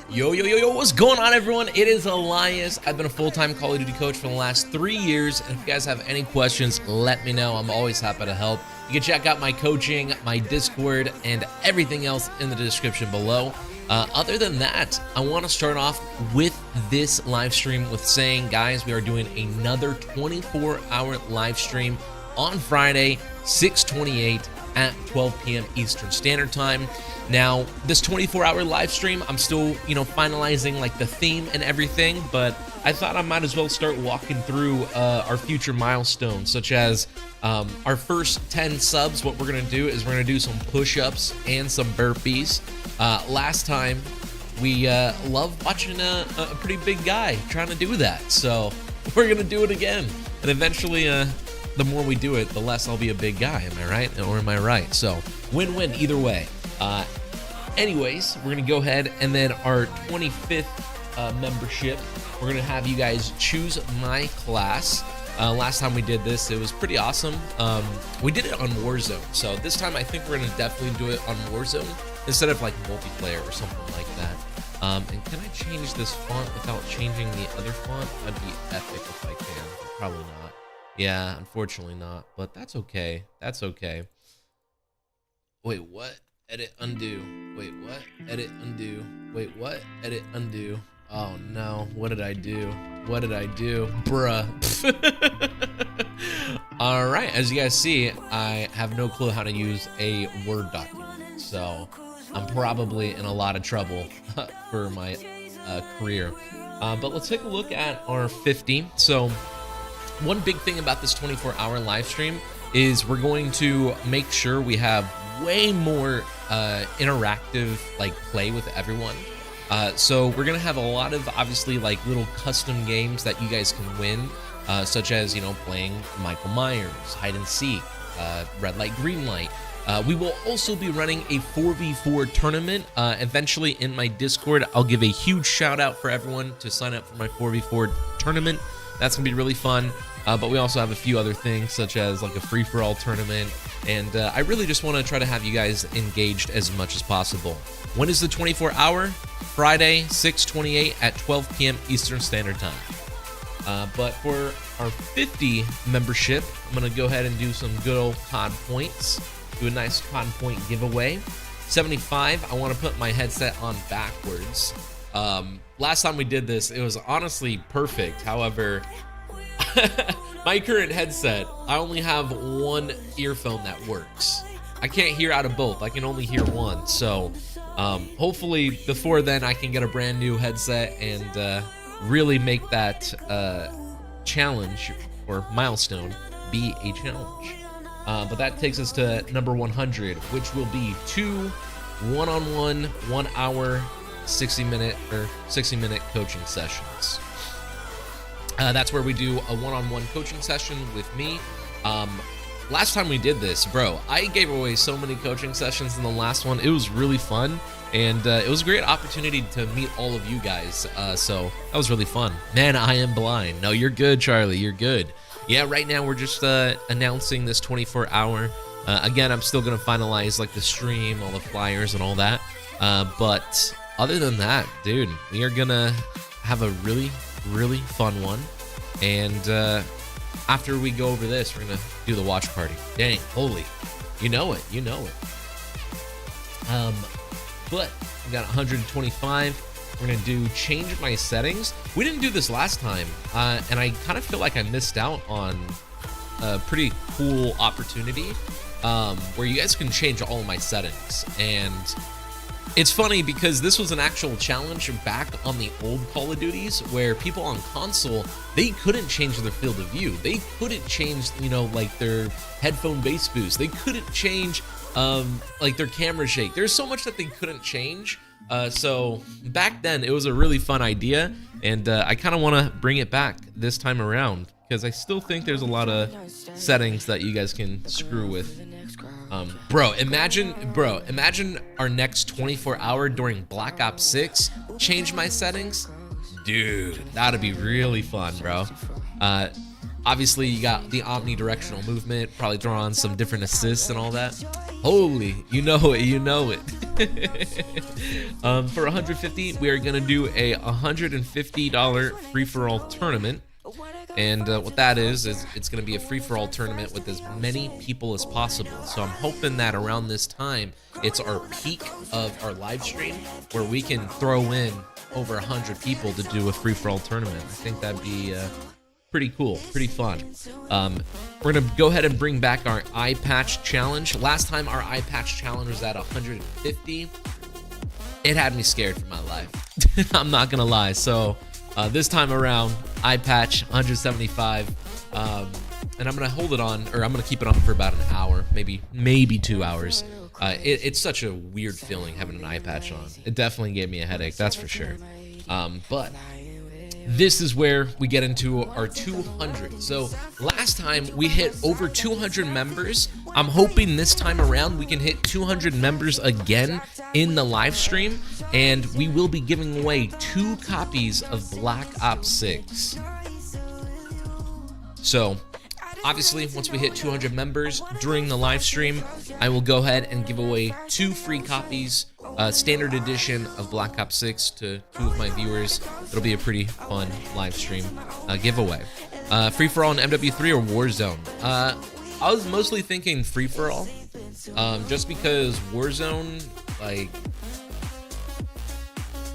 Yo, what's going on, everyone? It is Alyus. I've been a full-time Call of Duty coach for the last 3 years, and if you guys have any questions, let me know. I'm always happy to help. You can check out my coaching, my Discord, and everything else in the description below. Other than that, I want to start off with this live stream with saying, guys, we are doing another 24-hour live stream on Friday, 6/28 at 12 p.m. Eastern Standard Time. Now, this 24-hour live stream, I'm still, finalizing like the theme and everything, but I thought I might as well start walking through our future milestones, such as our first 10 subs. What we're gonna do is we're gonna do some push-ups and some burpees. Last time, we loved watching a pretty big guy trying to do that, so we're gonna do it again. And eventually, the more we do it, the less I'll be a big guy. Am I right? Or am I right? So win-win either way. Anyways, we're gonna go ahead, and then our 25th membership, we're gonna have you guys choose my class. Last time we did this, it was pretty awesome. We did it on Warzone, so this time I think we're gonna definitely do it on Warzone instead of like multiplayer or something like that. And can I change this font without changing the other font? That'd be epic if I can. Probably not. Yeah, unfortunately not, but that's okay. That's okay. Wait, what? Edit, undo. Wait, what? Edit, undo. Wait, what? Edit, undo. Oh no, what did I do? What did I do? Bruh. Alright, as you guys see, I have no clue how to use a Word document, so I'm probably in a lot of trouble for my career. But let's take a look at our 50. So, one big thing about this 24-hour live stream is we're going to make sure we have way more interactive play with everyone. So we're gonna have a lot of obviously little custom games that you guys can win, such as playing Michael Myers, hide and seek, red light, green light. We will also be running a 4v4 tournament eventually in my Discord. I'll give a huge shout out for everyone to sign up for my 4v4 tournament. That's gonna be really fun. But we also have a few other things, such as a free-for-all tournament, and I really just want to try to have you guys engaged as much as possible. When is the 24-hour? Friday, 6/28 at 12 p.m. Eastern Standard Time. But for our 50 membership, I'm going to go ahead and do some good old COD points, do a nice COD point giveaway. 75, I want to put my headset on backwards. Last time we did this, it was honestly perfect. However, my current headset, I only have one earphone that works. I can't hear out of both. I can only hear one. So hopefully before then I can get a brand new headset and really make that challenge or milestone be a challenge. But that takes us to number 100, which will be 2 one-on-one 1 hour 60-minute coaching sessions. That's where we do a one-on-one coaching session with me. Last time we did this, bro, I gave away so many coaching sessions in the last one. It was really fun, and it was a great opportunity to meet all of you guys. So that was really fun. Man, I am blind. No, you're good, Charlie. You're good. Yeah, right now we're just announcing this 24-hour. Again, I'm still gonna finalize the stream, all the flyers, and all that. But other than that, dude, we are gonna have a really fun one, and after we go over this, we're gonna do the watch party. Dang, holy, you know it. But we got 125. We're gonna do change my settings. We didn't do this last time, and I kind of feel like I missed out on a pretty cool opportunity where you guys can change all of my settings. And it's funny because this was an actual challenge back on the old Call of Duties where people on console, they couldn't change their field of view. They couldn't change, their headphone bass boost. They couldn't change, their camera shake. There's so much that they couldn't change. So back then, it was a really fun idea, and I kind of want to bring it back this time around because I still think there's a lot of settings that you guys can screw with. Bro, imagine our next 24-hour during Black Ops 6, change my settings. Dude, that'd be really fun, bro. Obviously, you got the omnidirectional movement, probably throw on some different assists and all that. Holy, you know it, you know it. For 150, we are gonna do a $150 free-for-all tournament. And what that is it's going to be a free-for-all tournament with as many people as possible. So I'm hoping that around this time, it's our peak of our live stream where we can throw in over 100 people to do a free-for-all tournament. I think that'd be pretty cool, pretty fun. We're going to go ahead and bring back our eye patch challenge. Last time our eye patch challenge was at 150. It had me scared for my life. I'm not going to lie. So this time around, eye patch 175, and I'm gonna hold it on, or I'm gonna keep it on for about an hour, maybe 2 hours. It's such a weird feeling having an eye patch on. It definitely gave me a headache, that's for sure. But this is where we get into our 200. So last time we hit over 200 members. I'm hoping this time around we can hit 200 members again in the live stream, and we will be giving away 2 copies of Black Ops 6. So obviously, once we hit 200 members during the live stream, I will go ahead and give away 2 free copies, standard edition of Black Ops 6 to 2 of my viewers. It'll be a pretty fun live stream giveaway. Free-for-all in MW3 or Warzone? I was mostly thinking free-for-all, just because Warzone, like,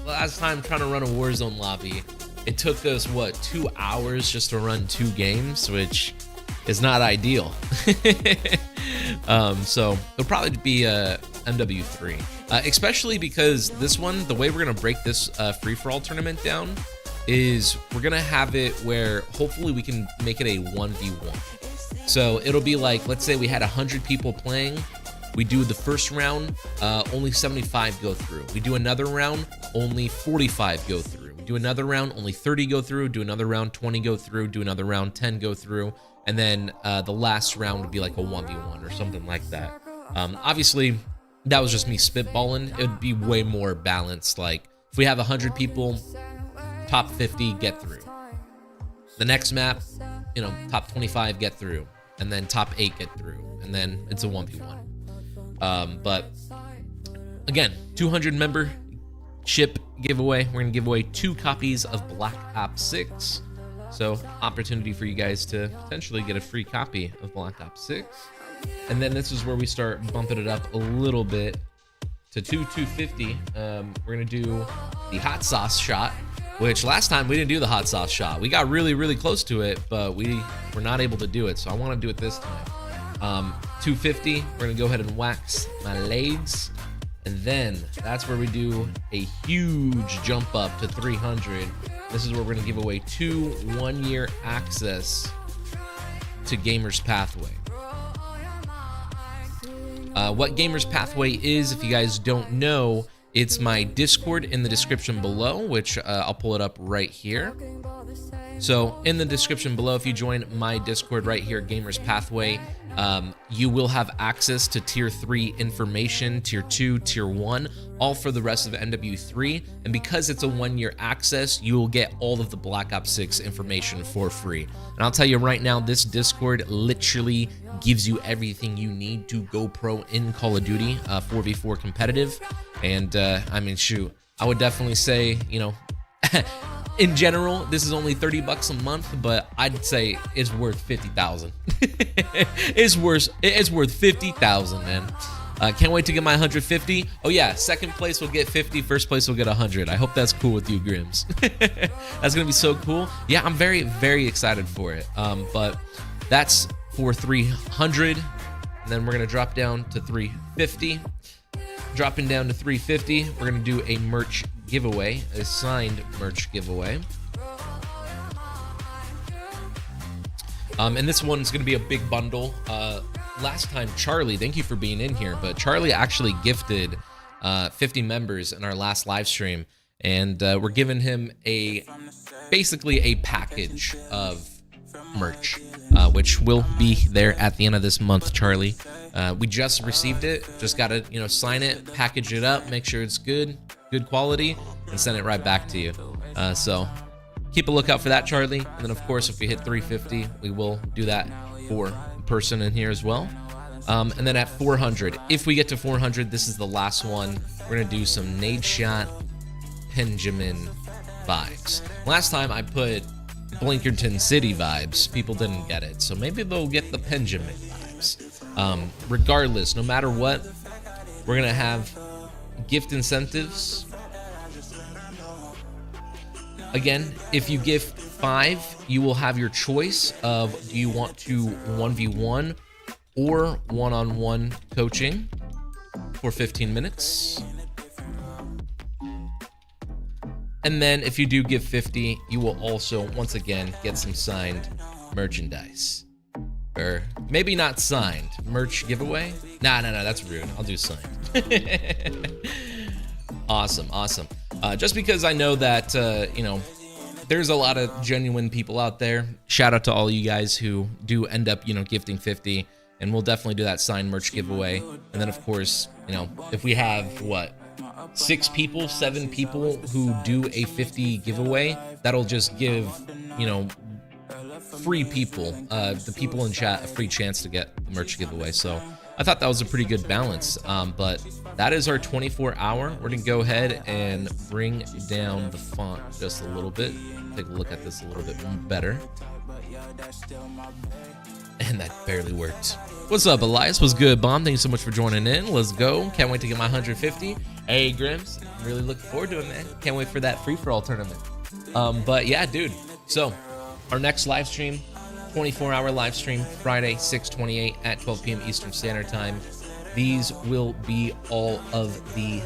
last time trying to run a Warzone lobby, it took us, what, 2 hours just to run 2 games, which is not ideal. So it'll probably be MW3, especially because this one, the way we're gonna break this free-for-all tournament down is we're gonna have it where hopefully we can make it a 1v1. So it'll be like, let's say we had 100 people playing. We do the first round, only 75 go through. We do another round, only 45 go through. We do another round, only 30 go through. Do another round, 20 go through. Do another round, 10 go through. And then the last round would be like a 1v1 or something like that. Obviously, that was just me spitballing. It would be way more balanced. Like, if we have 100 people, top 50 get through. The next map, you know, top 25 get through. And then top 8 get through. And then it's a 1v1. But again, 200 membership giveaway. We're gonna give away 2 copies of Black Ops 6. So opportunity for you guys to potentially get a free copy of Black Ops 6. And then this is where we start bumping it up a little bit to 250. We're gonna do the hot sauce shot, which last time we didn't do the hot sauce shot. We got really, really close to it, but we were not able to do it. So I want to do it this time. 250, we're gonna go ahead and wax my legs. And then that's where we do a huge jump up to 300. This is where we're gonna give away 2 one-year access to Gamers Pathway. What Gamers Pathway is, if you guys don't know, it's my Discord in the description below, which I'll pull it up right here. So in the description below, if you join my Discord right here, Gamers Pathway, you will have access to tier 3 information, tier 2, tier 1, all for the rest of MW3. And because it's a 1-year access, you will get all of the Black Ops 6 information for free. And I'll tell you right now, this Discord literally gives you everything you need to go pro in Call of Duty 4v4 competitive. And I mean, shoot, I would definitely say, you know, in general, this is only $30 a month, but I'd say it's worth 50,000. It's worth 50,000, man. Can't wait to get my 150. Oh yeah, second place will get 50, first place will get 100. I hope that's cool with you, Grims. That's gonna be so cool. Yeah, I'm very, very excited for it. But that's for 300, and then we're gonna drop down to 350. Dropping down to 350, we're gonna do a merch giveaway, a signed merch giveaway. And this one's gonna be a big bundle. Last time, Charlie, thank you for being in here, but Charlie actually gifted 50 members in our last live stream, and we're giving him basically a package of merch, which will be there at the end of this month, Charlie. We just received it, just gotta, you know, sign it, package it up, make sure it's good quality, and send it right back to you. So keep a lookout for that, Charlie. And then of course, if we hit 350, we will do that for a person in here as well. And then at 400, if we get to 400, this is the last one. We're gonna do some nade shot Benjamin vibes. Last time I put Blinkerton City vibes, people didn't get it, so maybe they'll get the Benjamin vibes. Regardless, no matter what, we're gonna have gift incentives. Again, if you gift 5, you will have your choice of, do you want to 1v1 or one-on-one coaching for 15 minutes. And then if you do give 50, you will also, once again, get some signed merchandise. Or maybe not signed, merch giveaway? Nah, that's rude. I'll do signed. Awesome. Just because I know that, you know, there's a lot of genuine people out there. Shout out to all you guys who do end up, you know, gifting 50. And we'll definitely do that signed merch giveaway. And then, of course, you know, if we have, what, 6 people, 7 people who do a 50 giveaway, that'll just give, you know, free people, the people in chat, a free chance to get the merch giveaway. So I thought that was a pretty good balance. But that is our 24-hour. We're gonna go ahead and bring down the font just a little bit. Take a look at this a little bit better. And that barely worked. What's up, Alyus? What's good, Bomb? Thank you so much for joining in. Let's go. Can't wait to get my 150. Hey, Grims. Really looking forward to it, man. Can't wait for that free-for-all tournament. But yeah, dude. So our next live stream, 24-hour live stream, Friday, 6/28 at 12 p.m. Eastern Standard Time. These will be all of the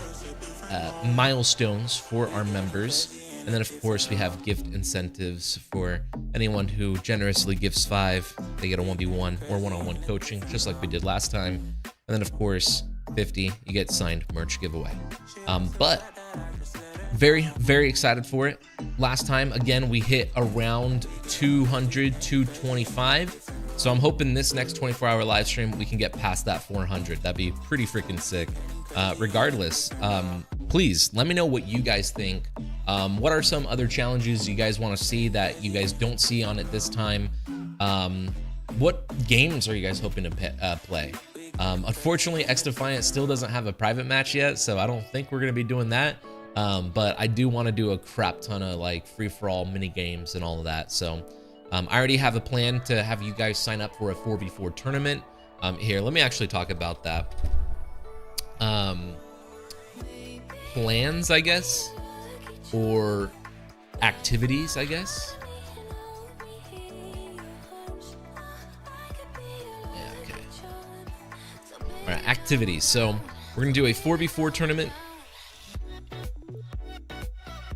milestones for our members. And then, of course, we have gift incentives for anyone who generously gifts 5. They get a 1v1 or one-on-one coaching, just like we did last time. And then, of course, 50, you get signed merch giveaway. But very, very excited for it. Last time, again, we hit around 200, 225. So I'm hoping this next 24-hour live stream, we can get past that 400. That'd be pretty freaking sick. Regardless, please let me know what you guys think. What are some other challenges you guys want to see that you guys don't see on it this time? What games are you guys hoping to play? Unfortunately, X Defiant still doesn't have a private match yet, so I don't think we're going to be doing that. But I do want to do a crap ton of like free-for-all mini games and all of that. So I already have a plan to have you guys sign up for a 4v4 tournament. Here, let me actually talk about that. Plans, I guess, or activities, I guess. Yeah, okay. All right, activities. So we're gonna do a 4v4 tournament.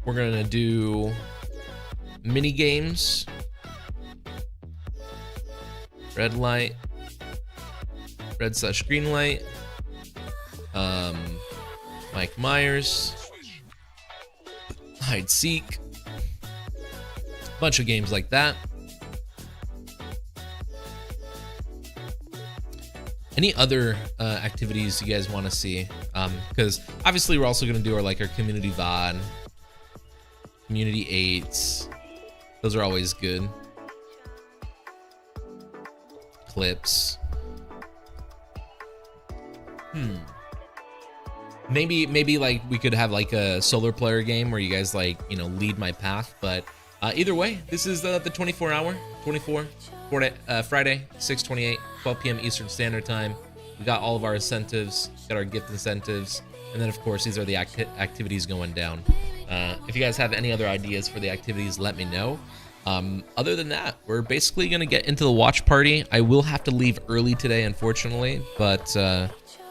We're gonna do mini games, red light, red/green light, Mike Myers, hide seek, bunch of games like that. Any other activities you guys want to see? Because obviously we're also going to do our community VOD, community 8s. Those are always good. Clips. Maybe like we could have like a solar player game where you guys lead my path. But either way, this is the 24-hour, Friday, 6/28, 12 p.m. Eastern Standard Time. We got all of our incentives, got our gift incentives, and then of course these are the activities going down. If you guys have any other ideas for the activities, let me know. Other than that, we're basically gonna get into the watch party. I will have to leave early today, unfortunately, but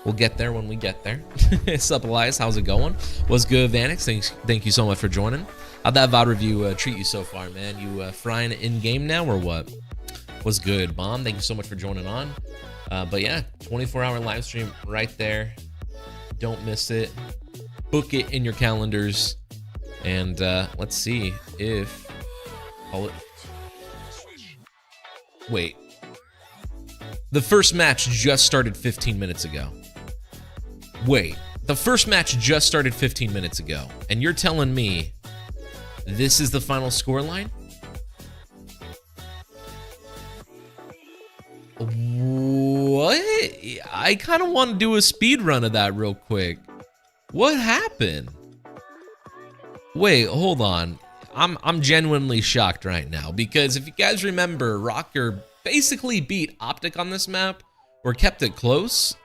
we'll get there when we get there. What's up, Elias? How's it going? What's good, Vanix? Thank you so much for joining. How'd that VOD review treat you so far, man? You frying in game now or what? What's good, Bomb? Thank you so much for joining on. But yeah, 24-hour live stream right there. Don't miss it. Book it in your calendars. And let's see if... Wait. The first match just started 15 minutes ago. Wait. The first match just started 15 minutes ago. And you're telling me this is the final scoreline? What? I kind of want to do a speed run of that real quick. What happened? Wait, hold on. I'm genuinely shocked right now because if you guys remember, Rocker basically beat Optic on this map or kept it close.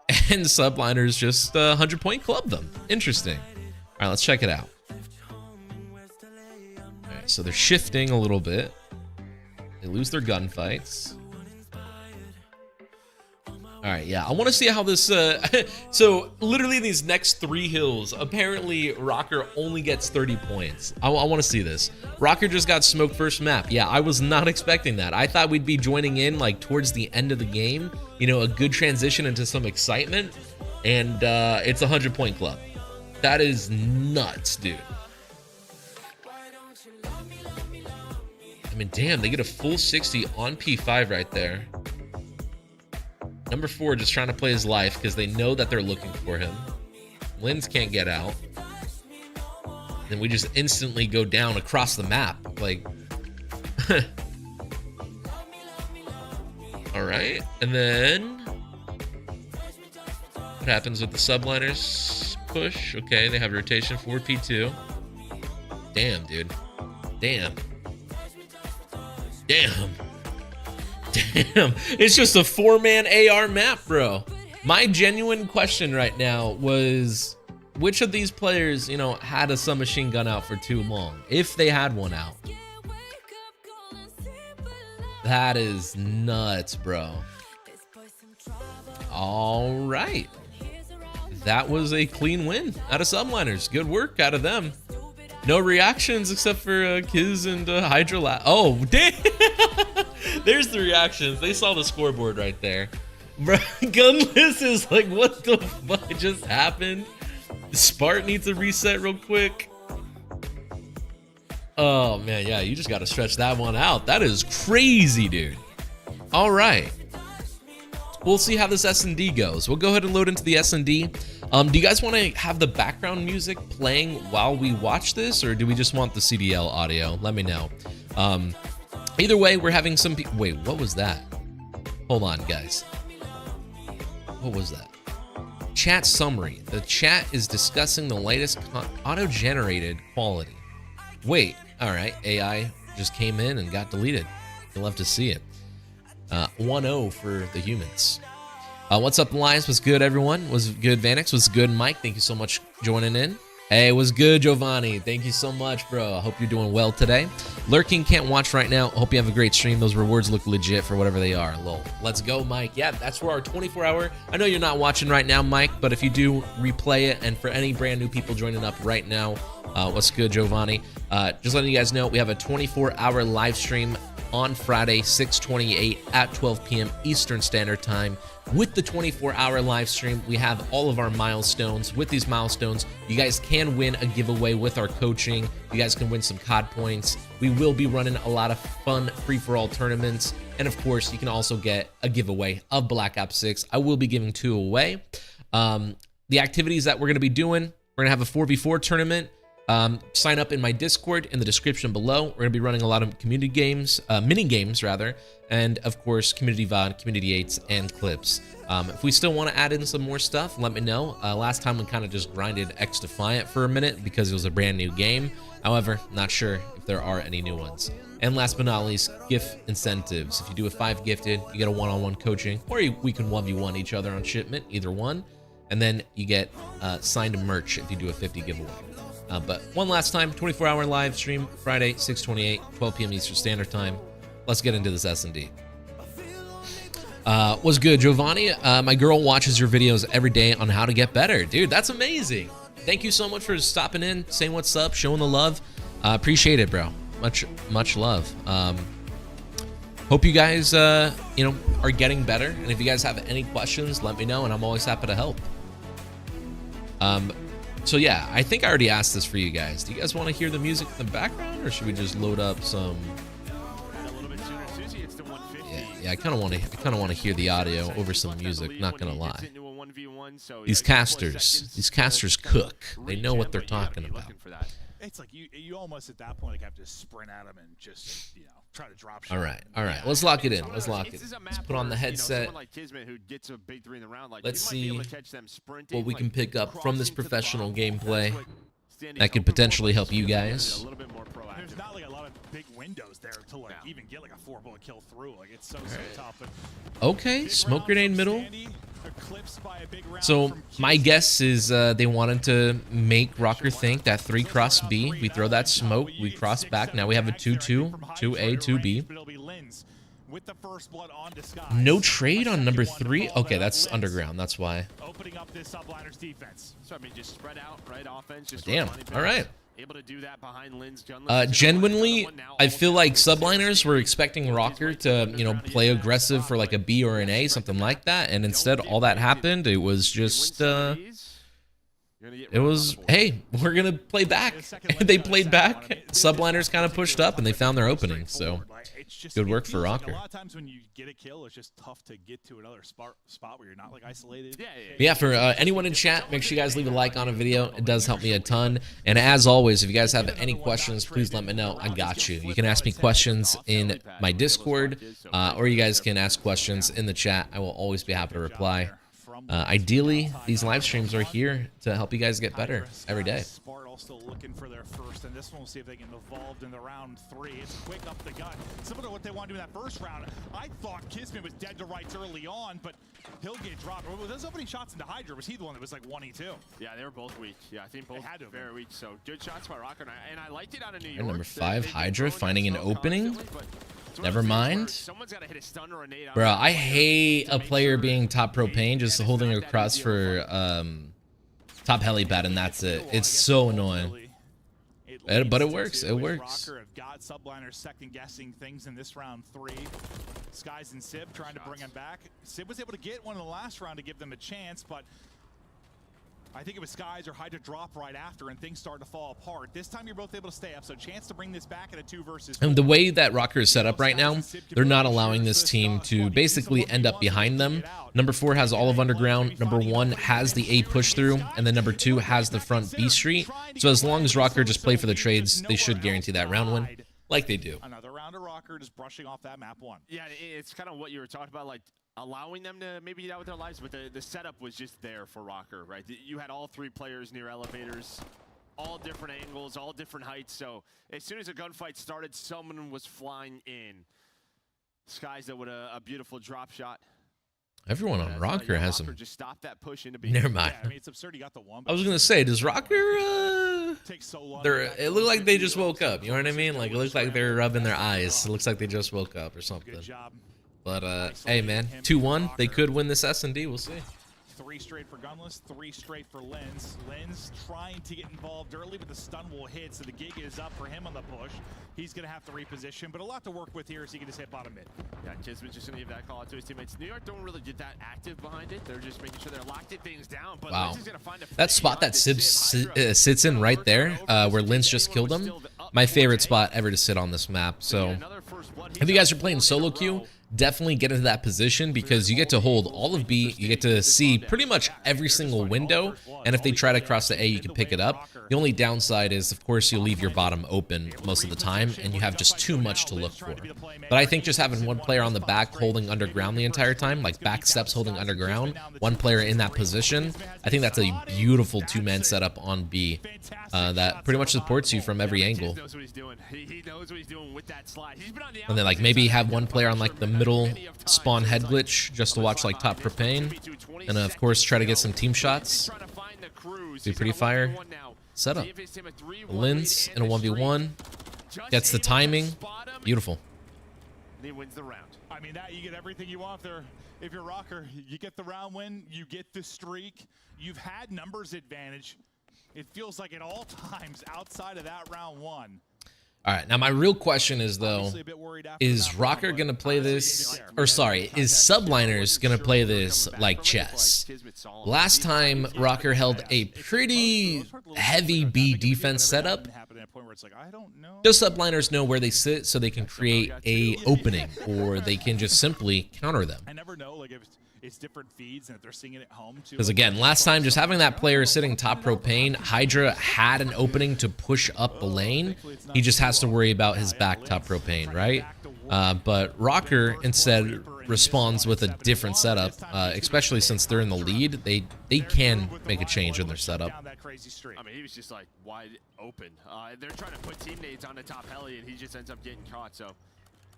And Subliners just 100-point clubbed them. Interesting. All right, let's check it out. All right, so they're shifting a little bit. They lose their gunfights. All right, yeah, I want to see how this... so, literally these next 3 hills, apparently Rocker only gets 30 points. I want to see this. Rocker just got smoked first map. Yeah, I was not expecting that. I thought we'd be joining in, like, towards the end of the game. You know, a good transition into some excitement. And it's a 100-point club. That is nuts, dude. I mean, damn, they get a full 60 on P5 right there. Number 4 just trying to play his life because they know that they're looking for him. Lins can't get out. Then we just instantly go down across the map. Like, all right. And then what happens with the Subliners push? Okay, they have rotation 4P2. Damn, dude. Damn. Damn. Damn, it's just a 4-man AR map, bro. My genuine question right now was, which of these players, you know, had a submachine gun out for too long? If they had one out. That is nuts, bro. All right. That was a clean win out of Subliners. Good work out of them. No reactions except for Kiz and Hydra. Oh, damn. There's the reactions. They saw the scoreboard right there. Bro, Gunless is like, what the fuck just happened? Spart needs a reset real quick. Oh, man, yeah, you just got to stretch that one out. That is crazy, dude. All right. We'll see how this S&D goes. We'll go ahead and load into the S&D. Do you guys want to have the background music playing while we watch this, or do we just want the CDL audio? Let me know. Either way, we're having some... Wait, what was that? Hold on, guys. What was that? Chat summary. The chat is discussing the latest auto-generated quality. Wait, all right. AI just came in and got deleted. You'll have to see it. 1-0 for the humans. What's up, Elias? What's good, everyone? Was good, Vanix? What's good, Mike? Thank you so much for joining in. Hey, what's good, Giovanni? Thank you so much, bro. I hope you're doing well today. Lurking can't watch right now. Hope you have a great stream. Those rewards look legit for whatever they are. Lol. Let's go, Mike. Yeah, that's for our 24-hour. I know you're not watching right now, Mike, but if you do, replay it. And for any brand new people joining up right now, what's good, Giovanni? Just letting you guys know, we have a 24-hour live stream on Friday, 6/28 at 12 p.m. Eastern Standard Time. With the 24-hour live stream, we have all of our milestones. With these milestones, you guys can win a giveaway with our coaching. You guys can win some COD points. We will be running a lot of fun free-for-all tournaments. And of course, you can also get a giveaway of Black Ops 6. I will be giving 2 away. The activities that we're going to be doing, we're going to have a 4v4 tournament. Sign up in my Discord in the description below. We're going to be running a lot of community games, mini games rather, and of course community VOD, community 8s, and clips. If we still want to add in some more stuff, let me know. Last time we kind of just grinded X Defiant for a minute because it was a brand new game. However, not sure if there are any new ones. And last but not least, gift incentives. If you do a 5 gifted, you get a one-on-one coaching, or we can 1v1 each other on shipment, either one. And then you get signed merch if you do a 50 giveaway. But one last time, 24-hour live stream, Friday, 6/28, 12 p.m. Eastern Standard Time. Let's get into this S&D. What's good, Giovanni? My girl watches your videos every day on how to get better. Dude, that's amazing. Thank you so much for stopping in, saying what's up, showing the love. Appreciate it, bro. Much love. Hope you guys, are getting better. And if you guys have any questions, let me know, and I'm always happy to help. So yeah, I think I already asked this for you guys. Do you guys want to hear the music in the background, or should we just load up some? Yeah, I kind of want to hear the audio over some music. Not gonna lie. These casters cook. They know what they're talking about. It's like you almost at that point like have to sprint at him and just try to drop shot. All right. Let's lock it in. Let's lock it. Let's put on the headset. Let's see what we can pick up from this professional gameplay that could potentially help you guys. There's not like a lot of big windows there to like even get like a 4-bullet kill through. Like it's so tough. But okay, smoke grenade middle. So my guess is they wanted to make Rocker think that 3 cross B. We throw that smoke, we cross back. Now we have a 2-2, 2A, 2B. No trade on number 3. Okay, that's underground. That's why. Opening up this subliner's defense. So I mean, just spread out, right? Offense. Just damn. All right. Able to do that behind Lynn's genuinely, I feel like subliners were expecting Rocker to, play aggressive for like a B or an A, something like that, and instead all that happened. It was just, it was, hey, we're gonna play back. They played back. Subliners kind of pushed up, and they found their opening. So good work for Rocker. A lot of times when you get a kill, it's just tough to get to another spot where you're not like isolated. Yeah, for anyone in chat, make sure you guys leave a like on a video. It does help me a ton. And as always, if you guys have any questions, please let me know. I got you. You can ask me questions in my Discord, or you guys can ask questions in the chat. I will always be happy to reply. Ideally, these live streams are here to help you guys get better every day. Still looking for their first, and this one we'll see if they get involved in the round 3. It's quick up the gut, similar to what they want to do in that first round. I thought Kismet was dead to rights early on, but he'll get dropped. Well, those opening shots into Hydra, was he the one that was like 1E2? Yeah, they were both weak. Yeah, I think both had to very weak. So good shots by Rocker, and I liked it out of New York. And number 5, Hydra finding an opening. Never mind. Bro, I hate a player being top propane, just holding across for top helipad, and that's it. It's so annoying. But it works. It works. Rocker have got subliners second guessing things in this round 3. Skies and Sib trying to bring him back. Sib was able to get one in the last round to give them a chance, but I think it was Skies or Hydra drop right after, and things started to fall apart. This time you're both able to stay up, so chance to bring this back at a 2 versus 4. And the way that Rocker is set up right now, they're not allowing this team to basically end up behind them. Number 4 has all of underground. Number 1 has the A push through, and then number 2 has the front B street. So as long as Rocker just play for the trades, they should guarantee that round win, like they do. Another round of Rocker just brushing off that map 1. Yeah, it's kind of what you were talking about, like allowing them to maybe get out with their lives, but the setup was just there for Rocker, right? You had all 3 players near elevators, all different angles, all different heights, so as soon as a gunfight started, someone was flying in. Skies that with a beautiful drop shot. Everyone on Rocker has some. Just stop that push into B. Never mind. Yeah, I mean, it's absurd. You got the one. I was gonna say, does Rocker? It looked like they just woke up. You know what I mean? Like it looks like they're rubbing their eyes. It looks like they just woke up or something. Good job. But hey, man, 2-1. They could win this S&D. We'll see. 3 straight for Gunless, 3 straight for Lenz. Lenz trying to get involved early, but the stun will hit, so the gig is up for him on the push. He's going to have to reposition, but a lot to work with here as he can just hit bottom mid. Yeah, Kismet's just going to give that call out to his teammates. New York don't really get that active behind it. They're just making sure they're locked things down. But wow. Lenz is gonna find that spot that Sib sits in right there, where Linz just killed him, my favorite spot ever to sit on this map. So if you guys are playing solo queue, definitely get into that position because you get to hold all of B, you get to see pretty much every single window, and if they try to cross the A, you can pick it up. The only downside is, of course, you leave your bottom open most of the time, and you have just too much to look for. But I think just having one player on the back holding underground the entire time, like back steps holding underground, one player in that position, I think that's a beautiful 2-man setup on B that pretty much supports you from every angle. And then like maybe have one player on like the middle spawn head glitch just to watch like top propane, and of course try to get some team shots. Be pretty fire setup. Linz in a 1v1 gets the timing. Beautiful. He wins the round. I mean, that you get everything you want there. If you're Rocker, you get the round win, you get the streak. You've had numbers advantage. It feels like at all times outside of that round 1. All right, now my real question is, though, is Rocker going to play this, or sorry, is Subliners going to play this like chess? Last time, Rocker held a pretty heavy B defense setup. Does Subliners know where they sit so they can create a opening, or they can just simply counter them? I never know, like it's different feeds, and if they're seeing it at home too. Because again, last time, just having that player sitting top propane, Hydra had an opening to push up the lane. He just has to worry about his back top propane, right? But Rocker instead responds with a different setup, especially since they're in the lead. They can make a change in their setup. I mean, he was just like wide open. They're trying to put teammates on the top heli, and he just ends up getting caught. So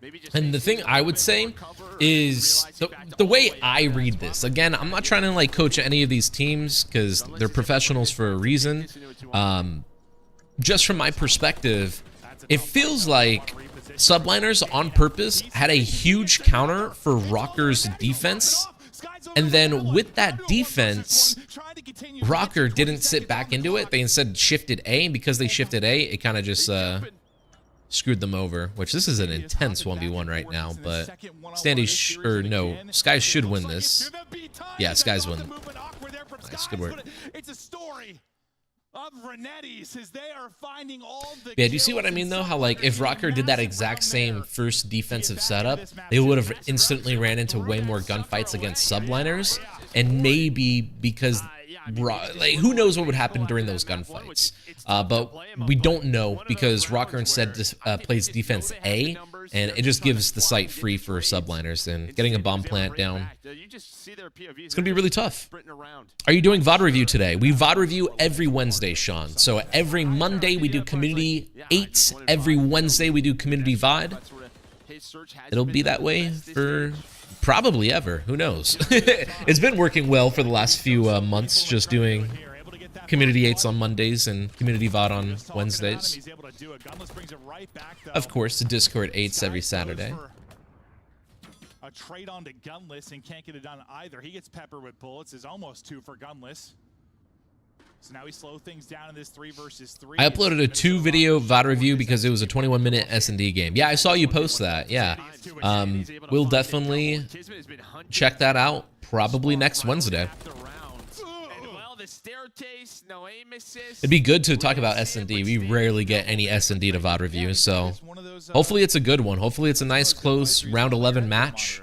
maybe just. And the thing I would say is the way I read this. Again, I'm not trying to like coach any of these teams because they're professionals for a reason. Just from my perspective, it feels like Subliners on purpose had a huge counter for Rocker's defense, and then with that defense, Rocker didn't sit back into it. They instead shifted A, and because they shifted A, it kind of just screwed them over, which this is an intense 1v1 right now, but Skies should win this. Yeah, Skies win. Nice, good work. It's a story of Renetti's as they are finding all the yeah, do you see what I mean though? How like if Rocker did that exact same first defensive setup, they would have instantly ran into way more gunfights against Subliners, and maybe because like who knows what would happen during those gunfights. But we don't know because Rocker instead just plays defense A, and it just gives the site free for Subliners, and getting a bomb plant down, it's gonna be really tough. Are you doing VOD review today? We VOD review every Wednesday, Sean. So every Monday we do Community 8, every Wednesday we do Community VOD. It'll be that way for probably ever. Who knows? It's been working well for the last few months, just doing Community 8s on Mondays and Community VOD on Wednesdays. Of course, the Discord 8s every Saturday. A trade on to Gunless and can't get it done either. He gets peppered with bullets. Is almost 2 for Gunless. So now we slow things down in this 3 versus 3. I uploaded a 2-video VOD review because it was a 21-minute S&D game. Yeah, I saw you post that. Yeah. We'll definitely check that out probably next Wednesday. It'd be good to talk about S&D. We rarely get any S&D to VOD review, so hopefully it's a good one. Hopefully it's a nice, close round 11 match,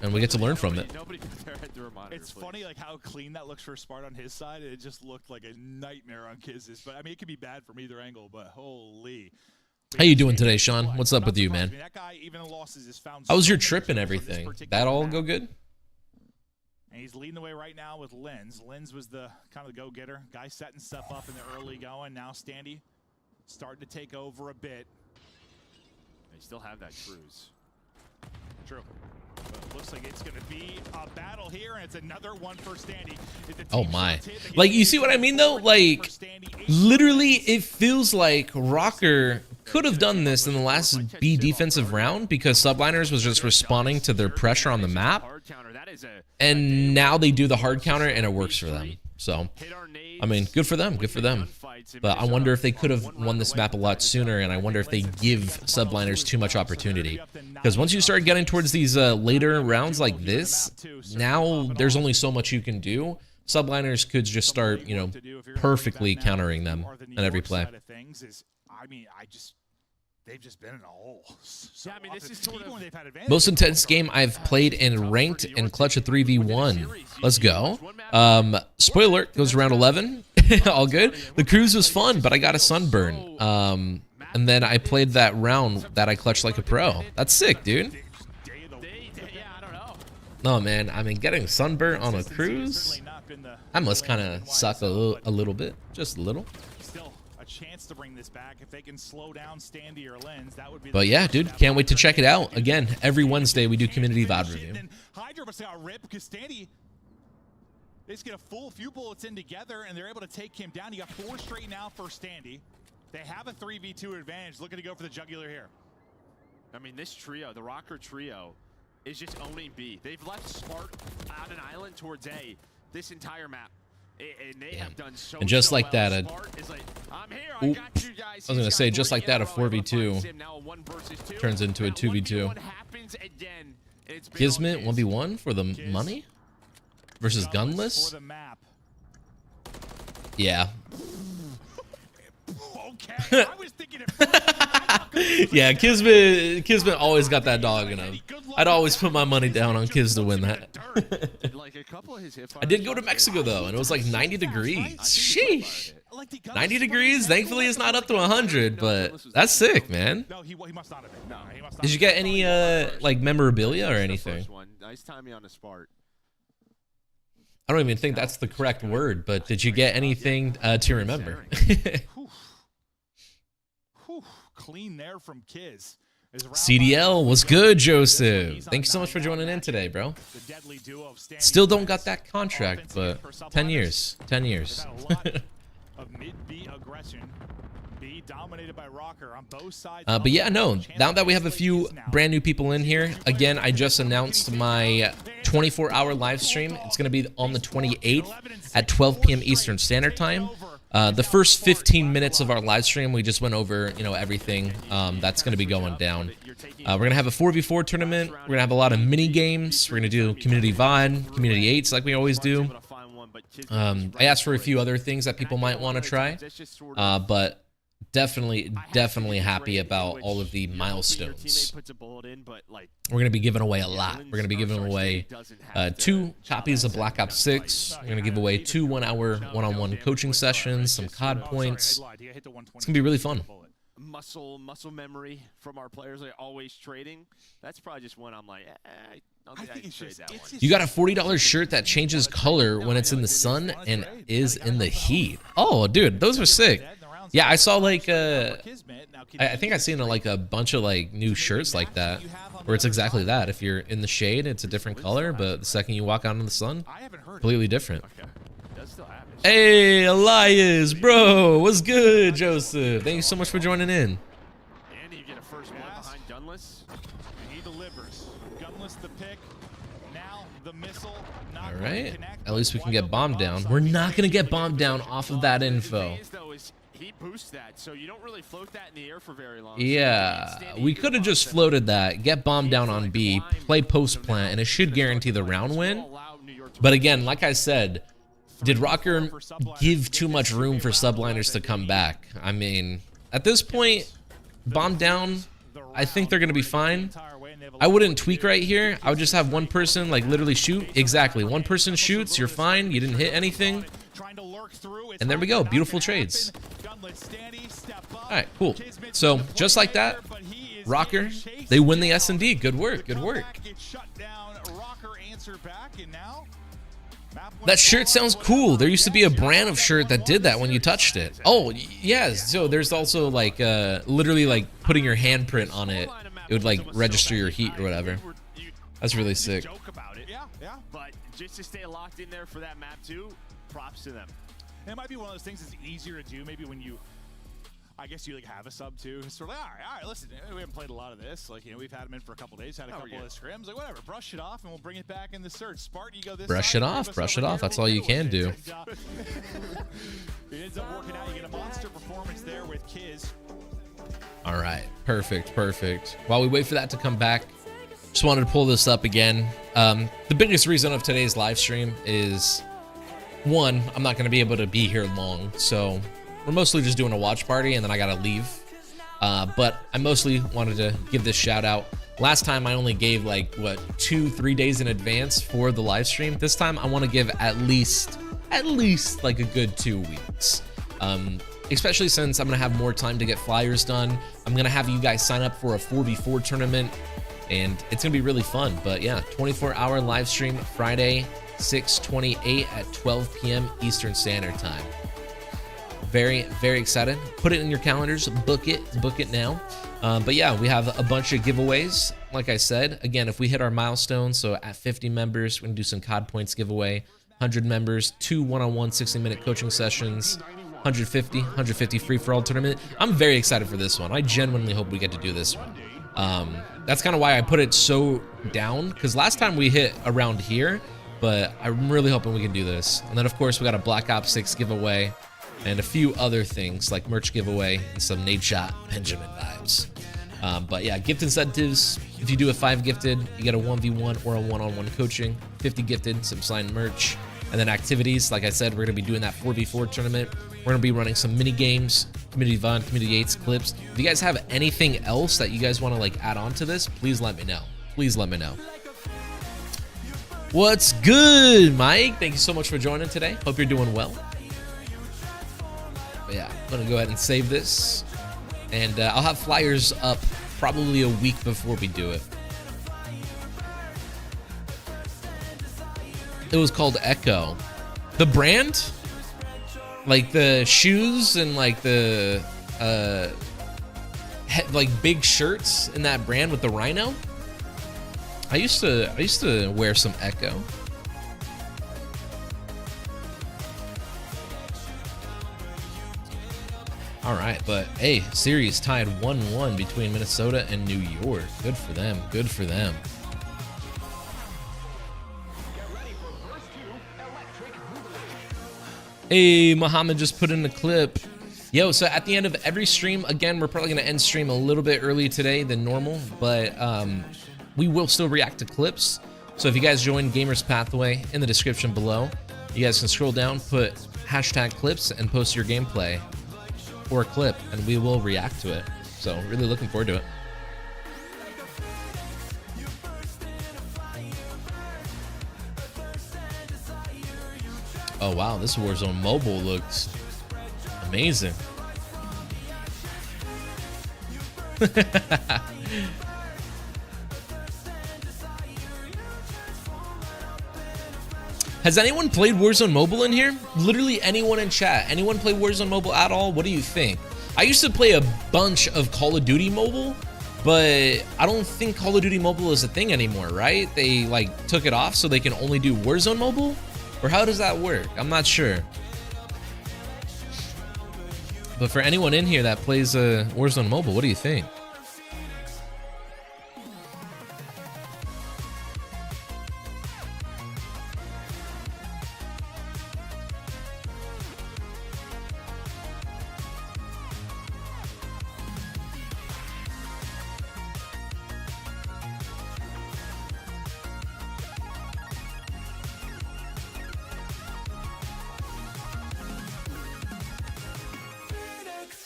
and we get to learn from it. It's funny like how clean that looks for Smart on his side. It just looked like a nightmare on Kiz's. But I mean, it could be bad from either angle, but holy. How you doing today, Sean? What's up with you, man? How was your trip and everything? That all go good? And he's leading the way right now with Lens. Lens was the kind of the go-getter. Guy setting stuff up in the early going. Now Standy starting to take over a bit. They still have that cruise. True. But it looks like it's going to be a battle here, and it's another one for Standy. Oh my. Like, you see what I mean, though? Like, literally, it feels like Rocker could have done this in the last B defensive round because Subliners was just responding to their pressure on the map. And now they do the hard counter, and it works for them. So, I mean, good for them. Good for them. But I wonder if they could have won this map a lot sooner, and I wonder if they give Subliners too much opportunity. Because once you start getting towards these later rounds like this, now there's only so much you can do. Subliners could just start, you know, perfectly countering them on every play. They've just been in a hole. Yeah, I mean, this is sort of most intense game I've played in ranked and clutch a 3v1. Let's go. Spoiler alert, goes around 11. All good. The cruise was fun, but I got a sunburn. And then I played that round that I clutched like a pro. That's sick, dude. No, man. I mean, getting sunburnt on a cruise, that must kind of suck a little bit. Just a little. Chance to bring this back if they can slow down Standy or Lens. That would be. But yeah, dude, can't wait to check it out. Again, every Wednesday we do community VOD review. Hydra must got ripped because Standy, they just get a few bullets in together and they're able to take him down. You got 4 straight now for Standy. They have a 3v2 advantage. Looking to go for the jugular here. I mean, this trio, the Rocker trio, is just owning B. They've left Smart on an island towards A this entire map. And they have done so, and just like well. that, I was gonna say, just like that, a 4v2 turns into a 2v2. Kismet 1v1 for the money versus Gunless. Yeah. Yeah, Kismet always got that dog in him. I'd always put my money down on Kiz to win that. Like a couple of his hip I did go to Mexico though, and it was like 90 degrees. Sheesh. 90 degrees. Thankfully, it's not up to 100, but that's sick, man. No, he must not have been. No, he must not Did you get any like memorabilia or anything? Nice timing on the Spart. I don't even think that's the correct word, but did you get anything to remember? Clean there from Kiz. CDL, what's good, Joseph? Thank you so much for joining in today, bro. Still don't got that contract, but 10 years. 10 years. Of mid-B aggression. B dominated by Rocker on both sides. But yeah, no, now that we have a few brand new people in here, again, I just announced my 24-hour live stream. It's going to be on the 28th at 12 p.m. Eastern Standard Time. The first 15 minutes of our live stream, we just went over, you know, everything that's going to be going down. We're going to have a 4v4 tournament. We're going to have a lot of mini games. We're going to do community VOD, community 8s like we always do. I asked for a few other things that people might want to try, but definitely happy about all of the milestones. We're going to be giving away a lot. We're going to be giving away 2 copies of Black Ops 6. We're going to give away 2 one-hour one-on-one coaching sessions, some COD points. It's going to be really fun. Muscle memory from our players, like always trading. That's probably just one I'm like, I think I can trade that one. You got a $40 shirt that changes color when it's in the sun and is in the heat. Oh, dude, those are sick. Yeah, I saw like I think I've seen like a bunch of like new shirts like that, where it's exactly that. If you're in the shade, it's a different color, but the second you walk out in the sun, completely different. Hey, Alyus, bro, what's good, Joseph? Thank you so much for joining in. And you get a first blood behind Gunless. He delivers. Gunless the pick. Now the missile. All right, at least we can get bombed down. We're not gonna get bombed down off of that info. He boosts that, so you don't really float that in the air for very long. Yeah, we could have just floated that, get bombed down on B, play post plant, and it should guarantee the round win. But again, like I said, did Rocker give too much room for subliners to come back? I mean, at this point, bomb down, I think they're going to be fine. I wouldn't tweak right here. I would just have one person like literally shoot. Exactly. One person shoots, you're fine. You didn't hit anything. And there we go. Beautiful trades. All right, cool. So just like that, Rocker, they win the S&D. Good work. Good work. That shirt sounds cool. There used to be a brand of shirt that did that when you touched it. Oh, yes. So there's also like literally like putting your handprint on it. It would like register your heat or whatever. That's really sick. Yeah. But just to stay locked in there for that map too, props to them. It might be one of those things that's easier to do maybe when you, I guess you like have a sub too. It's sort of like, all right, listen, we haven't played a lot of this. Like, you know, we've had them in for a couple days, had a couple of scrims. Like, whatever, brush it off, and we'll bring it back in the search. Spart, you go this brush it off, brush it off. That's all you can do. It ends up working out. You get a monster performance there with Kiz. All right, perfect. While we wait for that to come back, just wanted to pull this up again. The biggest reason of today's live stream is, one, I'm not going to be able to be here long, so we're mostly just doing a watch party, and then I got to leave. But I mostly wanted to give this shout out. Last time I only gave like, what, 2-3 days in advance for the live stream. This time I want to give at least like a good 2 weeks. Especially since I'm going to have more time to get flyers done. I'm going to have you guys sign up for a 4v4 tournament, and it's going to be really fun. But yeah, 24-hour live stream Friday, 6/28 at 12 p.m. Eastern Standard Time. Very excited. Put it in your calendars. Book it now. But yeah, we have a bunch of giveaways. Like I said, again, if we hit our milestones, so at 50 members, we're going to do some COD points giveaway. 100 members, 2 one-on-one 60-minute coaching sessions. 150 free-for-all tournament. I'm very excited for this one. I genuinely hope we get to do this one. That's kind of why I put it so down, because last time we hit around here, but I'm really hoping we can do this. And then, of course, we got a Black Ops 6 giveaway and a few other things like merch giveaway and some Nate Shot Benjamin vibes. But yeah, gift incentives. If you do a 5 gifted, you get a 1v1 or a one-on-one coaching. 50 gifted, some signed merch. And then activities, like I said, we're going to be doing that 4v4 tournament. We're going to be running some mini games, community VOD, community 8s, clips. If you guys have anything else that you guys want to like add on to this, please let me know. please let me know. What's good, Mike? Thank you so much for joining today. Hope you're doing well. But yeah, I'm gonna go ahead and save this, and I'll have flyers up probably a week before we do it. It was called Echo. The brand? Like the shoes and like the like big shirts in that brand with the rhino? I used to wear some Echo. All right, but hey, series tied 1-1 between Minnesota and New York. Good for them. Good for them. Hey, Muhammad just put in the clip. Yo, so at the end of every stream, again, we're probably gonna end stream a little bit early today than normal, but we will still react to clips. So if you guys join Gamers Pathway in the description below, you guys can scroll down, put hashtag clips, and post your gameplay or a clip, and we will react to it. So really looking forward to it. Oh wow, this Warzone mobile looks amazing. Has anyone played Warzone Mobile in here? Literally anyone in chat. Anyone play Warzone Mobile at all? What do you think? I used to play a bunch of Call of Duty Mobile, but I don't think Call of Duty Mobile is a thing anymore, right? They like took it off so they can only do Warzone Mobile? Or how does that work? I'm not sure. But for anyone in here that plays Warzone Mobile, what do you think?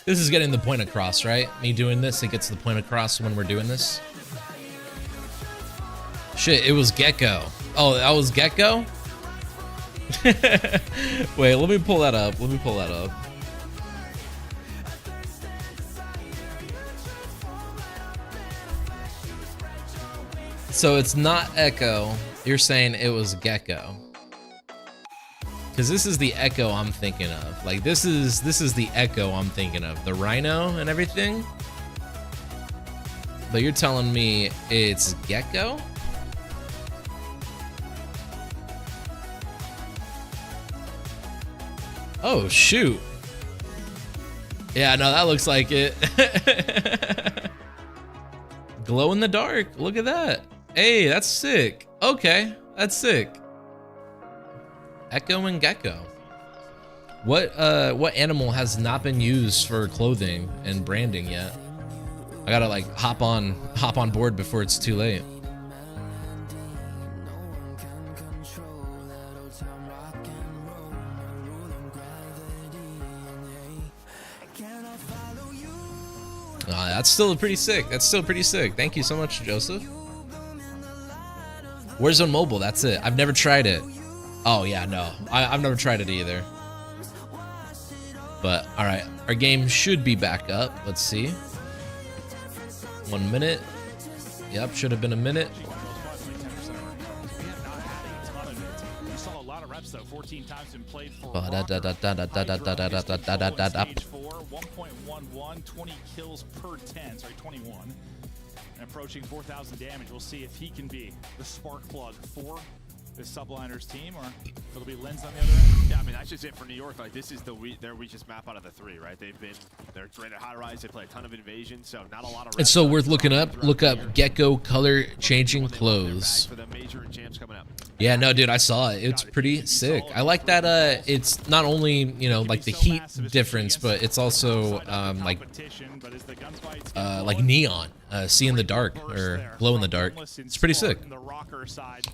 This is getting the point across, right? Me doing this, it gets the point across when we're doing this. Shit, it was Gecko. Oh, that was Gecko? Wait, let me pull that up. Let me pull that up. So it's not Echo. You're saying it was Gecko. Because this is the Echo I'm thinking of. Like this is the Echo I'm thinking of. The Rhino and everything. But you're telling me it's Gecko? Oh shoot. Yeah, no, that looks like it. Glow in the dark. Look at that. Hey, that's sick. Okay, that's sick. Echo and Gecko. What animal has not been used for clothing and branding yet? I gotta like hop on board before it's too late. That's still pretty sick. That's still pretty sick. Thank you so much, Joseph. Warzone Mobile, that's it. I've never tried it. Oh yeah, no, I've never tried it either. But all right, our game should be back up. Let's see. 1 minute. Yep, should have been a minute. We saw a lot of reps though. 14 times been played for. 1.11, 20 kills per 10. Sorry, 21. And approaching 4,000 damage. We'll see if he can be the spark plug for this Subliners team, or if it'll be Lens on the other end. Yeah, I mean, that's just it for New York. Like, this is their weakest map out of the three, right? They're great at high rise. They play a ton of invasion, so not a lot of. It's so worth looking up. Look up Gecko color changing clothes. For the major jams coming up. Yeah, no, dude, I saw it. It's pretty sick. I like that. It's not only, you know, like the heat difference, but it's also like neon, see in the dark or glow in the dark. It's pretty sick.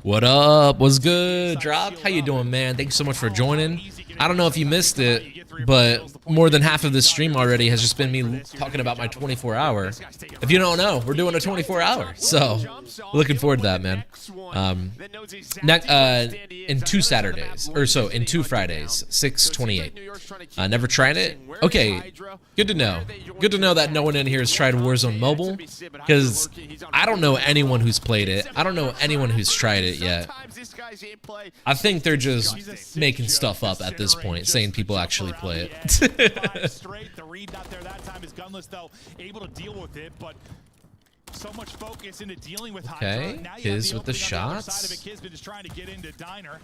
What up? What's good? Dropped. How you doing, man? Thank you so much for joining. I don't know if you missed it, but more than half of this stream already has just been me talking about my 24-hour. If you don't know, we're doing a 24-hour, so looking forward to that, man. In 2 Saturdays, or so, in 2 Fridays, 6/28. Never tried it? Okay, good to know. Good to know that no one in here has tried Warzone Mobile, because I don't know anyone who's played it. I don't know anyone who's tried it yet. I think they're just making stuff up at this point, saying people actually play it. The read not there that time is Gunless, though, able to deal with it, but so much focus into dealing with Okay, Kiz with the shots. Kisman is trying to get into Diner.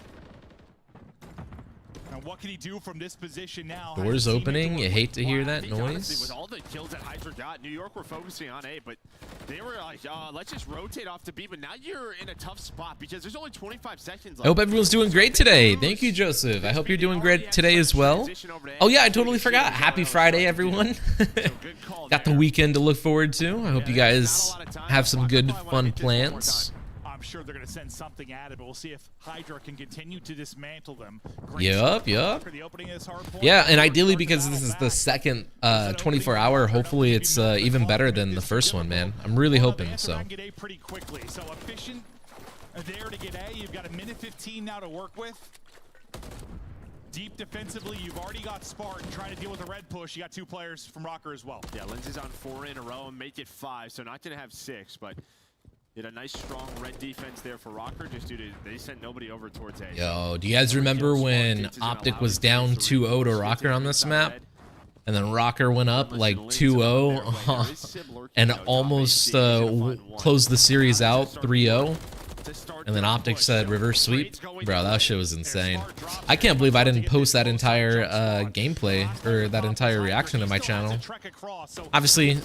And what can he do from this position now? Doors opening. You hate to hear that noise. With all the kills that Hydra got, New York were focusing on A, but they were like, let's just rotate off to B. But now you're in a tough spot because there's only 25 seconds left. I hope everyone's doing great today. Thank you, Joseph. I hope you're doing great today as well. Oh yeah, I totally forgot. Happy Friday, everyone. Got the weekend to look forward to. I hope you guys have some good, fun plans. I'm sure they're going to send something at it, but we'll see if Hydra can continue to dismantle them. Yup. Yeah, and ideally, because this is the second 24-hour, hopefully it's even better than the first one, man. I'm really hoping so. Pretty quickly. So efficient there to get A. You've got 1:15 now to work with. Deep defensively, you've already got Spartan trying to deal with a red push. You got 2 players from Rocker as well. Yeah, Lindsay's on 4 in a row and make it 5, so not going to have 6, but did a nice strong red defense there for Rocker just due to they sent nobody over towards A. Yo, do you guys remember when Optic was down 2-0 to Rocker on this map? And then Rocker went up like 2-0 and almost closed the series out 3-0. And then Optic said reverse sweep. Bro, that shit was insane. I can't believe I didn't post that entire gameplay or that entire reaction to my channel. Obviously,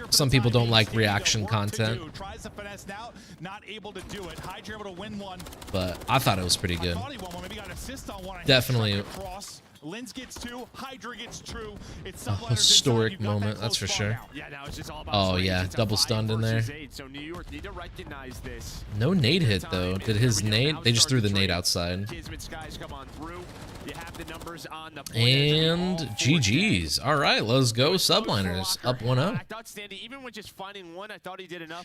some people don't like reaction content, but I thought it was pretty good. Definitely Linz gets 2, Hydra gets 2. It's a historic moment, that's for sure. Oh yeah, double stunned in there. No nade hit though. Did his nade? They just threw the nade outside. And GG's. All right, let's go. Subliners up 1-0.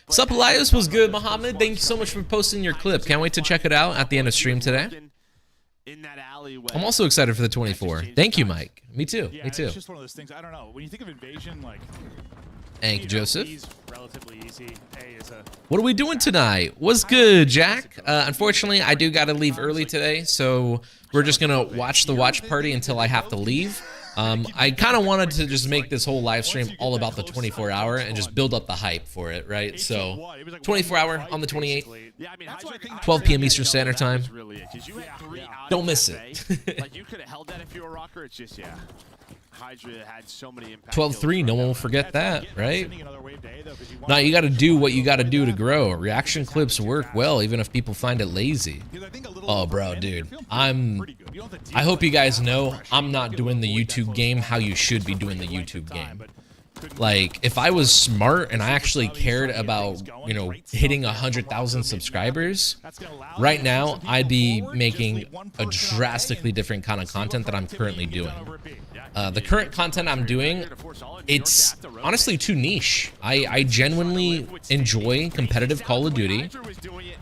Sup, Alyus was good, Mohammed. Thank you so much for posting your clip. Can't wait to check it out at the end of stream today. In that alleyway. I'm also excited for the 24. Thank you, Mike. Me too. Yeah, Me too. It's just one of those things. I don't know. When you think of Invasion, like, thank you, Joseph. B's relatively easy. A is a... What are we doing tonight? What's good, Jack? Unfortunately, I do got to leave early today, so we're just gonna watch the watch party until I have to leave. I kind of wanted to just make this whole live stream all about the 24-hour and just build up the hype for it, right? So 24-hour on the 28th, 12 p.m. Eastern Standard Time. Don't miss it. Like, you could have held that if you were a Rocker. It's just, yeah. Hydra had so many impacts. 12-3, no one will forget that, right? Now you got to do what you got to do to grow. Reaction clips work well, even if people find it lazy. Oh, bro, dude, I hope you guys know I'm not doing the YouTube game how you should be doing the YouTube game. Like, if I was smart and I actually cared about, you know, hitting 100,000 subscribers, right now I'd be making a drastically different kind of content that I'm currently doing. The current content I'm doing, it's honestly too niche. I genuinely enjoy competitive Call of Duty.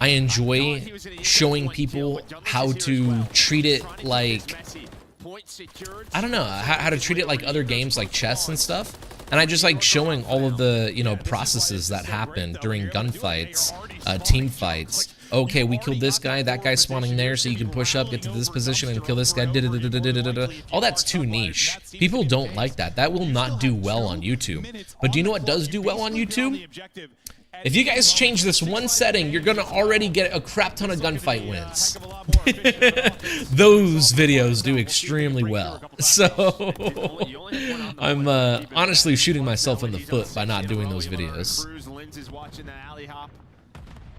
I enjoy showing people how to treat it like, I don't know, how to treat it like other games like chess and stuff. And I just like showing all of the, you know, processes that happen during gunfights, team fights. Okay, we killed this guy, that guy's spawning there, so you can push up, get to this position, and kill this guy. All that's too niche. People don't like that. That will not do well on YouTube. But do you know what does do well on YouTube? If you guys change this one setting, you're gonna already get a crap ton of gunfight wins. Those videos do extremely well. So I'm honestly shooting myself in the foot by not doing those videos.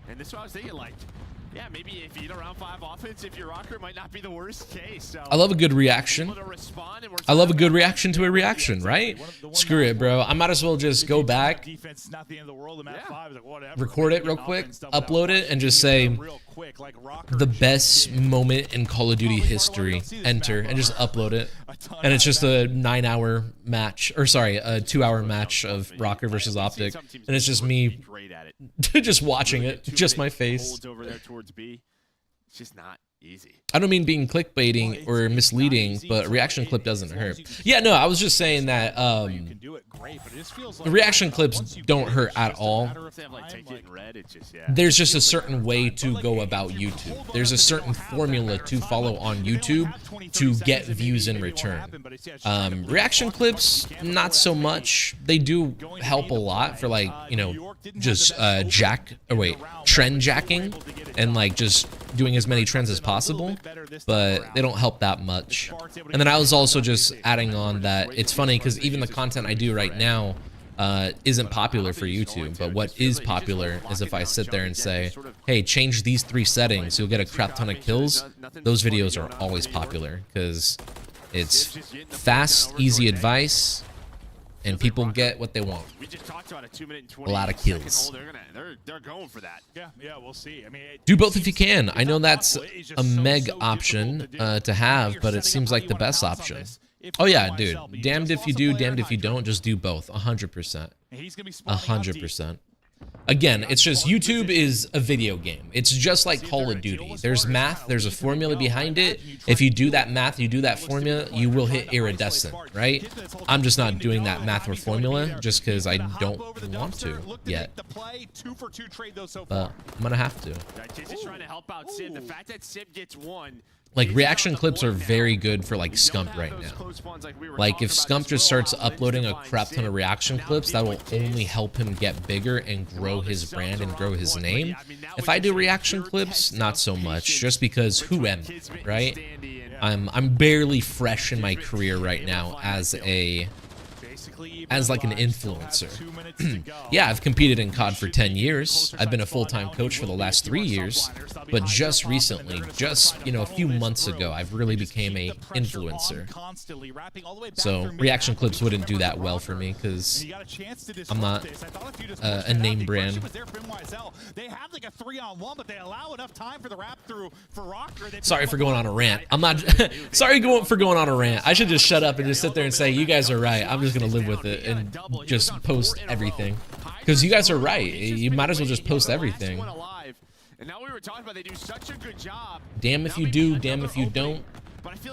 And this is what I was thinking, like, Yeah, maybe if you eat around 5 offense, if you're Rocker, might not be the worst case. So I love a good reaction. I love a good reaction to a reaction, right? Screw it, bro. I might as well just go back, record it real quick, upload it, and just say the best moment in Call of Duty history, enter, and just upload it. And it's just a 9-hour match, or sorry, a 2-hour match of Rocker versus Optic. And it's just me just watching it, just my face. It's just not easy. I don't mean being clickbaiting or misleading, but reaction clip doesn't hurt. Yeah, no, I was just saying that the reaction clips don't hurt at all. There's just a certain way to go about YouTube. There's a certain formula to follow on YouTube to get views in return. Reaction clips, not so much. They do help a lot for, like, you know, just trend jacking and like just doing as many trends as possible, but they don't help that much. And then I was also just adding on that it's funny because even the content I do right now isn't popular for YouTube, but what is popular is if I sit there and say, hey, change these 3 settings, you'll get a crap ton of kills. Those videos are always popular because it's fast, easy advice, and people get what they want. We just talked about a 2-minute and 20 a lot of kills. They're going for that. Yeah, we'll see. I mean, do both if you can. I know that's a meg option to have, but it seems like the best option. Oh yeah, dude. Damned if you do, damned if you don't. Just do both. 100%. 100%. Again, it's just YouTube is a video game. It's just like Call of Duty. There's math, there's a formula behind it. If you do that math, you do that formula, you will hit iridescent, right? I'm just not doing that math or formula just because I don't want to yet. But I'm gonna have to. Like, reaction clips are very good for, like, Scump right now. Like, if Scump just starts uploading a crap ton of reaction clips, that will only help him get bigger and grow his brand and grow his name. If I do reaction clips, not so much, just because who am I, right? I'm barely fresh in my career right now as like an influencer. Yeah, I've competed in COD for 10 years. I've been a full-time coach for the last 3 years, but just recently, just, you know, a few months ago, I've really became a influencer. So reaction clips wouldn't do that well for me because I'm not a name brand. Sorry for going on a rant. I'm not sorry for going on a rant. I should just shut up and just sit there and say, you guys are right. I'm just gonna live with it and just post everything because you guys are right. You might as well just post everything. Damn if you do, damn if you don't.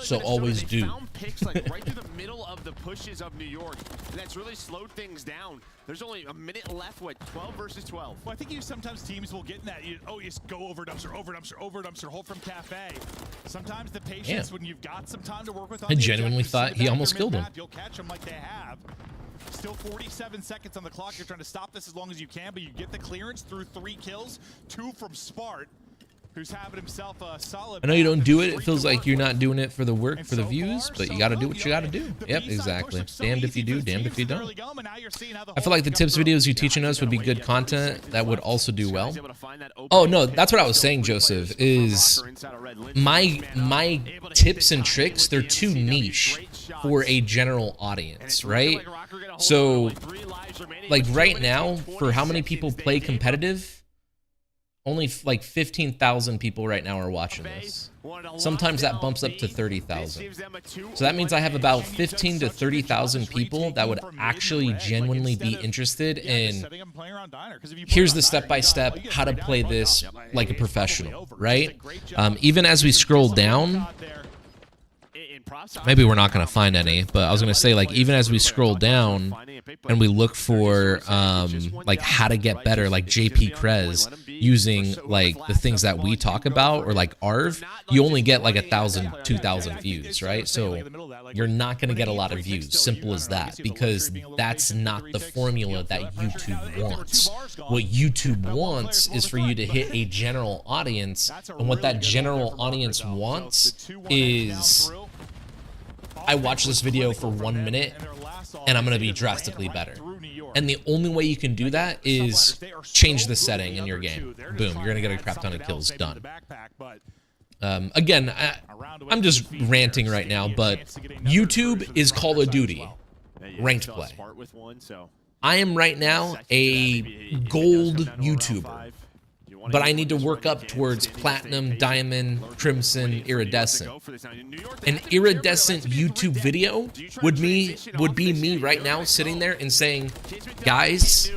So always do. Picks, like, right through the middle of the pushes of New York, and that's really slowed things down. There's only a minute left. What, 12 versus 12? Well, I think sometimes teams will get in that. You just go over dumpster, hold from cafe. Sometimes the patience when you've got some time to work with. I genuinely thought he almost killed him. You'll catch him like they have. Still 47 seconds on the clock. You're trying to stop this as long as you can, but you get the clearance through 3 kills, 2 from Spart, who's having himself a solid. I know you don't do it. It feels like you're not doing it for the work, for the views, but you got to do what you got to do. Yep, exactly. Damned if you do, damned if you don't. I feel like the tips videos you teaching us would be good content that would also do well. Oh no, that's what I was saying, Joseph, is my tips and tricks, they're too niche for a general audience, right? So, like, right now, for how many people play competitive, only like 15,000 people right now are watching this. Sometimes that bumps up to 30,000. So that means I have about 15 to 30,000 people that would actually genuinely be interested in, here's the step-by-step how to play this like a professional, right? Even as we scroll down, maybe we're not going to find any, but I was going to say, like, even as we scroll down and we look for like how to get better, like JP Krez, using like the things that we talk about, or like Arv, you only get like 1,000, 2,000 views, right? So you're not going to get a lot of views, simple as that, because that's not the formula that YouTube wants. What YouTube wants is for you to hit a general audience, and what that general audience wants is, I watch this video for 1 minute and I'm going to be drastically better. And the only way you can do that is change the setting in your game. Boom, you're gonna get a crap ton of kills. Done. Again, I'm just ranting right now, but YouTube is Call of Duty ranked play. I am right now a gold YouTuber, but I need to work up towards platinum, diamond, crimson, iridescent. An iridescent YouTube video would be me right now sitting there and saying, guys,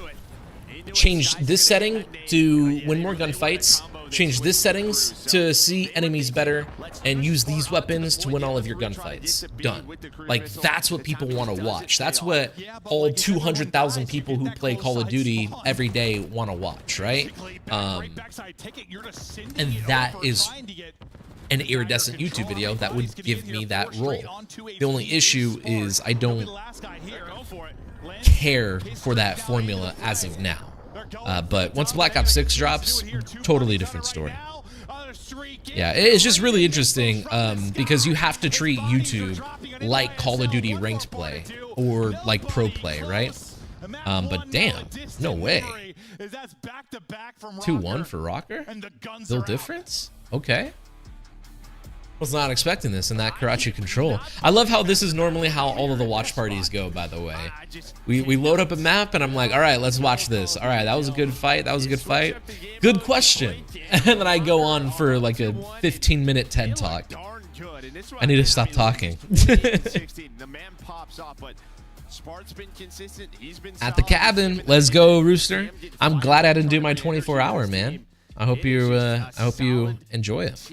change this setting to win more gunfights, change this settings to see enemies better, and use these weapons to win all of your gunfights. Done. Like, that's what people want to watch. That's what all 200,000 people who play Call of Duty every day want to watch, right? And that is an iridescent YouTube video that would give me that role. The only issue is I don't care for that formula as of now. But once Black Ops 6 drops, totally different story. Yeah, it's just really interesting because you have to treat YouTube like Call of Duty ranked play or like pro play, right? But damn, no way. 2-1 for Rocker? Still difference? Okay. Was not expecting this in that Karachi control. I love how this is normally how all of the watch parties go, by the way. We load up a map and I'm like, all right, let's watch this. All right, that was a good fight. That was a good fight. Good question. And then I go on for like a 15-minute TED talk. I need to stop talking. At the cabin. Let's go, Rooster. I'm glad I didn't do my 24-hour, man. I hope you enjoy it.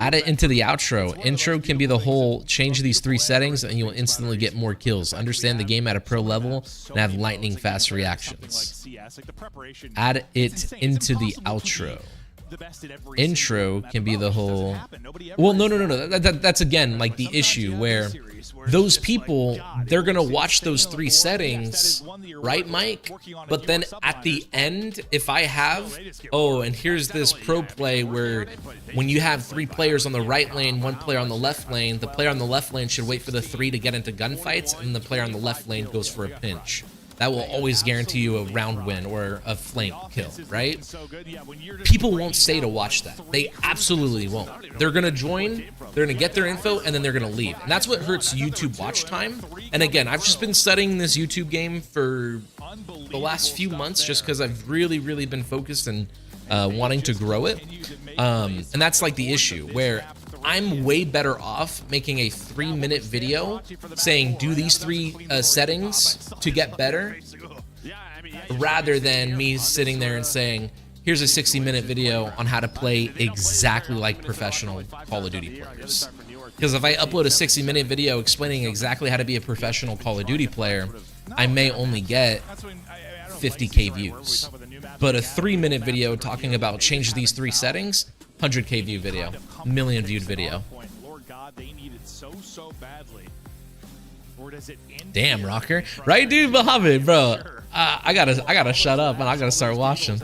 Add it into the outro. Intro can be the whole change these 3 settings and you'll instantly get more kills. Understand the game at a pro level and have lightning fast reactions. Add it into the outro. Intro can be the whole... Well, no. That's again like the issue where those people, they're going to watch those 3 settings, right, Mike? But then at the end, if I have, oh, and here's this pro play where when you have 3 players on the right lane, 1 player on the left lane, the player on the left lane should wait for the 3 to get into gunfights, and the player on the left lane goes for a pinch. That will always guarantee you a round win or a flank kill, right? People won't stay to watch that. They absolutely won't. They're going to join, they're going to get their info, and then they're going to leave. And that's what hurts YouTube watch time. And again, I've just been studying this YouTube game for the last few months just because I've really been focused and wanting to grow it. And that's like the issue where I'm way better off making a 3-minute video saying do these 3 settings to get better rather than me sitting there and saying here's a 60-minute video on how to play exactly like professional Call of Duty players. Because if I upload a 60-minute video explaining exactly how to be a professional Call of Duty player, I may only get 50k views. But a 3-minute video talking about change these 3 settings, 100k view video, million viewed video. Damn, Rocker, right, dude, Muhammad, bro. I gotta shut up and I gotta start watching.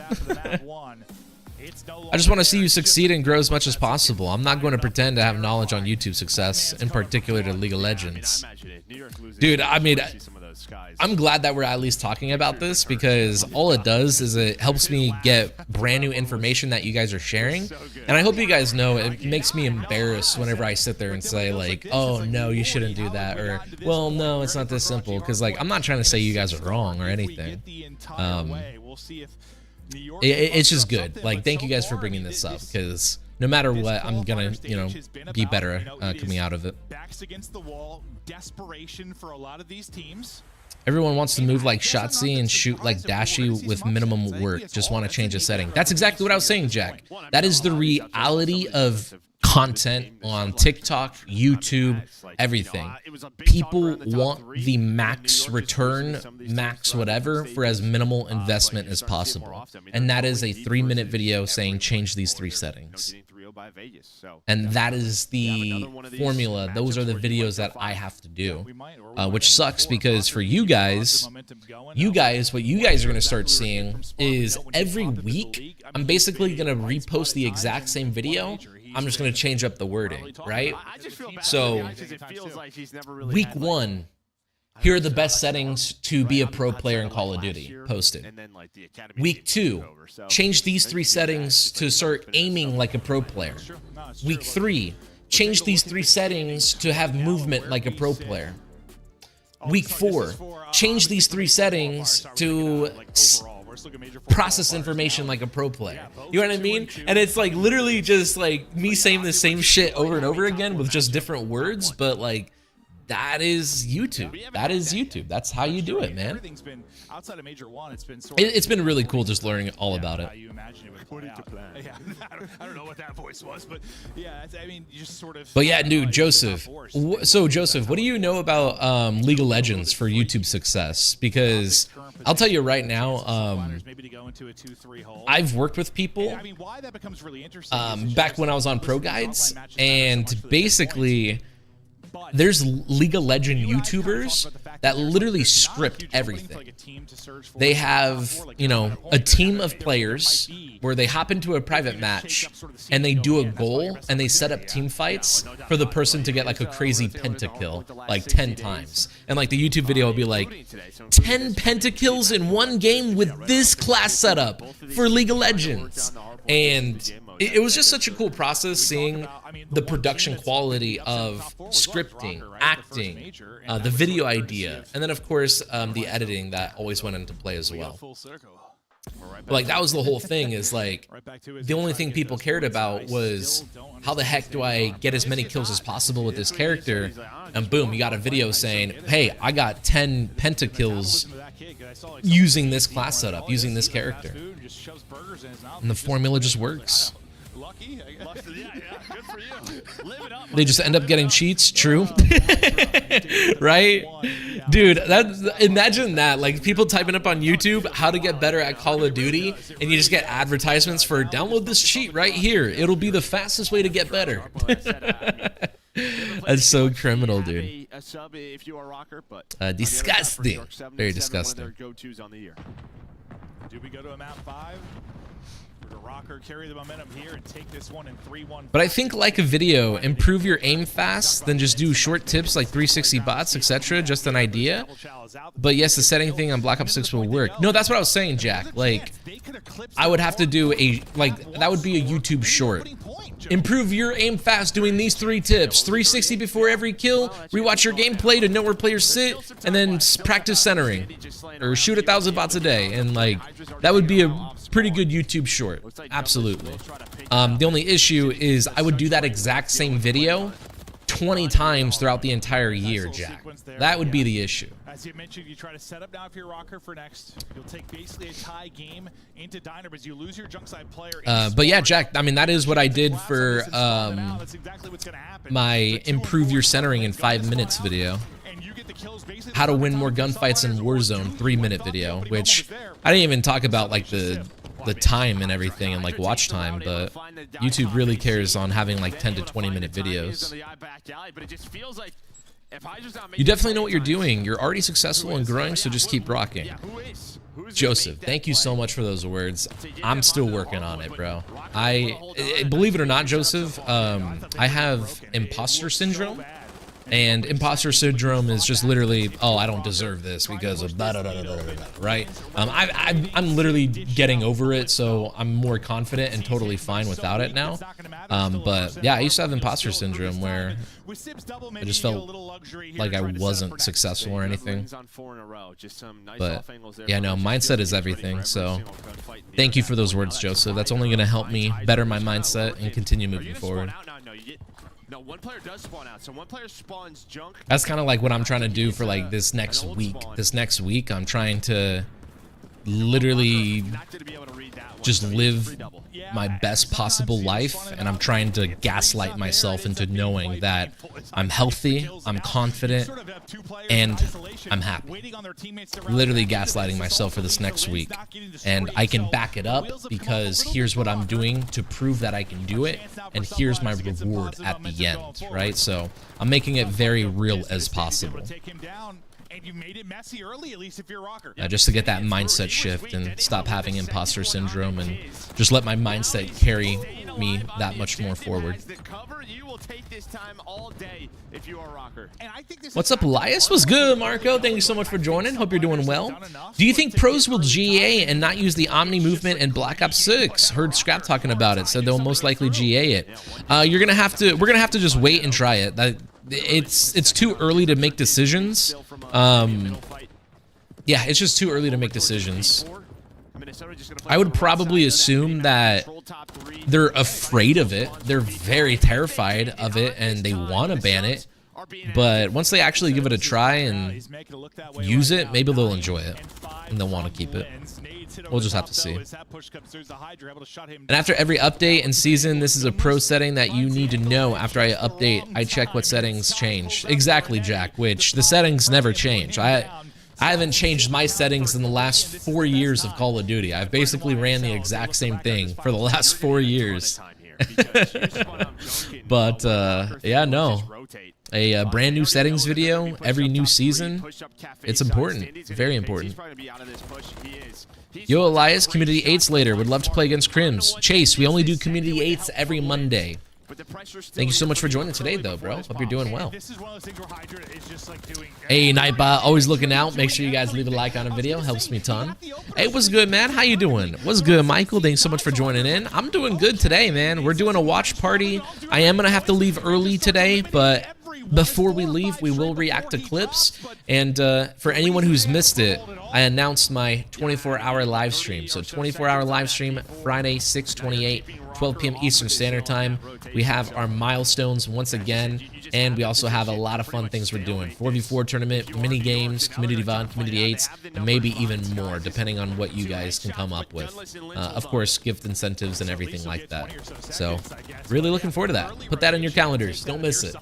I just want to see you succeed and grow as much as possible. I'm not going to pretend to have knowledge on YouTube success, in particular to League of Legends. Dude, I mean, I'm glad that we're at least talking about this because all it does is it helps me get brand new information that you guys are sharing. And I hope you guys know it makes me embarrassed whenever I sit there and say like, oh no, you shouldn't do that. Or, well, no, it's not this simple. Because like, I'm not trying to say you guys are wrong or anything. It's just good. Like, thank you guys for bringing this up because no matter what, I'm gonna, you know, be better coming out of it. Backs against the wall, desperation for a lot of these teams. Everyone wants to move like Shotzi and shoot like Dashi with minimum work. Just want to change a setting. That's exactly what I was saying, Jack. That is the reality of content on TikTok, YouTube, everything. People want the max return, max whatever, for as minimal investment as possible. And that is a 3-minute video saying change these 3 settings. And that is the formula. Those are the videos that I have to do, which sucks because for you guys, what you guys are going to start seeing is every week, I'm basically going to repost the exact same video. I'm just going to change up the wording, right? So week 1, here are the best settings to be a pro player in Call of Duty, posted. Week 2, change these 3 settings to start aiming like a pro player. Week 3, change these 3 settings to have movement like a pro player. Week 4, change these 3 settings to process information like a pro player. You know what I mean? And it's like literally just like me saying the same shit over and over again with just different words, but like that is YouTube. That is YouTube. That's how you do it, man. Everything's been outside of Major 1. It's been It's been really cool just learning all about it. You imagine it would play out. Yeah, I don't know what that voice was, but yeah, I mean, you just sort of. But yeah, dude, Joseph. So Joseph, what do you know about League of Legends for YouTube success? Because I'll tell you right now, I've worked with people back when I was on Pro Guides, and basically there's League of Legends YouTubers that literally script everything. They have, you know, a team of players where they hop into a private match and they do a goal and they set up team fights for the person to get like a crazy pentakill like 10 times. And like the YouTube video will be like 10 pentakills in one game with this class setup for League of Legends. And it was just such a cool process seeing the production quality of scripting, acting, the video idea, and then of course the editing that always went into play as well. But like that was the whole thing, is like the only thing people cared about was how the heck do I get as many kills as possible with this character, and boom, you got a video saying, hey, I got 10 pentakills using this class setup, using this character, and the formula just works. They just end up getting cheats. True. Right, dude, imagine that, like people typing up on YouTube how to get better at Call of Duty, and you just get advertisements for download this cheat right here, it'll be the fastest way to get better. That's so criminal, dude. Disgusting. Very disgusting. Do we go to a map 5? Rocker carry the momentum here and take this one in 3-1. But I think like a video, improve your aim fast, then just do short tips like 360 bots, etc. Just an idea. But yes, the setting thing on Black Ops 6 will work. No, that's what I was saying, Jack. Like, I would have to do a, like, that would be a YouTube short. Improve your aim fast doing these 3 tips. 360 before every kill, rewatch your gameplay to know where players sit, and then practice centering. Or shoot 1,000 bots a day. And like, that would be a pretty good YouTube short. Absolutely. The only issue is I would do that exact same video 20 times throughout the entire year, Jack. That would be the issue. As you mentioned, you try to set up now if you're Rocker for next. You'll take basically a tie game into Diner, but you lose your junk side player. But yeah, Jack, I mean, that is what I did for my improve your centering in 5 minutes video. How to win more gunfights in Warzone 3-minute video, which I didn't even talk about like the time and everything and like watch time, but YouTube really cares on having like 10 to 20-minute videos. You definitely know what you're doing. You're already successful and growing, so just keep rocking. Joseph, thank you so much for those words. I'm still working on it, bro. Believe it or not, Joseph, I have imposter syndrome. And imposter syndrome is just literally, oh, I don't deserve this because of blah, blah, blah, blah, blah, blah, right? I'm literally getting over it, so I'm more confident and totally fine without it now. But yeah, I used to have imposter syndrome where I just felt like I wasn't successful or anything. But yeah, no, mindset is everything. So thank you for those words, Joseph. That's only going to help me better my mindset and continue moving forward. No, one player does spawn out, so one player spawns junk. That's kind of like what I'm trying to do for like this next week. This next week, I'm trying to literally just live my best possible life, and I'm trying to gaslight myself into knowing that I'm healthy, I'm confident, and I'm happy. Literally gaslighting myself for this next week, and I can back it up because here's what I'm doing to prove that I can do it, and here's my reward at the end, right? So I'm making it very real as possible. And you made it messy early, at least if you're Rocker. Just to get that mindset shift and stop having imposter syndrome and just let my mindset carry me that much more forward. What's up, Alyus? What's good, Marco? Thank you so much for joining. Hope you're doing well. Do you think pros will GA and not use the Omni movement in Black Ops 6? Heard Scrap talking about it, said they'll most likely GA it. We're gonna have to just wait and try it. It's too early to make decisions. Yeah, it's just too early to make decisions. I would probably assume that they're afraid of it. They're very terrified of it, and they want to ban it. But once they actually give it a try and use it, maybe they'll enjoy it, and they'll want to keep it. We'll just have to see. And after every update and season, this is a pro setting that you need to know. After I update, I check what settings changed. Exactly, Jack, which the settings never change. I haven't changed my settings in the last 4 years of Call of Duty. I've basically ran the exact same thing for the last 4 years. But, yeah, no. A brand new settings video every new season, it's important. It's very important. Yo, Elias, Community 8s later. Would love to play against Crims. Chase, we only do Community 8s every Monday. Thank you so much for joining today, though, bro. Hope you're doing well. Hey, Nightbot, always looking out. Make sure you guys leave a like on a video. Helps me a ton. Hey, what's good, man? How you doing? What's good, Michael? Thanks so much for joining in. I'm doing good today, man. We're doing a watch party. I am going to have to leave early today, but before we leave, we will react to clips. And for anyone who's missed it, I announced my 24-hour live stream. So 24-hour live stream, Friday, 6/28, 12 p.m. Eastern Standard Time. We have our milestones once again, and we also have a lot of fun things we're doing. 4v4 tournament, mini games, community VOD, community 8s, and maybe even more, depending on what you guys can come up with. Of course, gift incentives and everything like that. So, really looking forward to that. Put that in your calendars. Don't miss it.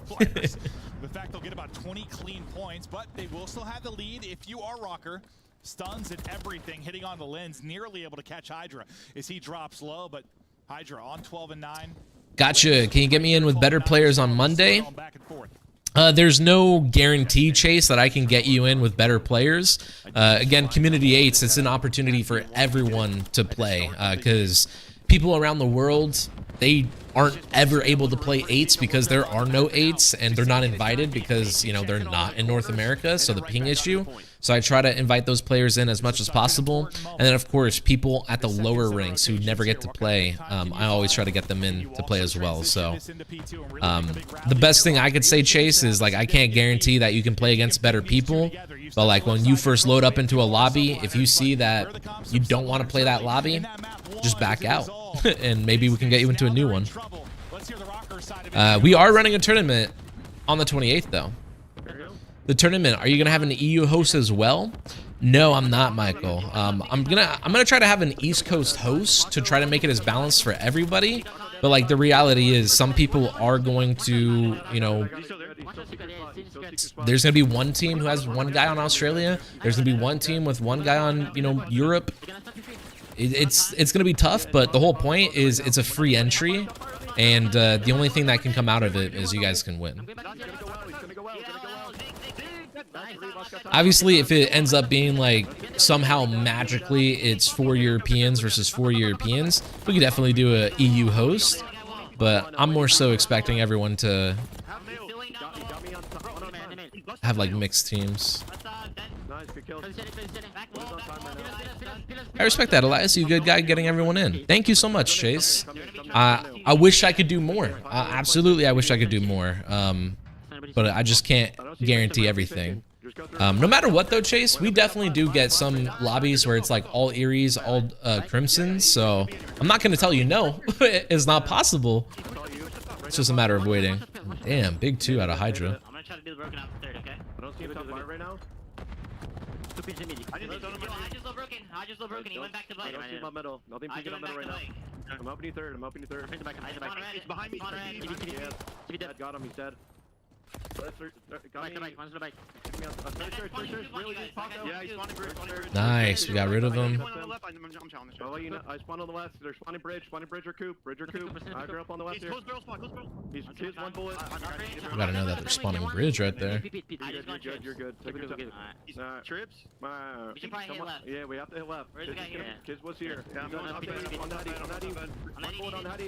The fact they'll get about 20 clean points, but they will still have the lead if you are Rocker. Stuns and everything, hitting on the lens, nearly able to catch Hydra as he drops low, but Hydra on 12 and 9. Gotcha. Can you get me in with better players on Monday? There's no guarantee, Chase, that I can get you in with better players. Again, Community 8s, it's an opportunity for everyone to play because people around the world, they aren't ever able to play 8s because there are no 8s, and they're not invited because, you know, they're not in North America, so the ping issue. So I try to invite those players in as much as possible. And then, of course, people at the lower ranks who never get to play, I always try to get them in to play as well. So the best thing I could say, Chase, is, like, I can't guarantee that you can play against better people. But, like, when you first load up into a lobby, if you see that you don't want to play that lobby, just back out. And maybe we can get you into a new one. We are running a tournament on the 28th, though. The tournament, are you gonna have an EU host as well? No, I'm not, Michael. I'm gonna try to have an East Coast host to try to make it as balanced for everybody. But, like, the reality is some people are going to, you know, there's gonna be one team who has one guy on Australia. There's gonna be one team with one guy on, you know, Europe. It's gonna be tough, but the whole point is it's a free entry, and the only thing that can come out of it is you guys can win. Obviously, if it ends up being like somehow magically it's 4 Europeans versus 4 Europeans, we could definitely do a EU host, but I'm more so expecting everyone to have like mixed teams. I respect that, Elias. You a good guy getting everyone in. Thank you so much, Chase. I wish I could do more. Absolutely, I wish I could do more. But I just can't guarantee everything. No matter what, though, Chase, we definitely do get some lobbies where it's like all Eries, all Crimsons. So I'm not going to tell you no. It's not possible. It's just a matter of waiting. Damn, big 2 out of Hydra. I'm going to try to do the broken out third, okay? I don't see him top right now. I just low broken. He went back to I don't see him on middle. Nothing peeking on middle right now. I'm opening third. He's behind me. Yeah, got him. He's dead. Right to bike, one's to bike. Yeah, he's spawning bridge. Nice. We got rid of him. Oh, you know, I spawned on the left. They're spawning bridge or coop. I grew up on the left here. He's one bullet. I gotta know that they're spawning bridge right there. You're good. Take your time. Trips? We should probably hit left. Yeah, we have to hit left. Where's the guy here? Kids was here. Yeah, I'm on that even. One bullet on that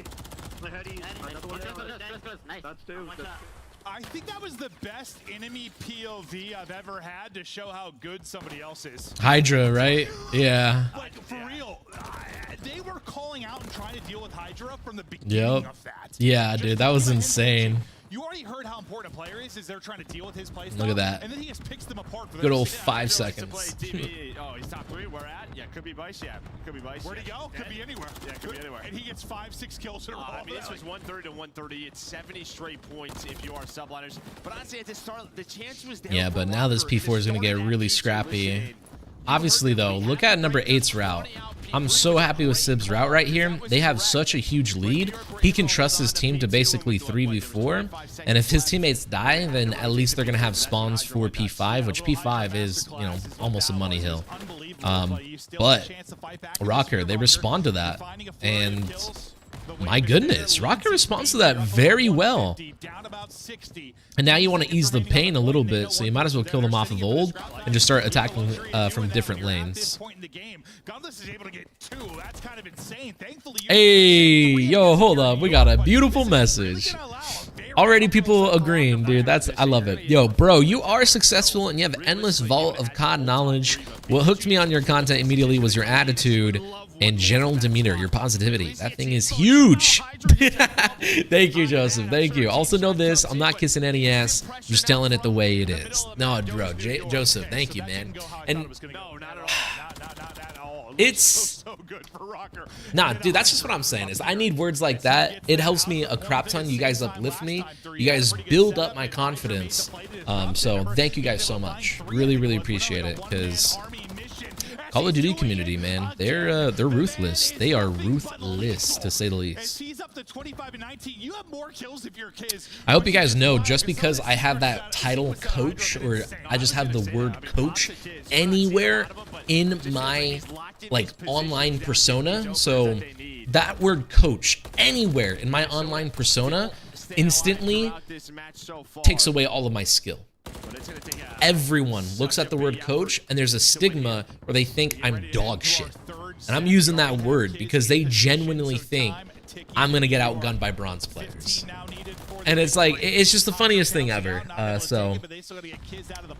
Another one down. Nice. That's two. I think that was the best enemy POV I've ever had to show how good somebody else is. Hydra, right? Yeah. Like, for real, they were calling out and trying to deal with Hydra from the beginning of that. Yeah, dude, that was insane. You already heard how important a player is they're trying to deal with his playstyle. Look at that. And then he just picks them apart. For Good old them. 5 seconds. Oh, he's top 3. Where at? Yeah, could be Vice. Yeah, could be Vice. Where'd he go? Could be anywhere. Yeah, could be anywhere. And he gets 5-6 kills in a row. I mean, this was 130 to 130. It's 70 straight points if you are subliners. But honestly, at the start, the chance was there. Yeah, but now this P4 is going to get really scrappy. Obviously, though, look at number 8's route. I'm so happy with Sib's route right here. They have such a huge lead. He can trust his team to basically 3v4. And if his teammates die, then at least they're going to have spawns for P5, which P5 is, you know, almost a money hill. But Rocker, they respond to that. And my goodness, Rocker responds to that very well. And now you want to ease the pain a little bit, so you might as well kill them off of old and just start attacking from different lanes. Hey, yo, hold up. We got a beautiful message. Already people agreeing, dude. I love it. Yo, bro, you are successful and you have endless vault of COD knowledge. What hooked me on your content immediately was your attitude and general demeanor, your positivity. That thing is huge. Thank you, Joseph. Thank you. Also know this, I'm not kissing any ass. I'm just telling it the way it is. No, bro, Joseph, thank you, man. And it's nah, dude, that's just what I'm saying is I need words like that. It helps me a crap ton. You guys uplift me. You guys build up my confidence. So thank you guys so much. Really, really appreciate it, because Call of Duty community, man, they're ruthless. They are ruthless, to say the least. I hope you guys know, just because I have that title coach, or I just have the word coach anywhere in my like online persona, so that word coach anywhere in my online persona instantly takes away all of my skill. Everyone looks at the word coach and there's a stigma where they think I'm dog shit. And I'm using that word because they genuinely think I'm going to get outgunned by bronze players. And it's like, it's just the funniest thing ever. So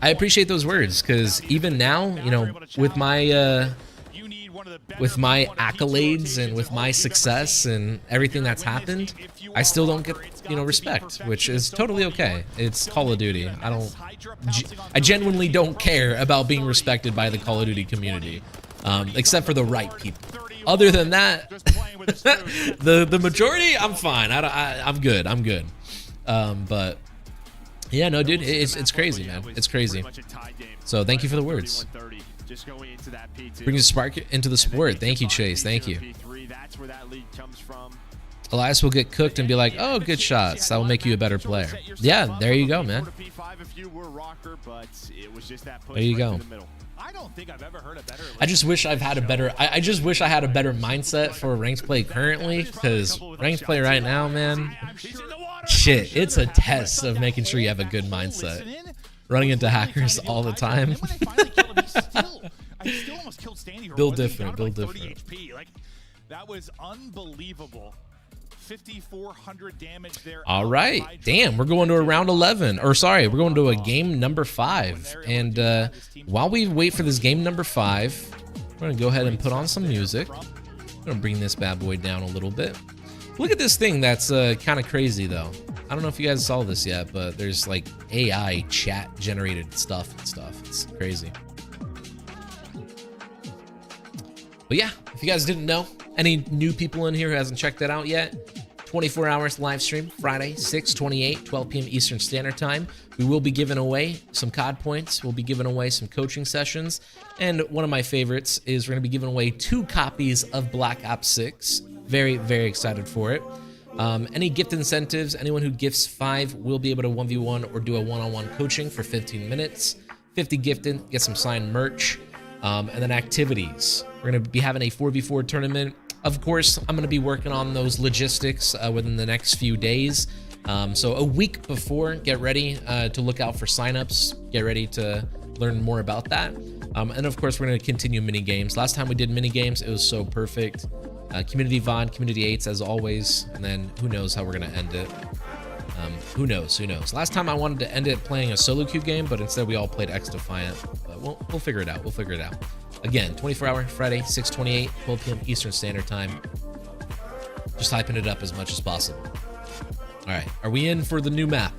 I appreciate those words, because even now, you know, with my accolades and with my success and everything that's happened, I still don't get, you know, respect, which is totally okay. It's Call of Duty. I genuinely don't care about being respected by the Call of Duty community, except for the right people. Other than that, the majority, I'm fine. I'm good. I'm good. But yeah, no, dude, it's crazy, man. It's crazy. So thank you for the words. Bring the spark into the sport. Thank you, Chase. Thank you. Alyus will get cooked and be like, oh, good shots. That will make you a better player. Yeah, there you go, man. There you go. I just wish I've had a better, I just wish I had a better mindset for ranked play currently, because ranked play right now, man, shit, it's a test of making sure you have a good mindset. Running into hackers all the time. Build different, build different. That was unbelievable. 5,400 damage there. All right, damn, we're going to a round 11, or sorry, we're going to a game number 5. And while we wait for this game number 5, we're gonna go ahead and put on some music. I'm gonna bring this bad boy down a little bit. Look at this thing that's kind of crazy though. I don't know if you guys saw this yet, but there's like AI chat generated stuff and stuff. It's crazy. But yeah, if you guys didn't know, any new people in here who hasn't checked that out yet, 24 hours live stream, Friday, 6/28, 12 p.m. Eastern Standard Time. We will be giving away some COD points. We'll be giving away some coaching sessions. And one of my favorites is we're going to be giving away 2 copies of Black Ops 6. Very, very excited for it. Any gift incentives, anyone who gifts 5 will be able to 1v1 or do a one-on-one coaching for 15 minutes. 50 gifted, get some signed merch. And then activities. We're going to be having a 4v4 tournament. Of course, I'm going to be working on those logistics within the next few days. So a week before, get ready to look out for signups. Get ready to learn more about that. And of course, we're going to continue mini games. Last time we did mini games, it was so perfect. Community VOD, Community 8s as always. And then who knows how we're going to end it. Who knows? Last time I wanted to end it playing a solo queue game, but instead we all played X Defiant. But we'll figure it out. Again, 24-hour Friday, 6:28, 12 p.m. Eastern Standard Time. Just hyping it up as much as possible. All right, are we in for the new map?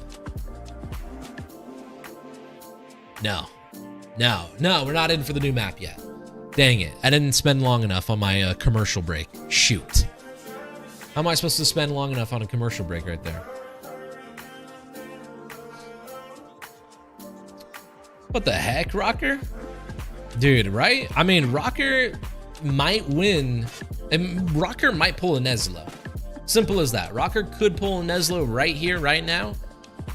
No, we're not in for the new map yet. Dang it, I didn't spend long enough on my commercial break. Shoot. How am I supposed to spend long enough on a commercial break right there? What the heck, Rocker? Dude, right? I mean, Rocker might win, and Rocker might pull a Neslo. Simple as that. Rocker could pull a Neslo right here, right now.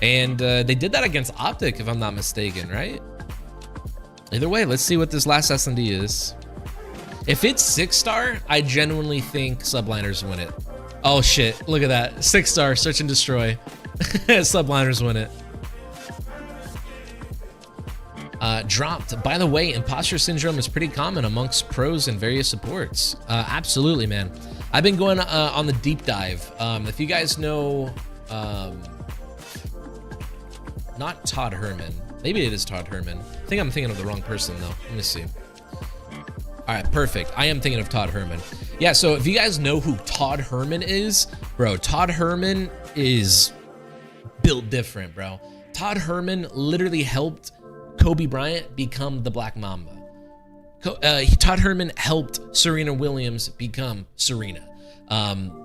And they did that against Optic, if I'm not mistaken, right? Either way, let's see what this last S&D is. If it's 6-star, I genuinely think Subliners win it. Oh shit, look at that. 6-star, search and destroy. Subliners win it. Dropped. By the way, imposter syndrome is pretty common amongst pros and various supports. Absolutely, man. I've been going on the deep dive. If you guys know, not Todd Herman. Maybe it is Todd Herman. I think I'm thinking of the wrong person though. Let me see. All right, perfect. I am thinking of Todd Herman. Yeah, so if you guys know who Todd Herman is, bro, Todd Herman is built different, bro. Todd Herman literally helped Kobe Bryant become the Black Mamba. Todd Herman helped Serena Williams become Serena.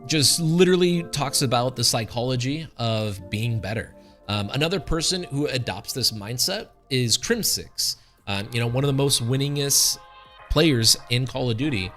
Just literally talks about the psychology of being better. Another person who adopts this mindset is Crim6. One of the most winningest players in Call of Duty.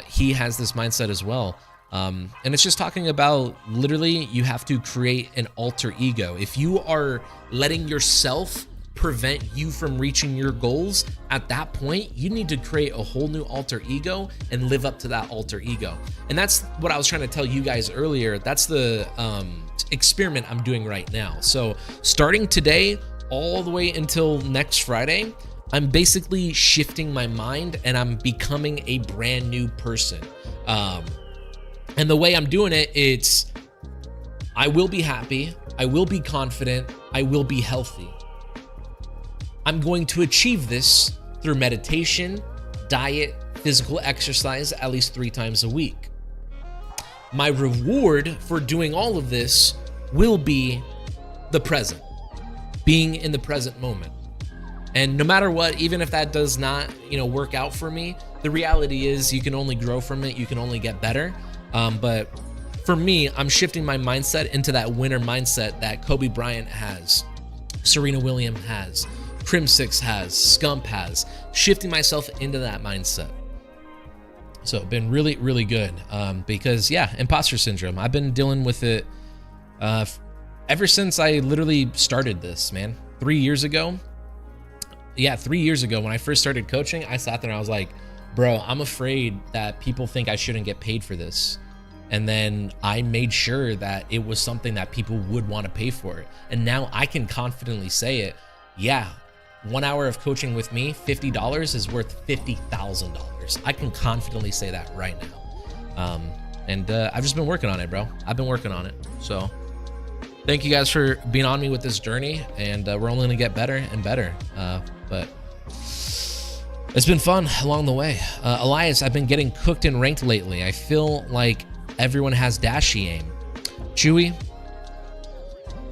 He has this mindset as well. And it's just talking about literally you have to create an alter ego. If you are letting yourself prevent you from reaching your goals, at that point you need to create a whole new alter ego and live up to that alter ego. And that's what I was trying to tell you guys earlier. That's the experiment I'm doing right now. So starting today all the way until next Friday, I'm basically shifting my mind and I'm becoming a brand new person. And the way I'm doing it, it's I will be happy, I will be confident, I will be healthy. I'm going to achieve this through meditation, diet, physical exercise at least 3 times a week. My reward for doing all of this will be the present, being in the present moment. And no matter what, even if that does not, work out for me, the reality is you can only grow from it, you can only get better. But for me, I'm shifting my mindset into that winner mindset that Kobe Bryant has, Serena Williams has, Crim6 has, Scump has, shifting myself into that mindset. So been really, really good because yeah, imposter syndrome. I've been dealing with it ever since I literally started this, man. 3 years ago. Yeah, 3 years ago when I first started coaching, I sat there and I was like, bro, I'm afraid that people think I shouldn't get paid for this. And then I made sure that it was something that people would want to pay for it. And now I can confidently say it. Yeah, 1 hour of coaching with me, $50 is worth $50,000. I can confidently say that right now. And I've just been working on it, bro. I've been working on it. So thank you guys for being on me with this journey. And we're only gonna get better and better. But it's been fun along the way. Alyus, I've been getting cooked in ranked lately. I feel like everyone has dashy aim. Chewy,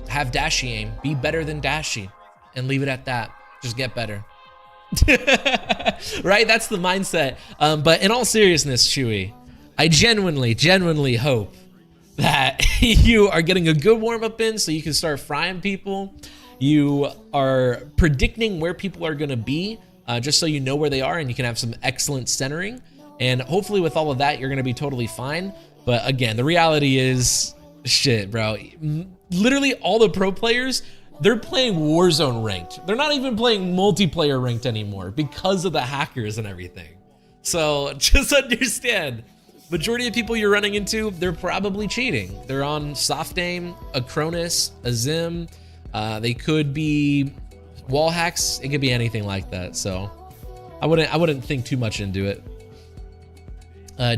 have dashy aim. Be better than dashy. And leave it at that. Just get better. Right? That's the mindset. But in all seriousness, Chewy, I genuinely hope that you are getting a good warm-up in so you can start frying people. You are predicting where people are going to be just so you know where they are and you can have some excellent centering. And hopefully with all of that, you're going to be totally fine. But again, the reality is Shit, bro. Literally all the pro players, they're playing Warzone ranked. They're not even playing multiplayer ranked anymore because of the hackers and everything. So just understand, majority of people you're running into, they're probably cheating. They're on soft aim, a Cronus, a Zim. They could be wall hacks. It could be anything like that. So I wouldn't think too much into it.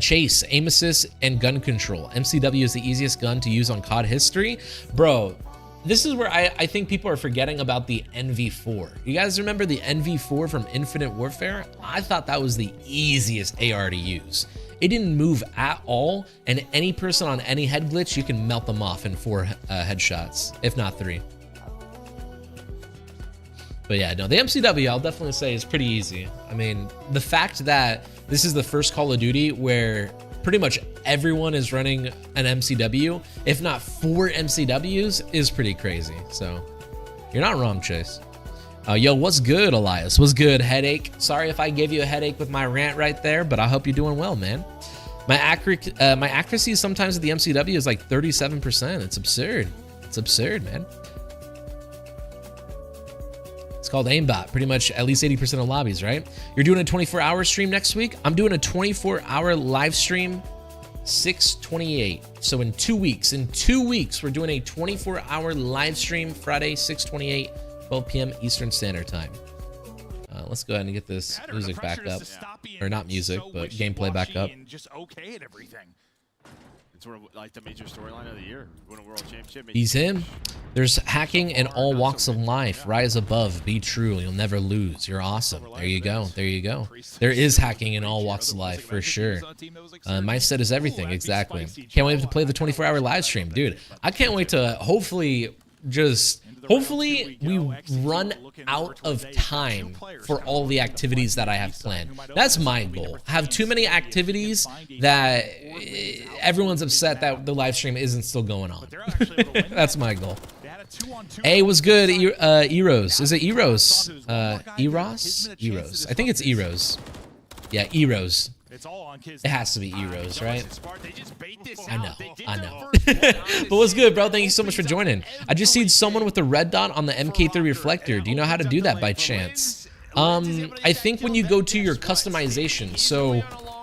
Chase, aim assist, and gun control. MCW is the easiest gun to use on COD history. Bro, this is where I think people are forgetting about the NV4. You guys remember the NV4 from Infinite Warfare? I thought that was the easiest AR to use. It didn't move at all, and any person on any head glitch, you can melt them off in 4 headshots, if not 3. But yeah, no, the MCW, I'll definitely say, is pretty easy. I mean, the fact that this is the first Call of Duty where pretty much everyone is running an MCW, if not 4 MCWs, is pretty crazy. So you're not wrong, Chase. Yo, what's good, Alyus? What's good, Headache? Sorry if I gave you a headache with my rant right there, but I hope you're doing well, man. My accuracy sometimes at the MCW is like 37%. It's absurd. It's absurd, man. It's called aimbot, pretty much at least 80% of lobbies, right? You're doing a 24-hour stream next week? I'm doing a 24-hour live stream, 6/28. So in 2 weeks, we're doing a 24-hour live stream, Friday, 6/28, 12 p.m. Eastern Standard Time. Let's go ahead and get this music back up. Or not music, but gameplay back up. Just okay at everything. It's sort of like the major storyline of the year. Win a world championship. He's him. There's hacking in all walks of life. Rise above. Be true. You'll never lose. You're awesome. There you go. There you go. There is hacking in all walks of life for sure. Mindset is everything. Exactly. Can't wait to play the 24-hour live stream, dude. I can't wait to hopefully we run out of time for all the activities that I have planned. That's my goal. Have too many activities that everyone's upset that the live stream isn't still going on. That's my goal. Hey, what's good, Eros? Is it Eros? Eros? Eros. I think it's Eros. Yeah, Eros. It has to be Eros, right? I know. But what's good, bro? Thank you so much for joining. I just seen someone with a red dot on the MK3 reflector. Do you know how to do that by chance? I think when you go to your customization, so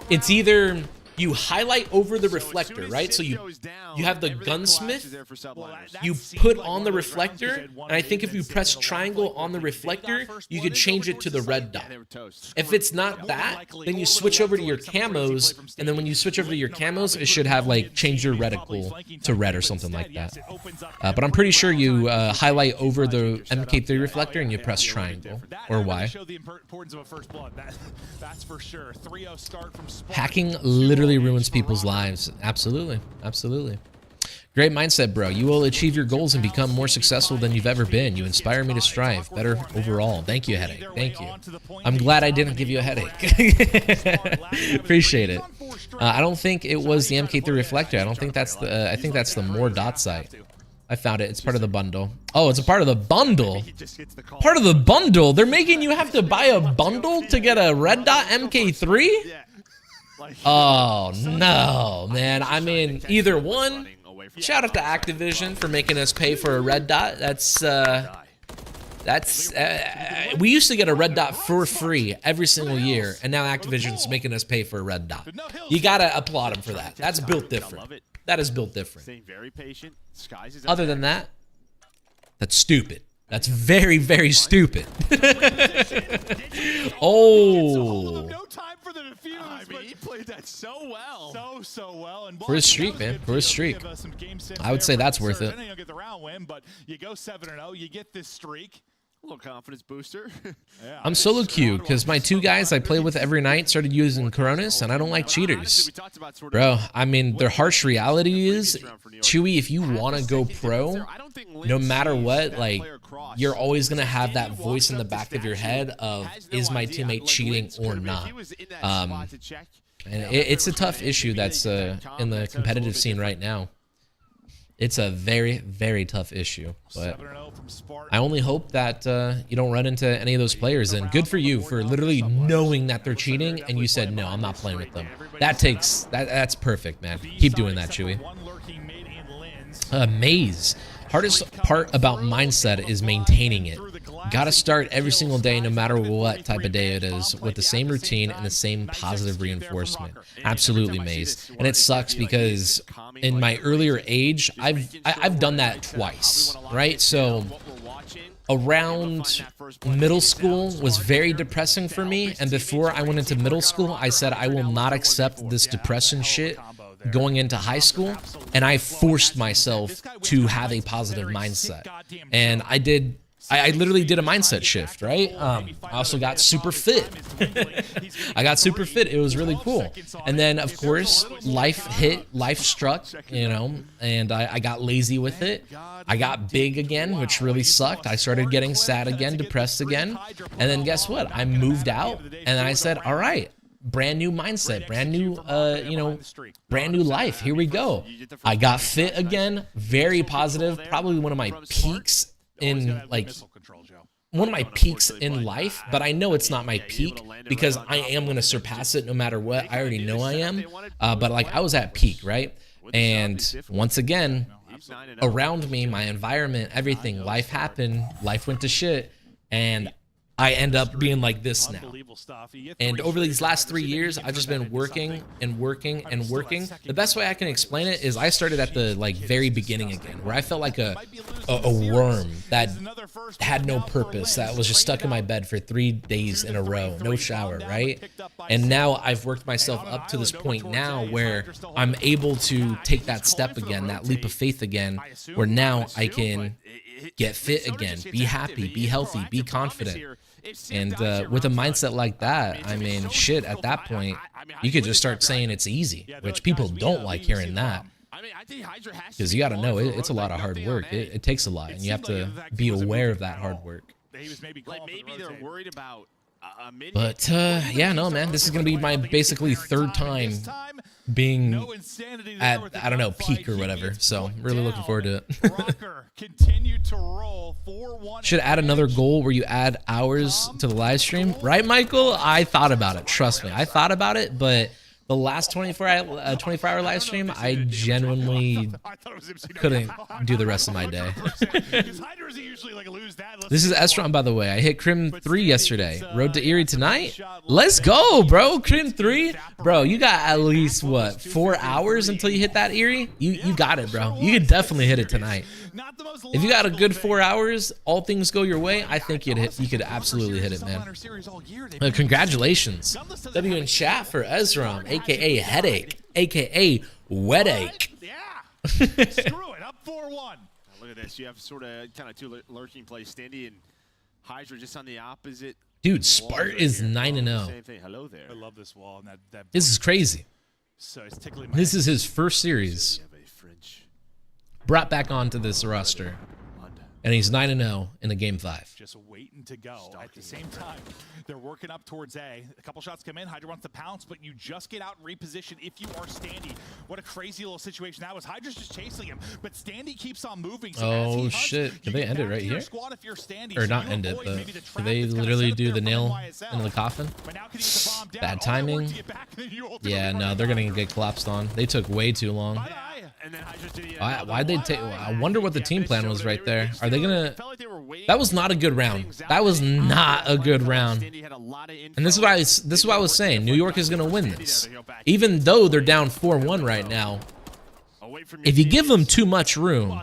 it's either you highlight over the reflector, right? So you have the gunsmith, you put on the reflector, and I think if you press triangle on the reflector, you could change it to the red dot. If it's not that, then you switch over to your camos, and then when you switch over to your camos, it should have like change your reticle to red or something like that. But I'm pretty sure you highlight over the MK3 reflector and you press triangle or Y. Hacking literally ruins people's lives. Absolutely. Absolutely. Great mindset, bro. You will achieve your goals and become more successful than you've ever been. You inspire me to strive better overall. Thank you, Headache. Thank you. I'm glad I didn't give you a headache. Appreciate it. I don't think it was the MK3 reflector. I don't think that's the I think that's the more dot site. I found it. It's part of the bundle. Oh, it's a part of the bundle. Part of the bundle. They're making you have to buy a bundle to get a red dot MK3? Oh, no, man. I mean, either one, shout out to Activision for making us pay for a red dot. We used to get a red dot for free every single year, and now Activision's making us pay for a red dot. You gotta applaud them for that. That's built different. That is built different. Other than that, that's stupid. That's very, very stupid. Oh. I mean, he played that so well. So well. And for his streak, man. For his streak. I would say that's worth it. You get the round win, but you go 7-0, you get this streak. A little confidence booster. I'm solo queue because my 2 guys I play with every night started using Coronis, and I don't like cheaters. Bro, I mean, their harsh reality is, Chewy, if you want to go pro, no matter what, like, you're always going to have that voice in the back of your head of, is my teammate cheating or not? And it's a tough issue that's in the competitive scene right now. It's a very, very tough issue, but I only hope that you don't run into any of those players, and good for you for literally knowing that they're cheating and you said, no, I'm not playing with them. That's perfect, man. Keep doing that, Chewy. Maze. Hardest part about mindset is maintaining it. Gotta start every single day, no matter what type of day it is, with the same routine and the same positive reinforcement. Absolutely, Maze. And it sucks because in my earlier age, I've done that twice, right? So around middle school was very depressing for me, and before I went into middle school, I said I will not accept this depression shit going into high school, and I forced myself to have a positive mindset. And I literally did a mindset shift, right? I also got super fit. I got super fit. It was really cool. And then, of course, life struck, you know, and I got lazy with it. I got big again, which really sucked. I started getting sad again, depressed again. And then guess what? I moved out, and I said, all right, brand new mindset, brand new, you know, brand new life. Here we go. I got fit again, very positive. Probably one of my peaks in life, but I know it's not my peak because I am going to surpass it no matter what. I already know I am, but like I was at peak, right? And once again, around me, my environment, everything, life happened, life went to shit, and I end up being like this now. And over these last 3 years, I've just been working and working and working. The best way I can explain it is I started at the like very beginning again, where I felt like a worm that had no purpose, that was just stuck in my bed for 3 days in a row, no shower, right? And now I've worked myself up to this point now where I'm able to take that step again, that leap of faith again, where now I can get fit again, be happy, be healthy, be confident. And with a mindset like that, I mean, shit, at that point, you could just start saying it's easy, which people don't like hearing that. Because you got to know, it's a lot of hard work. It takes a lot, and you have to be aware of that hard work. Maybe they're worried about but yeah, no, man, this is gonna be my basically third time being at, I don't know, peak or whatever, so really looking forward to it. Should add another goal where you add hours to the live stream, right, Michael? I thought about it, trust me, I thought about it, but the last 24-hour live stream, I genuinely couldn't do the rest of my day. This is Estron, by the way. I hit Crim 3 yesterday. Road to Erie tonight? Let's go, bro. Crim 3? Bro, you got at least, what, 4 hours until you hit that Erie? You got it, bro. You could definitely hit it tonight. If you got a good 4 hours, all things go your way, I think you could absolutely hit it, man. Congratulations. W in chat for Ezram, a.k.a. Headache, a.k.a. Wedache. Yeah. Screw it. Up 4-1. Look at this. You have sort of kind of two lurking plays. Standy and Hydra just on the opposite. Dude, Spart is 9-0. Same thing. Hello there. I love this wall. And that this is crazy. So it's tickling my This is his first series. Brought back onto this roster. And he's 9-0 in the game 5. Just waiting to go. At the same time, they're working up towards A. A couple shots come in. Hydra wants to pounce, but you just get out and reposition if you are Standy. What a crazy little situation that was. Hydra's just chasing him, but Standy keeps on moving. So oh shit! Can they end it right here? Or not end it, but can they literally do the nail into the coffin? Bad timing. Yeah, no, they're gonna get collapsed on. They took way too long. Why'd they take? I wonder what the team plan was right there. Are they gonna? That was not a good round. That was not a good round. And this is why I was saying New York is gonna win this, even though they're down 4-1 right now. If you give them too much room,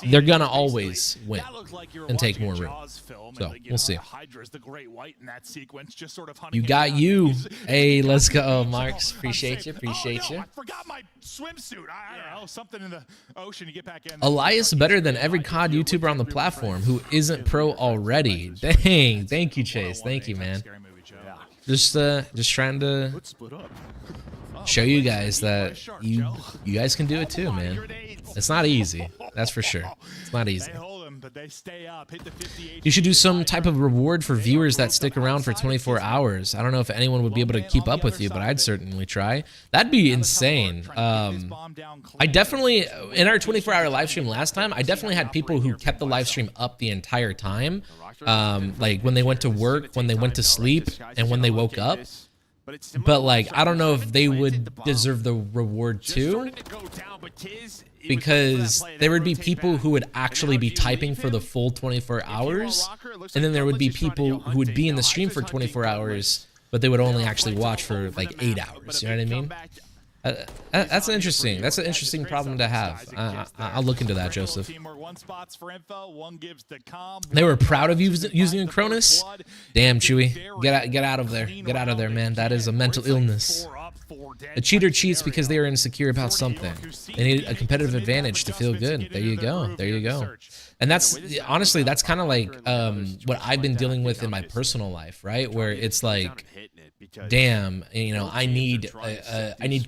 they're gonna always win and take more room. So we'll see. You got you. Hey, let's go, Marks. Appreciate you. Appreciate you. I forgot my swimsuit. I don't know, something in the ocean. You get back in. Alyus better than every COD YouTuber on the platform who isn't pro already. Dang, thank you, Chase. Thank you, man. Just trying to show you guys that you guys can do it too, man. It's not easy, that's for sure. It's not easy. You should do some type of reward for viewers that stick around for 24 hours. I don't know if anyone would be able to keep up with you, but I'd certainly try. That'd be insane. I definitely, in our 24-hour live stream last time, I definitely had people who kept the live stream up the entire time. Like when they went to work, when they went to sleep, and when they woke up. But like, I don't know if they would deserve the reward too. because there would be people who would actually be typing for the full 24 hours, and then there would be people who would be in the stream for 24 hours, but they would only actually watch for like 8 hours. You know what I mean? That's an interesting problem to have. I'll look into that, Joseph. They were proud of using a Cronus. Damn, Chewy, get out of there, man. That is a mental illness. A cheater cheats because they are insecure about something. They need a competitive advantage to feel good. There you go. And that's honestly, that's kind of like what I've been dealing with in my personal life, right? Where it's like, damn, you know, I need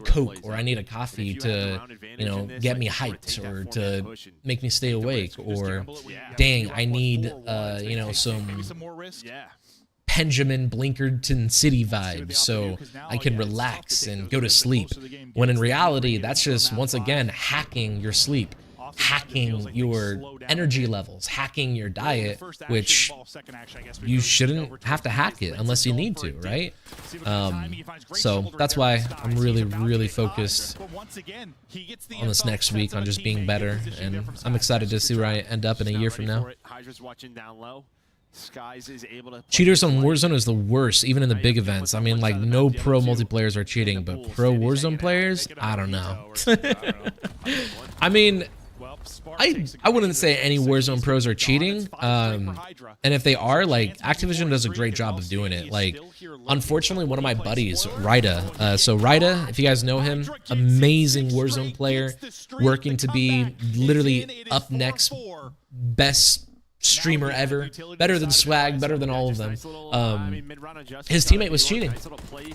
Coke or I need a coffee to, you know, get me hyped or to make me stay awake, or dang, I need you know, some Benjamin Blinkerton City vibes so I can relax and go to sleep. When in reality, that's just once again hacking your sleep, hacking your energy levels, hacking your diet, which you shouldn't have to hack it unless you need to, right? So that's why I'm really focused on this next week on just being better, and I'm excited to see where I end up in a year from now. Cheaters on Warzone is the worst, even in the big events. I mean, like, no pro multiplayers are cheating, but pro Warzone players, I don't know. I mean, I wouldn't say any Warzone pros are cheating, and if they are, like, Activision does a great job of doing it. Like, unfortunately, one of my buddies, Ryda, so Ryda, if you guys know him, amazing Warzone player, working to be literally up next, best streamer ever, better than Swag, better than all of them. His teammate was cheating.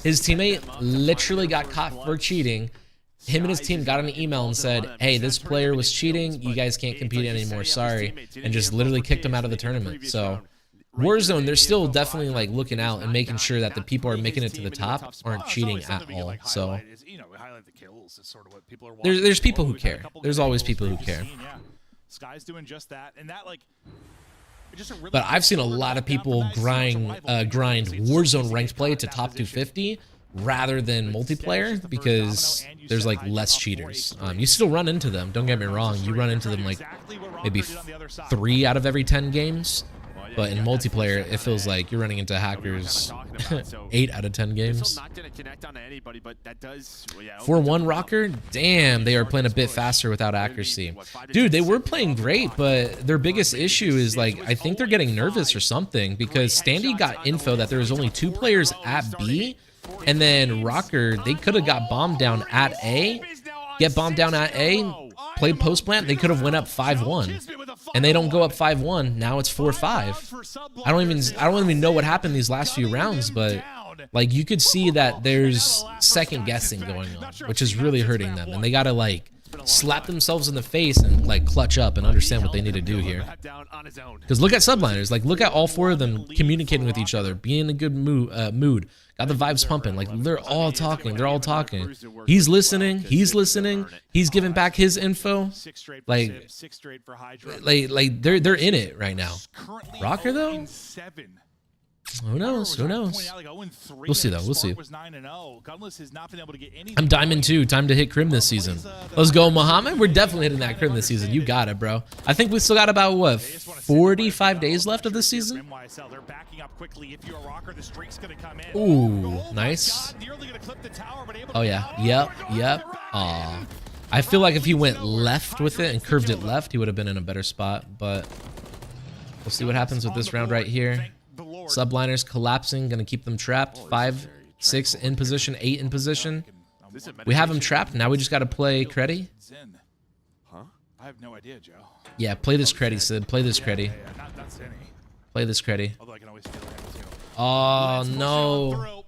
His teammate literally got caught for cheating. Him and his team got an email and said, hey, this player was cheating, you guys can't compete anymore, sorry, and just literally kicked him out of the tournament. So Warzone, they're still definitely like looking out and making sure that the people are making it to the top aren't cheating at all. So there's people who care. There's always people who care. Sky's doing just that, and that, like, but I've seen a lot of people grind Warzone ranked play to top 250 rather than multiplayer because there's like less cheaters. You still run into them, don't get me wrong. You run into them like maybe 3 out of every 10 games. But in multiplayer, it feels like you're running into hackers 8 out of 10 games. 4-1 Rocker? Damn, they are playing a bit faster without accuracy. Dude, they were playing great, but their biggest issue is, like, I think they're getting nervous or something because Standy got info that there was only 2 players at B, and then Rocker, they could have got bombed down at A, get bombed down at A, played post plant, they could have went up 5-1. And they don't go up 5-1. Now it's 4-5. I don't even know what happened these last few rounds, but like you could see that there's second guessing going on, which is really hurting them. And they gotta like slap themselves in the face and like clutch up and understand what they need to do here. Because look at subliners, like look at all 4 of them communicating with each other, being in a good mood. Got the vibes pumping. Like they're all talking. They're all talking. He's listening. He's listening. He's giving back his info. Like they're in it right now. Rocker though? Who knows? Who knows? We'll see though. We'll see. I'm Diamond 2. Time to hit Crim this season. Let's go, Muhammad. We're definitely hitting that Crim this season. You got it, bro. I think we still got about what 45 days left of this season. Ooh, nice. Oh yeah. Yep. Aw. I feel like if he went left with it and curved it left, he would have been in a better spot. But we'll see what happens with this round right here. Subliners collapsing, gonna keep them trapped. 5, 6 in position, 8 in position. We have them trapped. Now we just gotta play Creddy. Huh? I have no idea, Joe. Yeah, play this Creddy, Sid. Play this Creddy. Play this Creddy. Oh no.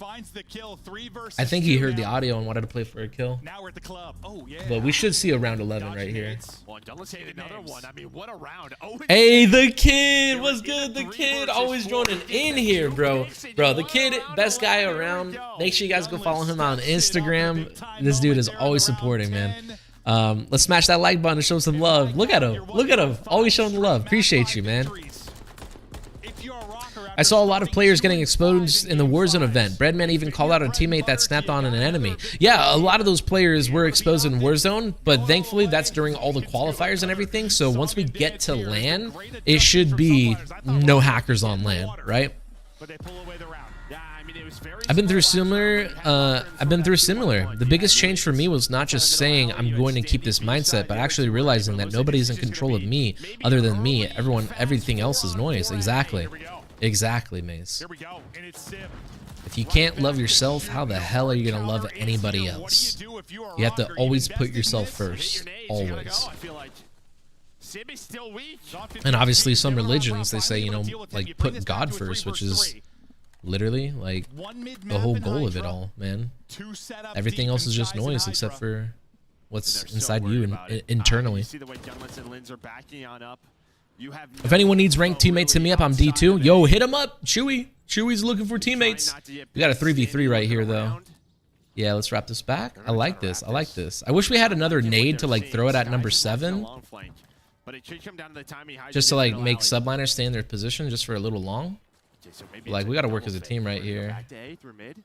I think he heard the audio and wanted to play for a kill. Now we're at the club. Oh yeah. But we should see a round 11 right here. Another one. I mean, what a round. Hey, the kid. What's good? The kid always joining in here, bro. Bro, the kid, best guy around. Make sure you guys go follow him on Instagram. This dude is always supporting, man. Let's smash that like button and show some love. Look at him. Look at him. Always showing the love. Appreciate you, man. I saw a lot of players getting exposed in the Warzone event. Breadman even called out a teammate that snapped on an enemy. Yeah, a lot of those players were exposed in Warzone, but thankfully that's during all the qualifiers and everything. So once we get to LAN, it should be no hackers on LAN, right? I've been through similar. The biggest change for me was not just saying I'm going to keep this mindset, but actually realizing that nobody's in control of me other than me. Everything else is noise. Exactly, Maze. If you can't love yourself, how the hell are you gonna love anybody else? You have to always put yourself first, always. And obviously, some religions they say, you know, like put God first, which is literally like the whole goal of it all, man. Everything else is just noise except for what's inside you and internally. If anyone needs ranked teammates, hit me up. I'm D2. Yo, hit him up, Chewy. Chewy's looking for teammates. We got a 3v3 right here though. Yeah, let's wrap this back. I like this. I like this. I wish we had another nade to like throw it at number 7. Just to like make subliners stay in their position just for a little long. Like, we got to work as a team right here.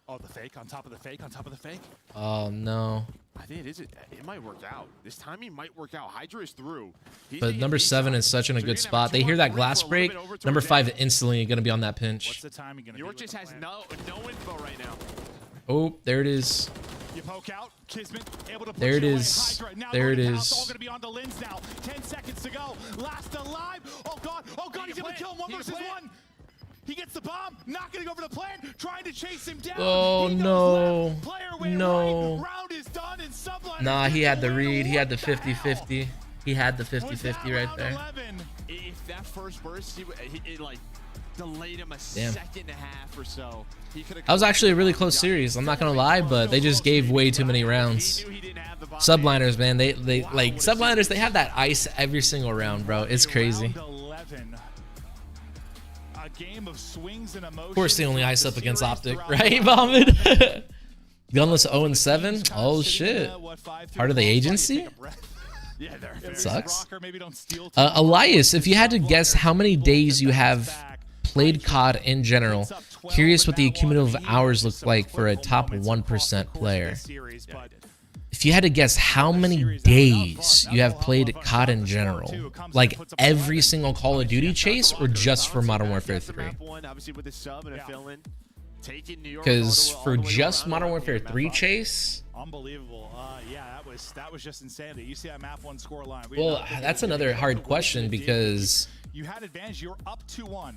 Oh, the fake on top of the fake on top of the fake. Oh, no. I think it might work out. This timing might work out. Hydra is through. But number 7 is such in a good spot. They hear that glass break. Number 5 instantly going to be on that pinch. What's the timing going to be? York just has no info right now. Oh, there it is. You poke out. Kismet able to push there it away. is. Now there it all is. going to be on the lens now. 10 seconds to go. Last alive. Oh, God. Oh, God. He's able to kill him 1 versus 1. He gets the bomb, not getting over the plan, trying to chase him down. Oh, no. No. Right. Round is done and Sublime. Nah, he had the read. He had the 50-50. He had the 50-50 right there. 11? If that first burst, it like delayed him a Damn. second and a half or so. That was actually a really close series. I'm not gonna lie, but they just gave way too many rounds. Subliners, man, they like subliners. They have that ice every single round, bro. It's crazy. Of course, they only ice up against Optic, right, Vomit? Gunless 0-7. Oh shit. Part of the agency. That sucks. Alyus, if you had to guess how many days you have played COD in general, curious what the cumulative hours look like for a top 1% player. If you had to guess how many days you have played COD in general, like every single Call of Duty chase or just for Modern Warfare 3? Because for just Modern Warfare 3 chase, unbelievable. Yeah, that was just insanity. You see that map 1 score line. Well, that's another hard question because you had advantage. You're up 2-1.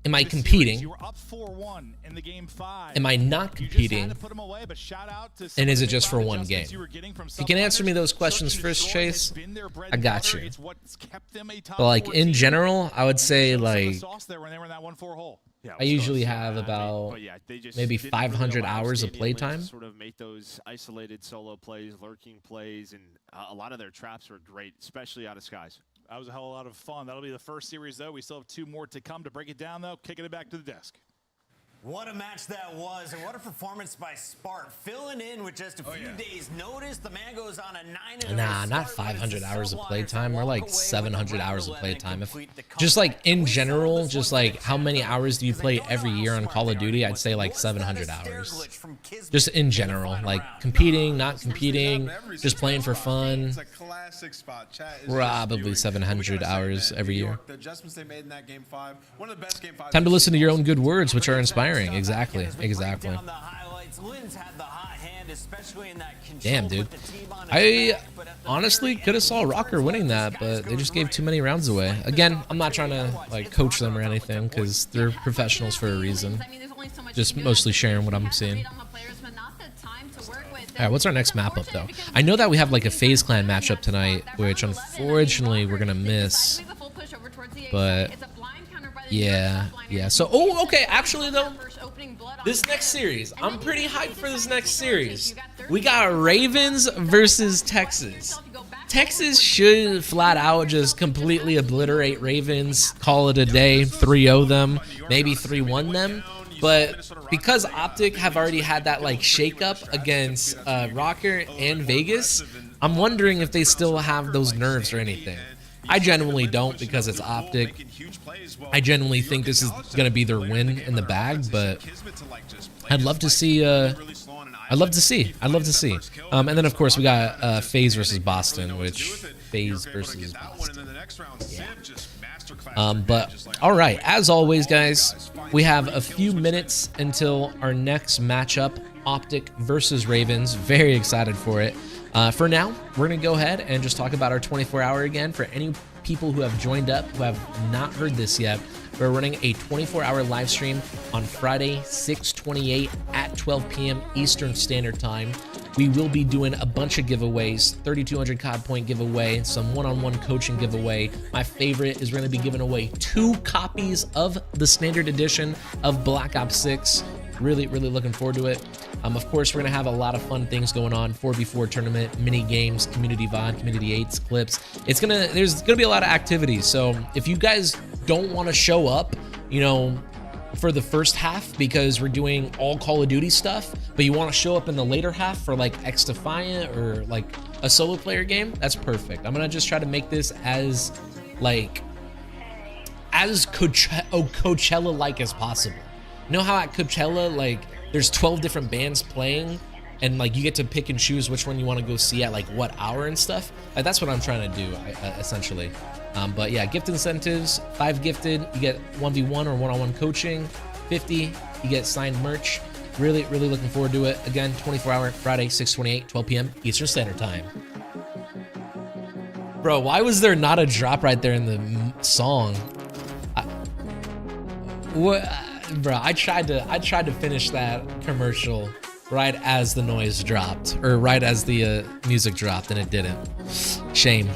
Am I competing? You were up 4-1 in the game 5. Am I not competing? And is it just for one game? If you can answer me those questions first, Chase, I got you. But like in general, I would say like I usually have about maybe 500 hours of playtime. Sort of make those isolated solo plays, lurking plays, and a lot of their traps were great, especially out of skies. That was a hell of a lot of fun. That'll be the first series, though. We still have 2 more to come. To break it down, though, kicking it back to the desk. What a match that was, and what a performance by Spark. Filling in with just a few days' notice, the man goes on a 9-0. Nah, not 500 hours of playtime. More like 700 hours of playtime. If just like in general, just like how many hours do you play every year on Call of Duty? I'd say like 700 hours. Just in general, like competing, not competing, just playing for fun. Probably 700 hours every year. Time to listen to your own good words, which are inspiring. Exactly. Damn, dude. I honestly could have saw Rocker winning that, but they just gave too many rounds away. Again, I'm not trying to like coach them or anything because they're professionals for a reason. Just mostly sharing what I'm seeing. All right, what's our next map up though? I know that we have like a FaZe Clan matchup tonight, which unfortunately we're gonna miss. But yeah. So, oh, okay. Actually, though, this next series, I'm pretty hyped for this next series. We got Ravens versus Texas. Texas should flat out just completely obliterate Ravens, call it a day, 3-0 them, maybe 3-1 them. But because Optic have already had that like shake-up against Rocker and Vegas, I'm wondering if they still have those nerves or anything. I genuinely don't because it's Optic. I genuinely think this is going to be their win in the bag, but I'd love to see. I'd love to see. And then of course we got FaZe versus Boston, which FaZe versus Boston. Yeah. But all right, as always, guys, we have a few minutes until our next matchup, Optic versus Ravens. Very excited for it. For now, we're gonna go ahead and just talk about our 24-hour again. For any people who have joined up who have not heard this yet, we're running a 24-hour live stream on Friday, 6/28 at 12 p.m. Eastern Standard Time. We will be doing a bunch of giveaways, 3,200 COD point giveaway, some one-on-one coaching giveaway. My favorite is we're going to be giving away 2 copies of the standard edition of Black Ops 6. Really looking forward to it. Of course, we're going to have a lot of fun things going on. 4v4 tournament, mini games, community VOD, community 8s, clips. There's going to be a lot of activities. So if you guys don't want to show up, you know, for the first half because we're doing all Call of Duty stuff, but you want to show up in the later half for like X-Defiant or like a solo player game, that's perfect. I'm going to just try to make this as like as Coachella-like as possible. You know how at Coachella, like, there's 12 different bands playing and like you get to pick and choose which one you want to go see at like what hour and stuff? Like, that's what I'm trying to do, essentially. But yeah, gift incentives, 5 gifted, you get 1v1 or one-on-one coaching. 50, you get signed merch. Really looking forward to it. Again, 24-hour Friday, 6/28, 12 p.m. Eastern Standard Time. Bro, why was there not a drop right there in the song? Bro, I tried to finish that commercial right as the noise dropped, or right as the music dropped, and it didn't. Shame.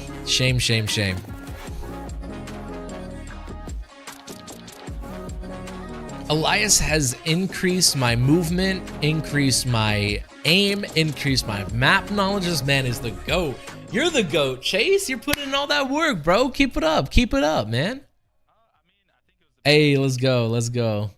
Alyus has increased my movement, increased my aim, increased my map knowledge. This man is the GOAT. You're the GOAT, Chase. You're putting in all that work, bro. Keep it up, man. Hey, let's go.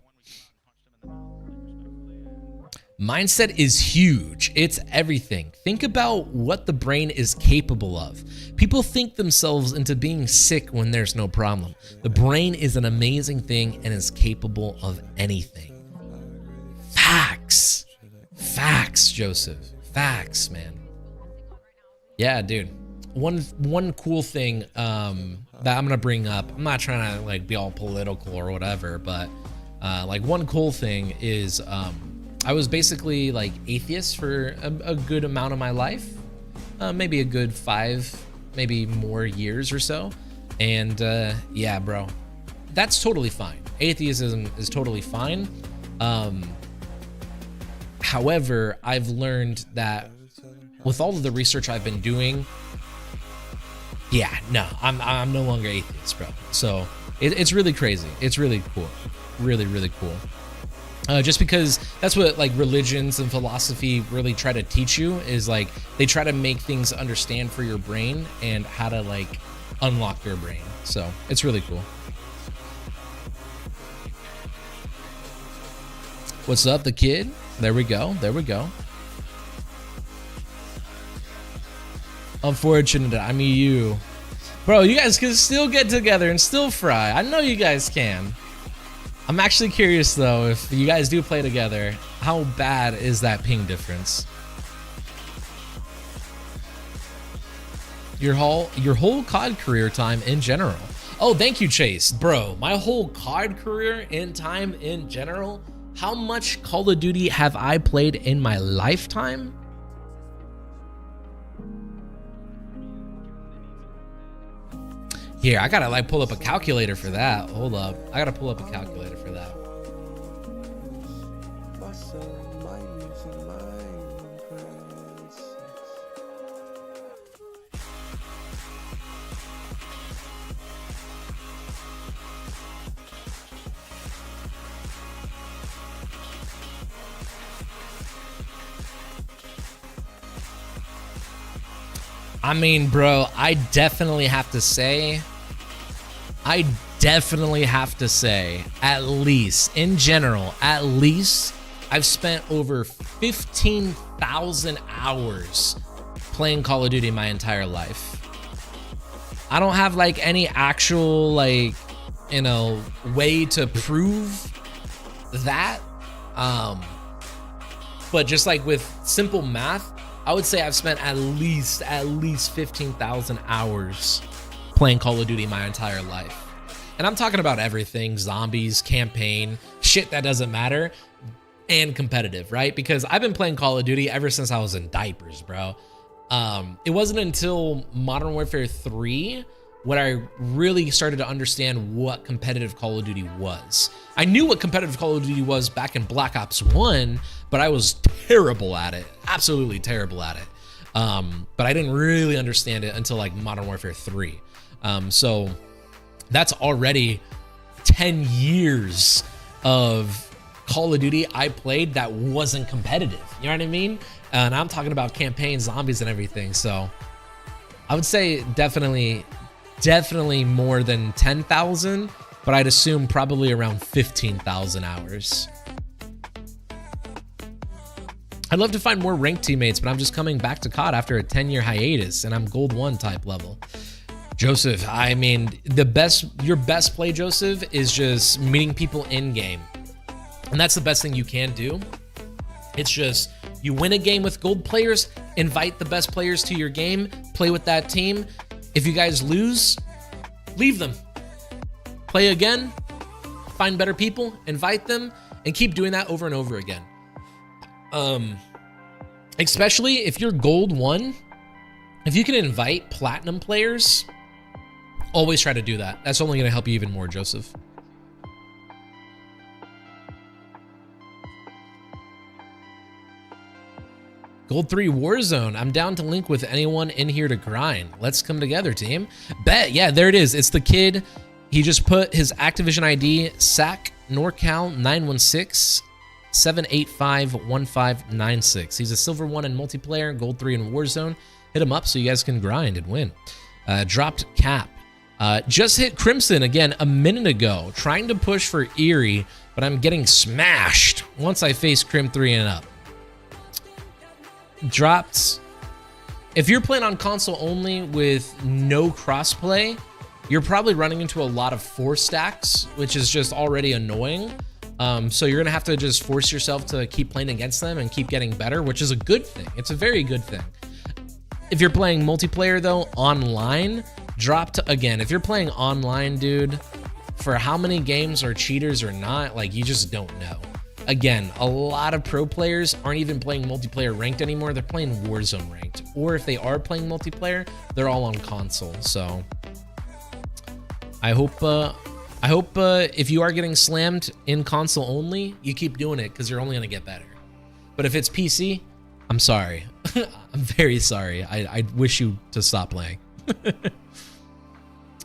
Mindset is huge. It's everything. Think about what the brain is capable of. People think themselves into being sick when there's no problem. The brain is an amazing thing and is capable of anything. Facts, Joseph. Facts, man. Yeah, dude. One cool thing that I'm gonna bring up. I'm not trying to like be all political or whatever, but like one cool thing is I was basically like atheist for a good amount of my life, maybe a good 5, maybe more years or so. And yeah, bro, that's totally fine. Atheism is totally fine. However, I've learned that with all of the research I've been doing, yeah, no, I'm no longer atheist, bro. So it's really crazy. It's really cool. Really cool. Just because that's what like religions and philosophy really try to teach you, is like they try to make things understand for your brain and how to like unlock your brain. So it's really cool. What's up, the kid? There we go. Unfortunate, I mean you. Bro, you guys can still get together and still fry. I know you guys can. I'm actually curious though, if you guys do play together, how bad is that ping difference? Your whole COD career time in general. Oh, thank you, Chase. Bro, my whole COD career in time in general, how much Call of Duty have I played in my lifetime? Here, I gotta like pull up a calculator for that. Hold up. I gotta pull up a calculator for that. I mean, bro, I definitely have to say, at least, in general, at least, I've spent over 15,000 hours playing Call of Duty my entire life. I don't have like any actual like, you know, way to prove that. But just like with simple math, I would say I've spent at least 15,000 hours playing Call of Duty my entire life. And I'm talking about everything, zombies, campaign, shit that doesn't matter, and competitive, right? Because I've been playing Call of Duty ever since I was in diapers, bro. It wasn't until Modern Warfare 3 when I really started to understand what competitive Call of Duty was. I knew what competitive Call of Duty was back in Black Ops 1, but I was terrible at it, absolutely terrible at it. But I didn't really understand it until like Modern Warfare 3. So that's already 10 years of Call of Duty I played that wasn't competitive. You know what I mean? And I'm talking about campaign, zombies, and everything. So I would say definitely more than 10,000, but I'd assume probably around 15,000 hours. I'd love to find more ranked teammates, but I'm just coming back to COD after a 10-year hiatus, and I'm Gold 1 type level. Joseph, I mean, your best play, Joseph, is just meeting people in game. And that's the best thing you can do. It's just, you win a game with gold players, invite the best players to your game, play with that team. If you guys lose, leave them. Play again, find better people, invite them, and keep doing that over and over again. Especially if you're Gold 1, if you can invite platinum players, always try to do that. That's only going to help you even more, Joseph. Gold 3 Warzone. I'm down to link with anyone in here to grind. Let's come together, team. Bet. Yeah, there it is. It's the kid. He just put his Activision ID, SAC NorCal 916 785 1596. He's a silver 1 in multiplayer, gold 3 in Warzone. Hit him up so you guys can grind and win. Dropped Cap. Just hit Crimson again a minute ago, trying to push for Eerie, but I'm getting smashed once I face Crim 3 and up. Dropped. If you're playing on console only with no crossplay, you're probably running into a lot of 4 stacks, which is just already annoying. So you're gonna have to just force yourself to keep playing against them and keep getting better, which is a good thing. It's a very good thing. If you're playing multiplayer though, online, again, if you're playing online, dude, for how many games are cheaters or not, like, you just don't know. Again, a lot of pro players aren't even playing multiplayer ranked anymore. They're playing Warzone ranked. Or if they are playing multiplayer, they're all on console. So I hope if you are getting slammed in console only, you keep doing it because you're only going to get better. But if it's PC, I'm sorry. I'm very sorry. I wish you to stop playing.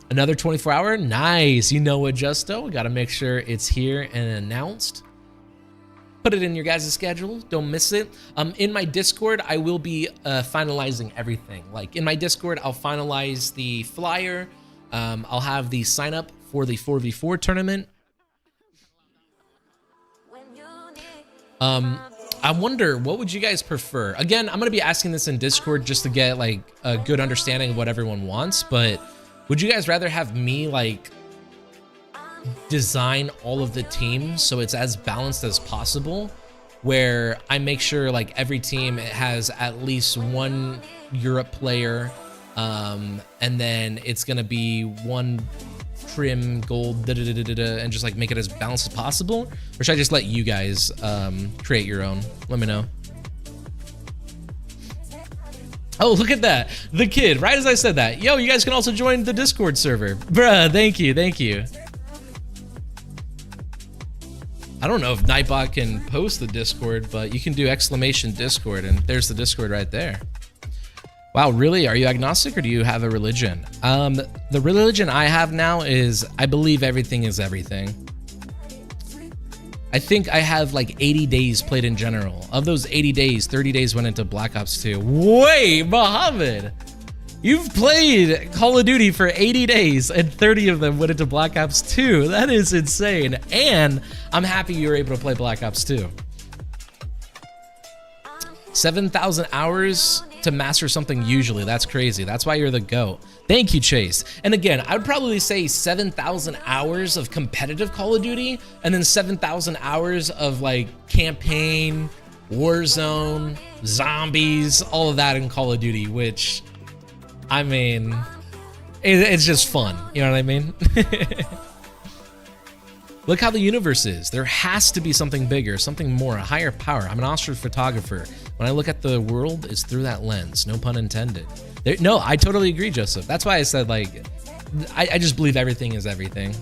Another 24-hour? Nice. You know what, Justo? Got to make sure it's here and announced. Put it in your guys' schedule. Don't miss it. In my Discord, I will be finalizing everything. Like, in my Discord, I'll finalize the flyer. I'll have the sign up for the 4v4 tournament. I wonder, what would you guys prefer? Again, I'm going to be asking this in Discord just to get like a good understanding of what everyone wants, but would you guys rather have me like design all of the teams so it's as balanced as possible, where I make sure like every team has at least one Europe player, and then it's going to be one trim gold and just like make it as balanced as possible? Or should I just let you guys create your own? Let me know. Oh, look at that, the kid, right as I said that. Yo, you guys can also join the Discord server. Bruh, thank you. I don't know if Nightbot can post the Discord, but you can do exclamation Discord and there's the Discord right there. Wow, really? Are you agnostic or do you have a religion? The religion I have now is I believe everything is everything. I think I have like 80 days played in general. Of those 80 days, 30 days went into Black Ops 2. Wait, Mohammed, you've played Call of Duty for 80 days and 30 of them went into Black Ops 2. That is insane. And I'm happy you were able to play Black Ops 2. 7,000 hours to master something usually. That's crazy. That's why you're the GOAT. Thank you, Chase. And again, I would probably say 7,000 hours of competitive Call of Duty, and then 7,000 hours of like campaign, Warzone, zombies, all of that in Call of Duty, which, I mean, it's just fun. You know what I mean? Look how the universe is. There has to be something bigger, something more, a higher power. I'm an astrophotographer. When I look at the world, it's through that lens. No pun intended. No, I totally agree, Joseph. That's why I said, like, I just believe everything is everything.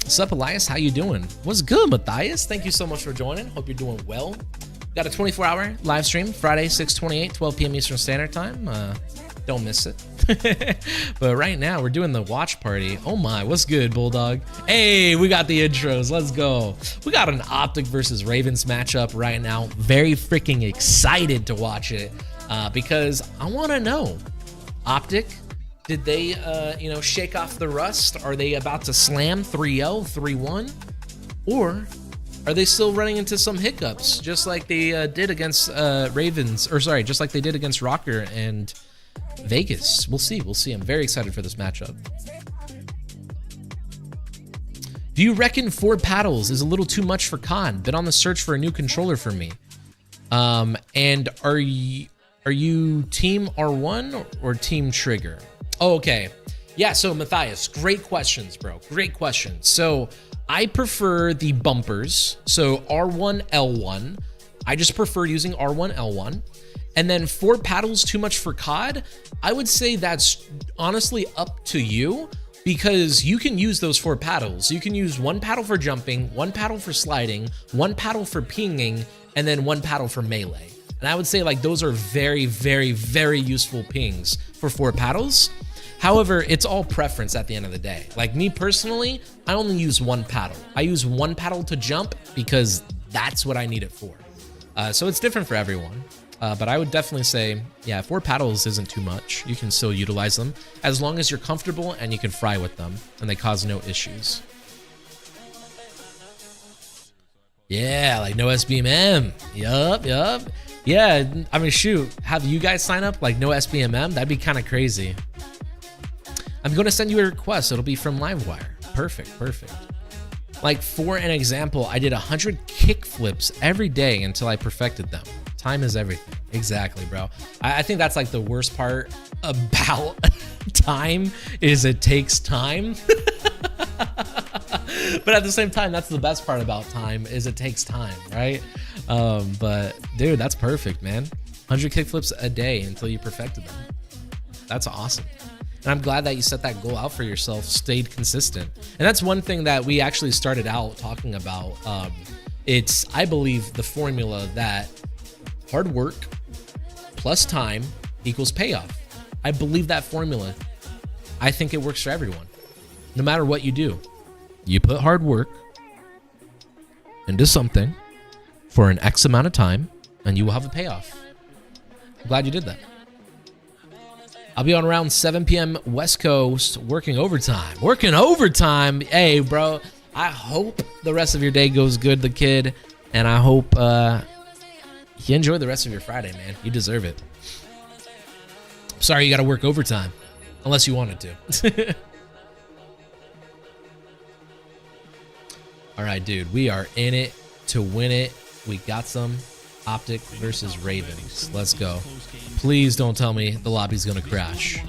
What's up, Alyus? How you doing? What's good, Matthias? Thank you so much for joining. Hope you're doing well. Got a 24-hour live stream, Friday, 6/28, 12 p.m. Eastern Standard Time. Don't miss it. But right now, we're doing the watch party. Oh my, what's good, Bulldog? Hey, we got the intros. Let's go. We got an Optic versus Ravens matchup right now. Very freaking excited to watch it because I want to know, Optic, did they, shake off the rust? Are they about to slam 3-0, 3-1? Or are they still running into some hiccups, just like they did against just like they did against Rocker and Vegas? We'll see. We'll see. I'm very excited for this matchup. Do you reckon 4 paddles is a little too much for Khan? Been on the search for a new controller for me. And are you team R1 or team Trigger? Oh, okay. Yeah, so Matthias, great questions, bro. Great questions. So I prefer the bumpers. So R1, L1. I just prefer using R1, L1. And then 4 paddles too much for COD? I would say that's honestly up to you, because you can use those 4 paddles. You can use 1 paddle for jumping, 1 paddle for sliding, 1 paddle for pinging, and then 1 paddle for melee. And I would say like those are very, very, very useful pings for 4 paddles. However, it's all preference at the end of the day. Like me personally, I only use 1 paddle. I use 1 paddle to jump because that's what I need it for. So it's different for everyone. But I would definitely say, yeah, 4 paddles isn't too much. You can still utilize them as long as you're comfortable and you can fry with them and they cause no issues. Yeah, like no SBMM. Yup. Yeah, I mean, shoot, have you guys sign up like no SBMM? That'd be kind of crazy. I'm going to send you a request. It'll be from Livewire. Perfect. Like for an example, I did 100 kick flips every day until I perfected them. Time is everything. Exactly, bro. I think that's like the worst part about time is it takes time. But at the same time, that's the best part about time is it takes time, right? But dude, that's perfect, man. 100 kickflips a day until you perfected them. That's awesome. And I'm glad that you set that goal out for yourself, stayed consistent. And that's one thing that we actually started out talking about. It's, I believe, the formula that hard work plus time equals payoff. I believe that formula. I think it works for everyone. No matter what you do, you put hard work into something for an X amount of time and you will have a payoff. I'm glad you did that. I'll be on around 7 p.m. West Coast working overtime. Hey, bro, I hope the rest of your day goes good, the kid. And I hope you enjoy the rest of your Friday, man. You deserve it. Sorry you got to work overtime. Unless you wanted to. All right, dude. We are in it to win it. We got some. Optic versus Ravens. Let's go. Please don't tell me the lobby's going to crash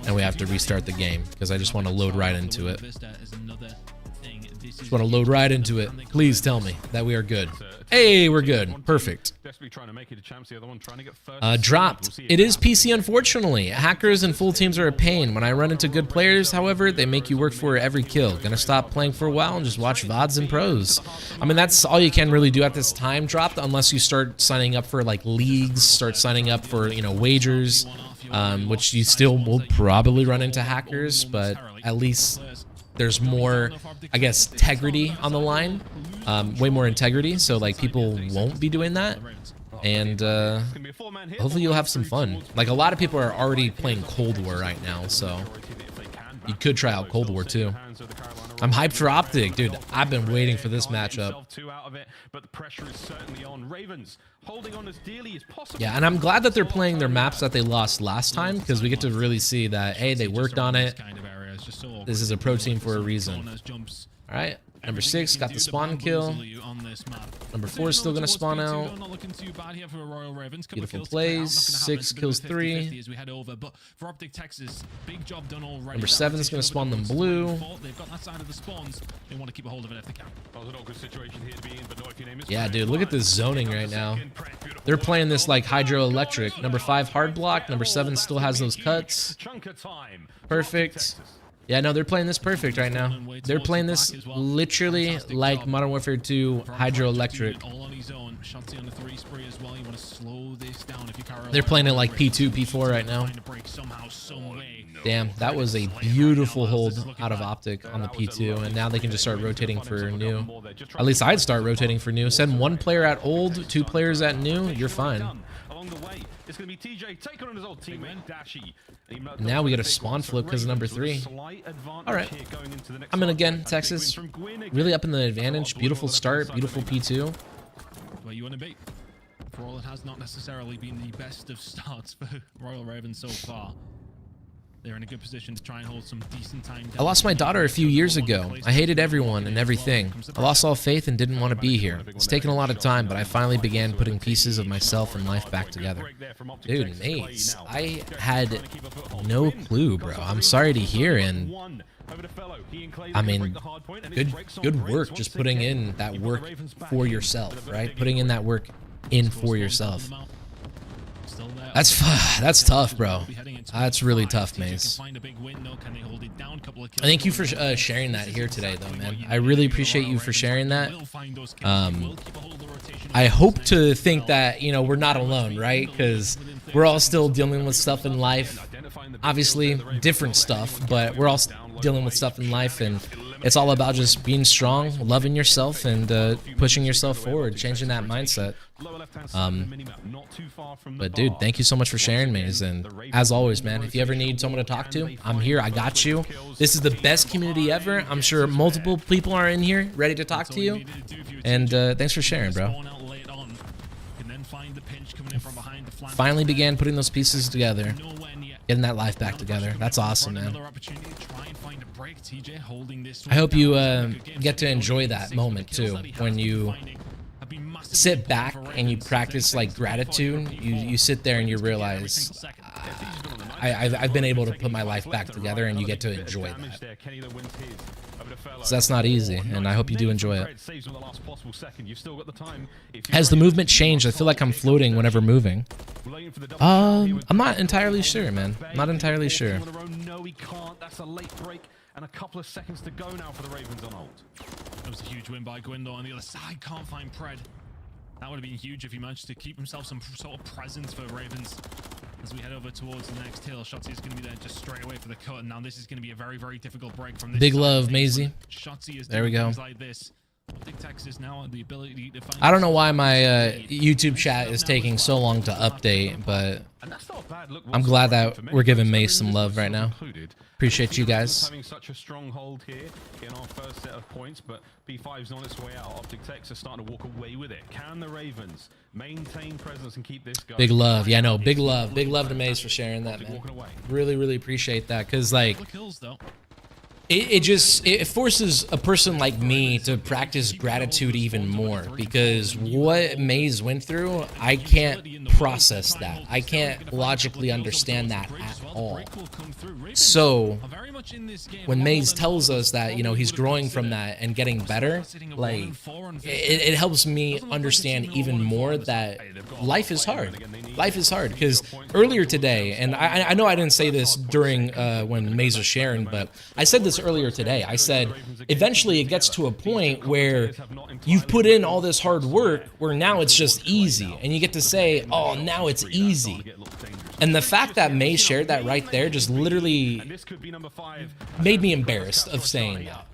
and we have to restart the game, because I just want to load right into it. Just want to load right into it. Please tell me that we are good. Hey, we're good. Perfect. Dropped. It is PC, unfortunately. Hackers and full teams are a pain. When I run into good players, however, they make you work for every kill. Gonna stop playing for a while and just watch VODs and pros. I mean, that's all you can really do at this time, Dropped, unless you start signing up for like leagues, start signing up for, wagers, which you still will probably run into hackers, but at least there's more, I guess, integrity on the line, way more integrity, so like people won't be doing that, and hopefully you'll have some fun. Like a lot of people are already playing Cold War right now, so you could try out Cold War too. I'm hyped for Optic, dude. I've been waiting for this matchup. Yeah, and I'm glad that they're playing their maps that they lost last time, because we get to really see that, hey, they worked on it. This is a pro team for a reason. All right. Number 6 got the spawn kill. Number 4 is still going to spawn out. Beautiful plays. 6 kills 3. Number 7 is going to spawn them blue. Yeah, dude, look at this zoning right now. They're playing this like hydroelectric. Number 5 hard block. Number 7 still has those cuts. Perfect. Yeah, no, they're playing this perfect right now. They're playing this literally like Modern Warfare 2 hydroelectric. They're playing it like P2, P4 right now. Damn, that was a beautiful hold out of Optic on the P2, and now they can just start rotating for new. At least I'd start rotating for new. Send 1 player at old, 2 players at new, you're fine. It's going to be TJ taking on his old teammate Dashy. Now we get a spawn flip because of number 3. All right, I'm in again, Texas. Really up in the advantage. Beautiful start, beautiful P2. Where you want to be? For all, it has not necessarily been the best of starts for Royal Ravens so far. They're in a good position to try and hold some decent time. I lost my daughter a few years ago. I hated everyone and everything. I lost all faith and didn't want to be here. It's taken a lot of time, but I finally began putting pieces of myself and life back together. Dude, Maze, I had no clue, bro. I'm sorry to hear, and I mean, good work just putting in that work for yourself, right? Putting in that work in for yourself. That's tough, bro. That's really tough, Maze. Thank you for sharing that here today, though, man. I really appreciate you for sharing that. I hope to think that, you know, we're not alone, right? Because we're all still dealing with stuff in life. Obviously, different stuff, but we're all dealing with stuff in life, and it's all about just being strong, loving yourself, and pushing yourself forward, changing that mindset. But dude, thank you so much for sharing, Maze, and as always, man, if you ever need someone to talk to, I'm here. I got you. This is the best community ever. I'm sure multiple people are in here ready to talk to you, and thanks for sharing, bro. Finally began putting those pieces together, getting that life back together. That's awesome, man. I hope you get to enjoy that moment too, when you sit back and you practice like gratitude. You sit there and you realize I've been able to put my life back together, and you get to enjoy that. So that's not easy, and I hope you do enjoy it. Has the movement changed? I feel like I'm floating whenever moving. I'm not entirely sure, man. Not entirely sure. No, he can't. That's a late break, and a couple of seconds to go now for the Ravens on ult. That was a huge win by Gwyndo on the other side. Can't find Pred. That would have been huge if he managed to keep himself some sort of presence for Ravens. As we head over towards the next hill, Shotzi is going to be there just straight away for the cut. And now this is going to be a very, very difficult break from this. Big love, Maisie. There we go. Like this. Texas now the ability to find, I don't know why my YouTube chat is taking so long to update, but I'm glad that we're giving Mace some love right now. Appreciate you guys. Having such a strong hold here in our first set of points, but B5's on its way out. Optic Techs are starting to walk away with it. Can the Ravens maintain presence and keep this going? Big love. Yeah, no, big love. Big love to Mace for sharing that, man. Really, really appreciate that, because like it forces a person like me to practice gratitude even more, because what Maze went through, I can't process that. I can't logically understand that at all. So when Maze tells us that, you know, he's growing from that and getting better, like it helps me understand even more that life is hard. Life is hard, because earlier today, and I know I didn't say this during when Maze was sharing, but I said this earlier today. I said eventually it gets to a point where you've put in all this hard work where now it's just easy, and you get to say, oh, now it's easy. And the fact that May shared that right there just literally made me embarrassed of saying that.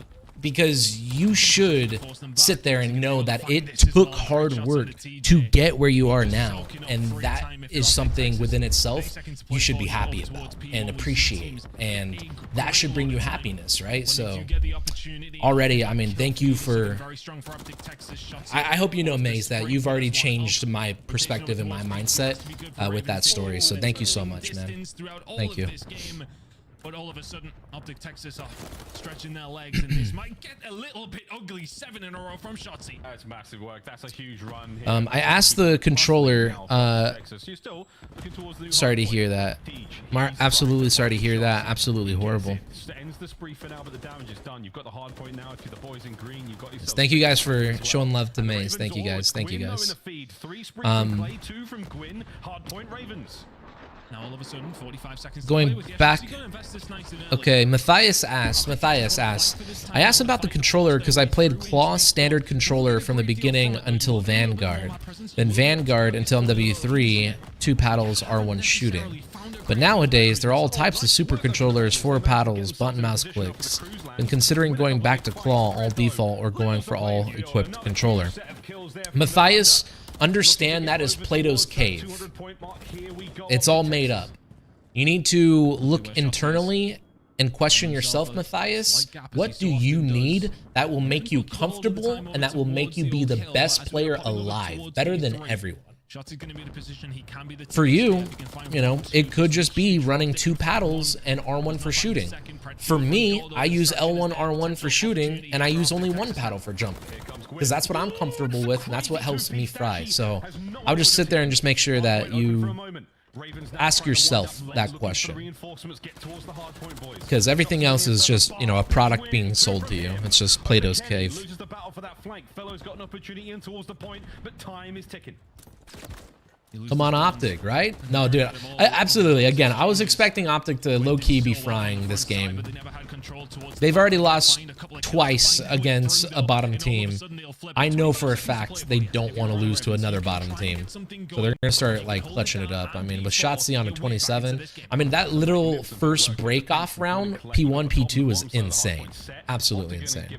because you should sit there and know that it took hard work to get where you are now, and that is something within itself you should be happy about and appreciate, and that should bring you happiness, right? So already, I mean, thank you for, I hope you know, Maze, that you've already changed my perspective and my mindset with that story, so thank you so much, man. Thank you. But all of a sudden, Optic Texas are stretching their legs, and this might get a little bit ugly. 7 in a row from Shotzzy. That's massive work. That's a huge run here. I asked the controller, sorry to hear that. Absolutely sorry to hear that. Absolutely horrible. Thank you guys for showing love to Maze. Thank you guys. Thank you guys. Now all of a sudden, 45 seconds going back. Okay, Matthias asked, I asked about the controller because I played Claw standard controller from the beginning until Vanguard. Then Vanguard until MW3, 2 paddles, R1 shooting. But nowadays, there are all types of super controllers, 4 paddles, button mouse clicks. Been considering going back to Claw all default or going for all equipped controller. Matthias, understand that is Plato's cave. It's all made up. You need to look internally and question yourself, Matthias. What do you need that will make you comfortable and that will make you be the best player alive, better than everyone? For you, you know, it could just be running 2 paddles and R1 for shooting. For me, I use L1 R1 for shooting, and I use only 1 paddle for jumping, because that's what I'm comfortable with, and that's what helps me fry. So I'll just sit there and just make sure that you ask yourself that question, because everything else is just, you know, a product being sold to you. It's just Plato's cave. Come on, Optic, right? No, dude, absolutely. Again, I was expecting Optic to low-key be frying this game. They've already lost twice against a bottom team. I know for a fact they don't want to lose to another bottom team. So they're going to start, like, clutching it up. I mean, with Shotzzy on a 27, I mean, that literal first break-off round, P1, P2 was insane. Absolutely insane.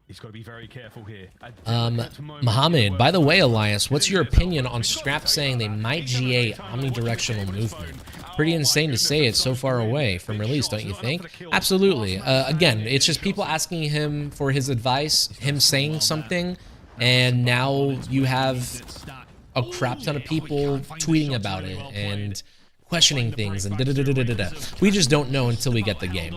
He's got to be very careful here. Mohammed, by the way, Alyus, what's your opinion on Scrap saying they might GA omnidirectional movement? Pretty insane to say it's so far away from release, don't you think? Absolutely. Again, it's just people asking him for his advice, him saying something, and now you have a crap ton of people tweeting about it and questioning things and da-da-da-da-da-da. We just don't know until we get the game.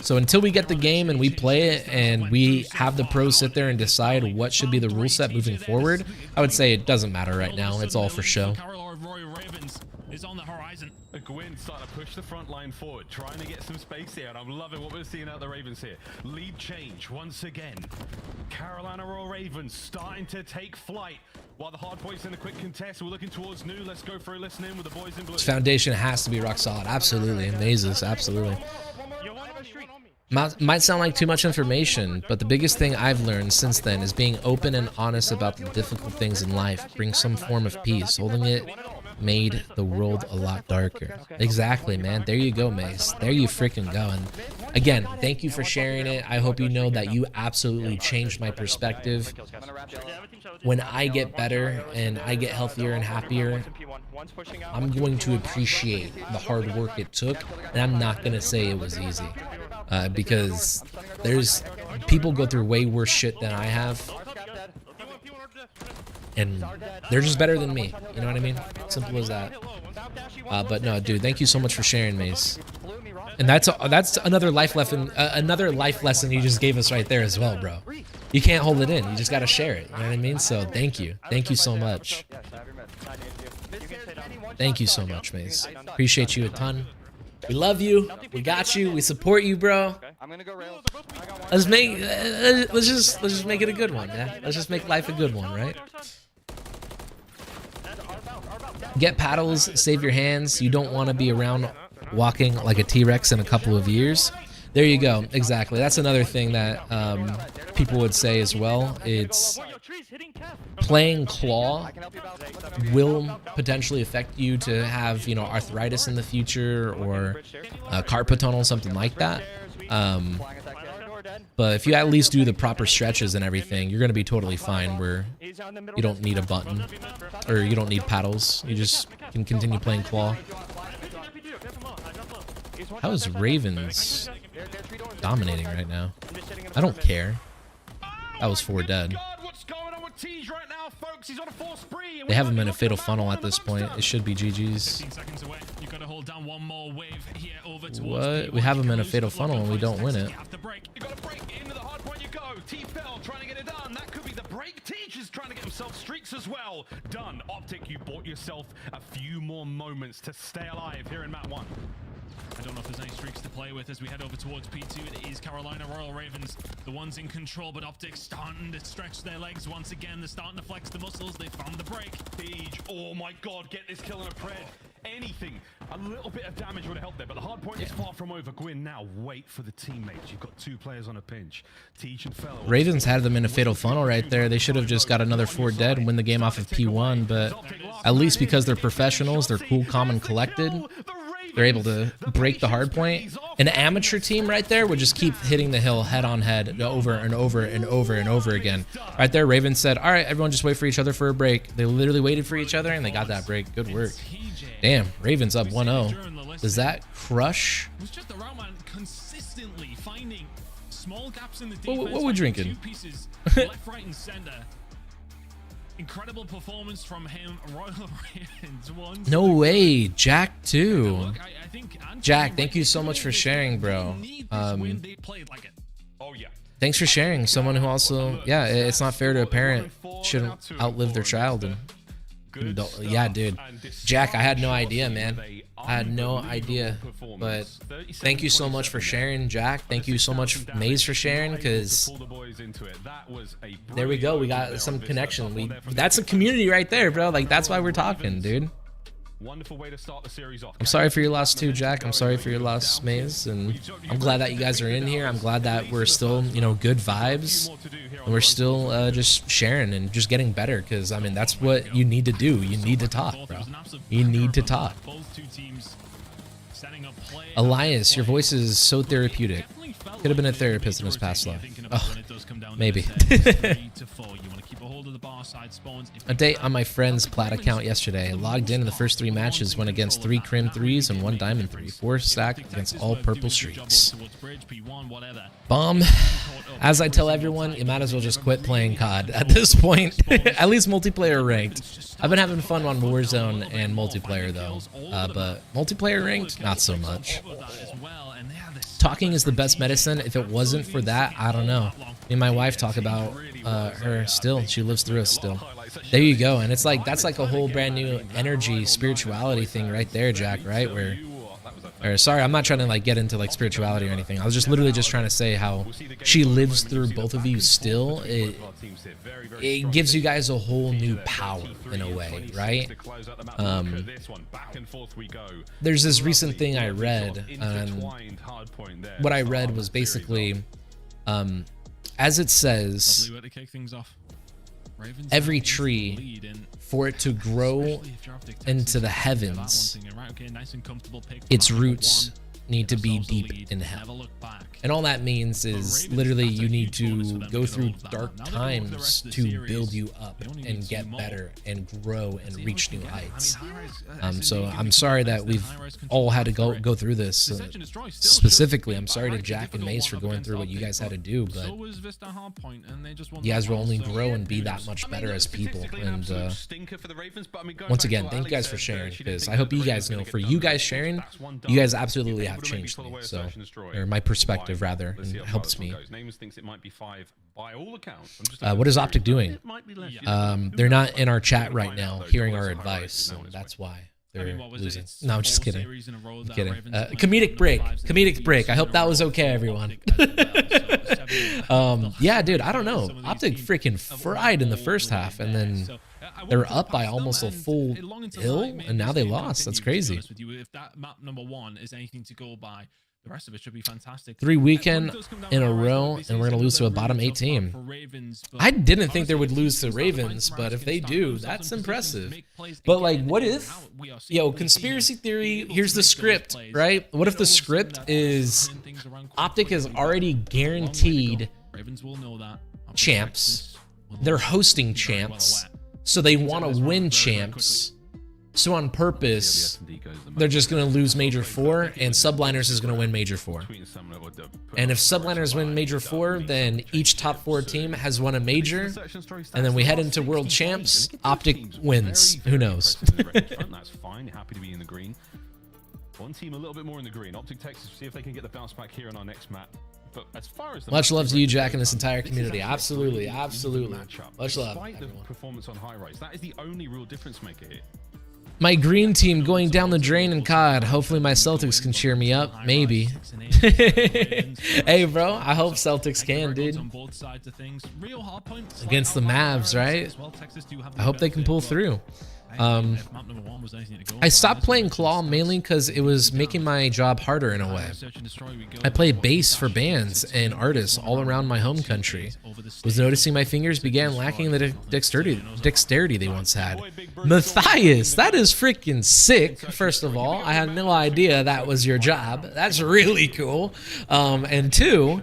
So until we get the game and we play it and we have the pros sit there and decide what should be the rule set moving forward, I would say it doesn't matter right now. It's all for show. Is on the horizon. Gwyn starting to push the front line forward, trying to get some space here, and I'm loving what we're seeing out of the Ravens here. Lead change once again. Carolina Royal Ravens starting to take flight. While the hard points in a quick contest, we're looking towards new. Let's go for a listen in with the boys in blue. This foundation has to be rock solid. Absolutely. Amazes. Absolutely. Might sound like too much information, but the biggest thing I've learned since then is being open and honest about the difficult things in life. Bring some form of peace. Holding it made the world a lot darker. Exactly, man. There you go, Mace. There you freaking go. And again, thank you for sharing it. I hope you know that you absolutely changed my perspective. When I get better and I get healthier and happier, I'm going to appreciate the hard work it took, and I'm not going to say it was easy. Because there's people go through way worse shit than I have, and they're just better than me. You know what I mean? Simple as that. But no, dude, thank you so much for sharing, Mace. And that's another life lesson. Another life lesson you just gave us right there as well, bro. You can't hold it in. You just gotta share it. You know what I mean? So thank you so much. Thank you so much, Mace. Appreciate you a ton. We love you. We got you. We support you, bro. Let's just make it a good one, yeah? Let's just make life a good one, right? Get paddles, save your hands. You don't want to be around walking like a T-Rex in a couple of years. There you go. Exactly. That's another thing that people would say as well. It's playing claw will potentially affect you to have, you know, arthritis in the future or carpal tunnel, something like that. But if you at least do the proper stretches and everything, you're gonna be totally fine. Where you don't need a button or you don't need paddles. You just can continue playing claw. How is Ravens dominating right now? I don't care. That was 4 dead. They have him in a fatal funnel at this point. It should be GG's. What? We have him in a fatal funnel and we don't win it. Trying to get it done. That could be the break. Teach is trying to get himself streaks as well. Done. Optic, you bought yourself a few more moments to stay alive here in map 1. I don't know if there's any streaks to play with as we head over towards P2. It is Carolina Royal Ravens, the ones in control, but Optic starting to stretch their legs once again. They're starting to flex the muscles. They found the break. Siege, oh my god, get this kill on a Pred. Anything, a little bit of damage would have helped there, but the hard point is far from over. Gwyn, now wait for the teammates. You've got 2 players on a pinch. Teach and Fellow. Ravens had them in a fatal funnel right there. They should have just got another 4 dead and win the game off of P1, but at least because they're professionals, they're cool, calm, and collected, they're able to break the hard point. An amateur team right there would just keep hitting the hill head on head over and over and over and over again. Right there, Ravens said, all right, everyone just wait for each other for a break. They literally waited for each other and they got that break. Good work. Damn, Ravens up 1-0. Does that crush? It was just around, man, consistently finding small gaps in the defense. What we drinking? Pieces, left, right, and center. Incredible performance from him. Royal Ravens. No way, Jack too. Look, Jack, thank you so much for sharing, bro. Thanks for sharing. Someone who also, yeah, it's not fair to a parent shouldn't outlive their child. And yeah, dude. Jack, I had no idea, man. I had no idea. But thank you so much for sharing, Jack. Thank you so much, Maze, for sharing, because there we go. We got some connection. That's a community right there, bro. Like, that's why we're talking, dude. Wonderful way to start the series off. I'm sorry for your loss too, Jack. I'm sorry for your loss, Maze, and I'm glad that you guys are in here. I'm glad that we're still, you know, good vibes, and we're still just sharing and just getting better. Because I mean, that's what you need to do. You need to talk, bro. You need to talk. Alyus, your voice is so therapeutic. Could have been a therapist in his past life. Oh, maybe. A date on my friend's plat account yesterday. Logged in the first 3 matches, went against 3 Crim 3s and 1 Diamond 3. 4 stack against all purple streaks. Bomb. As I tell everyone, you might as well just quit playing COD at this point. At least multiplayer ranked. I've been having fun on Warzone and multiplayer though. But multiplayer ranked, not so much. Talking is the best medicine. If it wasn't for that, I don't know. Me and my wife talk about her still. She lives through us still. There you go. And it's like, that's like a whole brand new energy, spirituality thing right there, Jack, right? Where, or sorry, I'm not trying to like get into like spirituality or anything. I was just literally just trying to say how she lives through both of you still. It gives you guys a whole new power in a way, right? There's this recent thing I read, and what I read was basically, as it says, every tree, for it to grow into the heavens, its roots need to be deep in hell. And all that means is literally you need to go through dark times to build you up and get better and grow and reach new heights. So I'm sorry that we've all had to go through this. Specifically, I'm sorry to Jack and Maze for going through what you guys had to do, but you guys will only grow and be that much better as people. And once again, thank you guys for sharing, because I hope you guys know, for you guys sharing, you guys absolutely have changed me, so, or my perspective rather, and helps me. What is Optic doing? They're not in our chat right now hearing our advice, so that's why they're losing. No, I'm just kidding. I'm kidding. Comedic break. I hope that was okay, everyone. Yeah, dude, I don't know. Optic freaking fried in the first half, and then they're up by almost a full hill, and now they lost. That's crazy. If that map number 1 is anything to go by, The rest of it should be fantastic. 3 weekend in a row, and we're going to lose to a bottom 8 team. I didn't think they would lose to Ravens, but if they do, that's impressive. But like, what if, yo, conspiracy theory, here's the script, right? What if the script is Optic is already guaranteed champs, they're hosting champs, so they want to win champs. So on purpose, they're just going to lose Major 4, and Subliners is going to win Major 4. And if Subliners win Major 4, then each top 4 team has won a Major, and then we head into World Champs, Optic wins. Who knows? That's fine. Happy to be in the green. One team a little bit more in the green. Optic Texas, see if they can get the bounce back here on our next map. But as far as much love to you, Jack, and this entire community. Absolutely, absolutely. Much love. Despite the performance on high rise, that is the only real difference maker here. My green team going down the drain in COD. Hopefully my Celtics can cheer me up. Maybe. Hey, bro. I hope Celtics can, dude. Against the Mavs, right? I hope they can pull through. I stopped playing Claw mainly because it was making my job harder in a way. I play bass for bands and artists all around my home country. Was noticing my fingers began lacking the dexterity they once had. Matthias, that is freaking sick, first of all. I had no idea that was your job. That's really cool. And 2,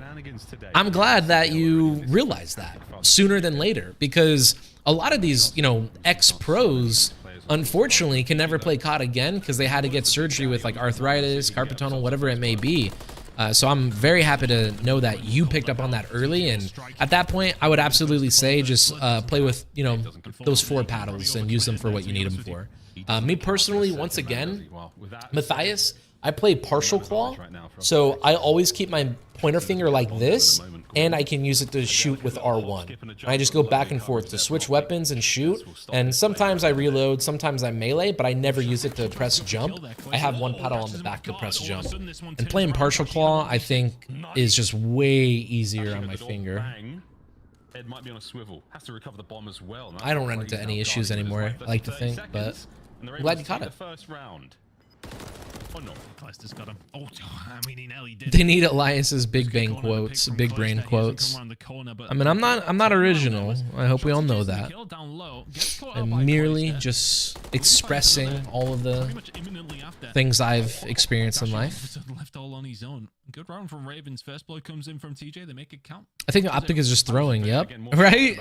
I'm glad that you realized that sooner than later, because a lot of these, you know, ex-pros unfortunately can never play COD again because they had to get surgery with like arthritis, carpal tunnel, whatever it may be. So I'm very happy to know that you picked up on that early, and at that point I would absolutely say just play with, you know, those 4 paddles and use them for what you need them for. Me personally, once again, Matthias, I play partial claw, so I always keep my pointer finger like this, and I can use it to shoot with R1. I just go back and forth to switch weapons and shoot, and sometimes I reload, sometimes I melee, but I never use it to press jump. I have 1 paddle on the back to press jump. And playing partial claw, I think, is just way easier on my finger. Head might be on a swivel. Has to recover the bomb as well. I don't run into any issues anymore, I like to think, but I'm glad you caught it. First round. Oh no, Just got him. Oh, I mean, he nearly did. They need Elias's big bang quotes, big brain quotes. I mean, I'm not original. I hope we all know that. I'm merely just expressing all of the things I've experienced in life. Left all on his own. Good round from Ravens. First blow comes in from TJ. They make it count. I think Optic is just throwing. Yep. Right.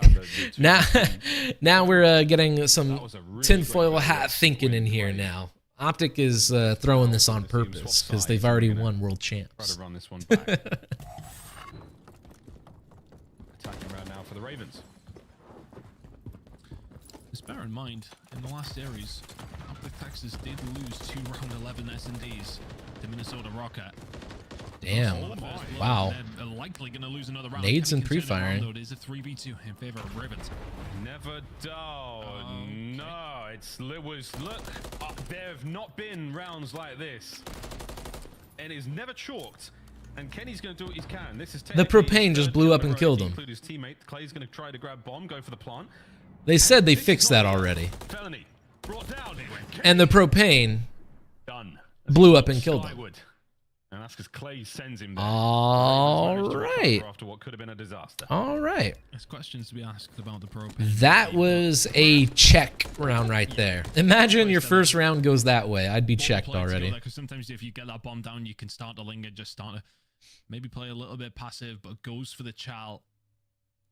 Now we're getting some tinfoil hat thinking in here now. Optic is throwing this on purpose because they've already won world champs. Try to run this one back. Attacking around now for the Ravens. Just bear in mind, in the last series, Optic Texas did lose 2 round 11 S&Ds to Minnesota Rocket. Damn. Wow. They're likely going to lose another round. Nades and pre-firing. It is a 3v2 in favor of Ravens. Never no, it was look. There have not been rounds like this, and it's never chalked. And Kenny's going to do what he can. This is the propane just blew up and killed him. His teammate Clay's going to try to grab bomb, go for the plant. They said they fixed that already. Felony brought down. And the propane done. Blew up and killed him. And that's because Clay sends him there. All right. After what could have been a disaster. All right. There's questions to be asked about the propane. That was a check round right there. Imagine your first round goes that way. I'd be checked already. Because sometimes if you get that bomb down, you can start to linger, just start to maybe play a little bit passive, but goes for the chal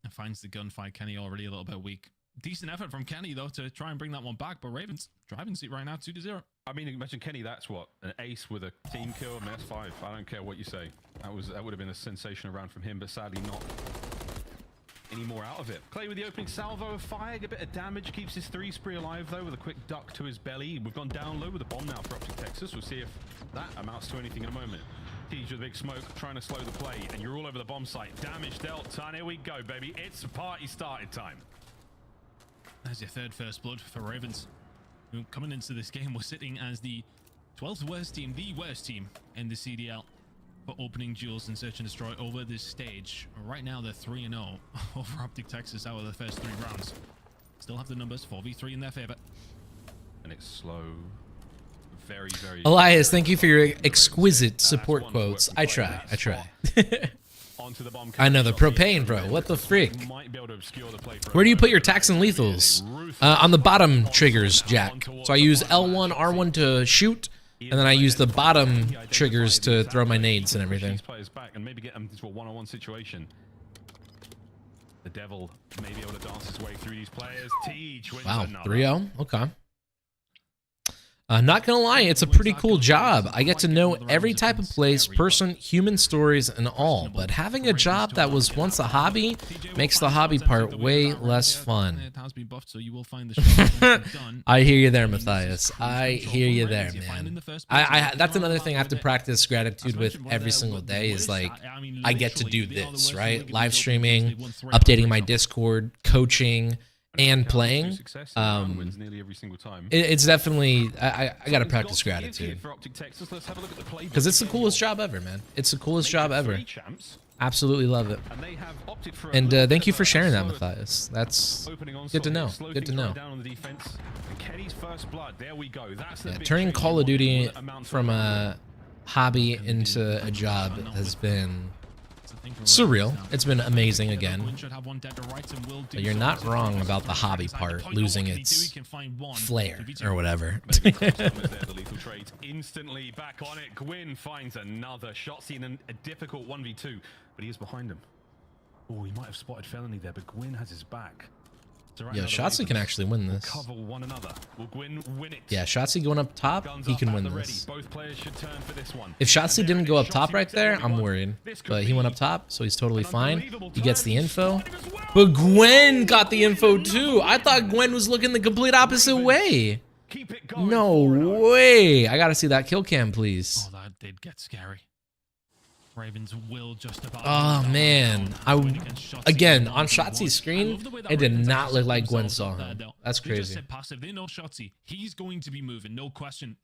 and finds the gunfight. Kenny already a little bit weak. Decent effort from Kenny, though, to try and bring that one back. But Ravens driving seat right now, 2-0. I mean, imagine Kenny, that's what? An ace with a team kill? I mean, that's 5. I don't care what you say. That would have been a sensational round from him, but sadly not any more out of it. Clay with the opening salvo of fire, a bit of damage, keeps his 3 spree alive, though, with a quick duck to his belly. We've gone down low with the bomb now for Optic Texas. We'll see if that amounts to anything in a moment. Teach with a big smoke, trying to slow the play, and you're all over the bomb site. Damage dealt, and here we go, baby. It's party started time. There's your third first blood for Ravens. Coming into this game, we're sitting as the 12th worst team, the worst team in the CDL for opening duels and search and destroy over this stage. Right now, they're 3-0 over Optic Texas out of the first 3 rounds. Still have the numbers, 4v3 in their favor. And it's slow, very, very. Alyus, thank you for your exquisite support quotes. I try. Onto the bomb. I know the propane, bro. What the freak? Might be able to obscure the play for Where do you put your tax and lethals? On the bottom triggers, Jack. So I use L1, R1 to shoot, and then I use the bottom triggers to throw my nades and everything. Players back and maybe get them into a one-on-one situation. The devil may be able to dance his way through these players. Teach wins Wow, another. 3-0. Okay. Not gonna lie, it's a pretty cool job. I get to know every type of place, person, human stories, and all. But having a job that was once a hobby makes the hobby part way less fun. I hear you there, Matthias. I hear you there, man. That's another thing I have to practice gratitude with every single day is like, I get to do this, right? Live streaming, updating my Discord, coaching, and playing. Wins nearly every single time. It's definitely, I gotta practice gratitude. Because it's the coolest job ever, man. It's the coolest job ever. Absolutely love it. And thank you for sharing that, Matthias. That's good to know. Good to know. Yeah, turning Call of Duty from a hobby into a job has been surreal. It's been amazing again. But you're not wrong about the hobby part losing its flair or whatever. Instantly back on it. Gwyn finds another shot, seen a difficult 1v2, but he is behind him. Oh, he might have spotted Felony there, but Gwyn has his back. Yeah, Shotzi can actually win this. Cover one another. Will Gwyn win it? Yeah, Shotzi going up top, he can win this. Both players should turn for this one. If Shotzi didn't go up top right there, I'm worried. But he went up top, so he's totally fine. He gets the info. But Gwen got the info too. I thought Gwen was looking the complete opposite way. No way. I gotta see that kill cam, please. Oh, that did get scary. Ravens will just about. Oh man, again on Shotzi's screen, it did not look like Gwen saw him. That's crazy. They just said passive. They know Shotzi. He's going to be moving, no question.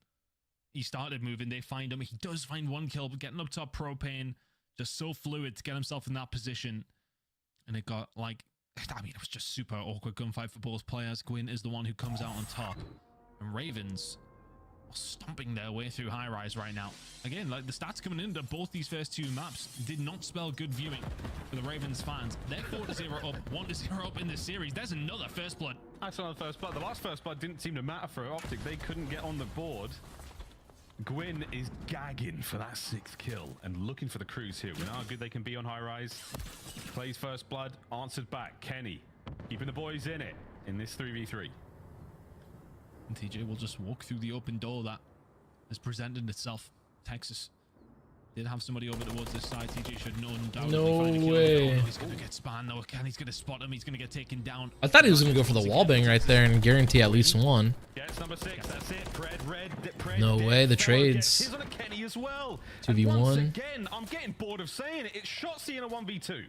He started moving. They find him. He does find one kill, but getting up top propane, just so fluid to get himself in that position. And it got like, I mean, it was just super awkward gunfight for both players. Gwyn is the one who comes out on top, and Ravens stomping their way through high rise right now. Again, like the stats coming into both these first two maps did not spell good viewing for the Ravens fans. They're 4-0 up, 1-0 up in this series. There's another first blood. That's another first blood. The last first blood didn't seem to matter for Optic. They couldn't get on the board. Gwyn is gagging for that 6th kill and looking for the crews here. We know how good they can be on high rise. Plays first blood, answered back. Kenny keeping the boys in it in this 3v3. And TJ will just walk through the open door that has presented itself. Texas did have somebody over towards this side. TJ should know undoubtedly. No way. He's going to get spanned though. He's going to spot him. He's going to get taken down. I thought he was going to go for the wallbang right there and guarantee at least one. Gets number 6. That's it. Red, no way. The trades. Here's on a Kenny as well. 2v1. Again, I'm getting bored of saying it. It's Shotzi in a 1v2.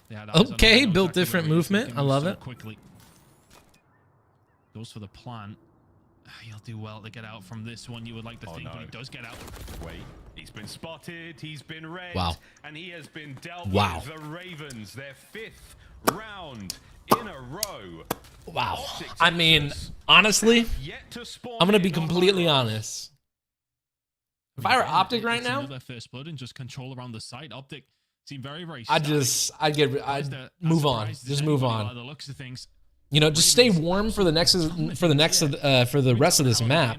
Yeah, okay, built different movement. I love it. Quickly goes for the plant. He'll do well to get out from this one, you would like to think, but he does get out. Wait, he's been spotted, he's been red, wow. And he has been dealt wow. with. The Ravens, their 5th round in a row. Wow. I mean, honestly, I'm going to be completely honest. If I were Optic right now, their first blood and just control around the site. Optic seem very, very I'd move on. Just move on. The looks of things. You know, just stay warm for the rest of this map,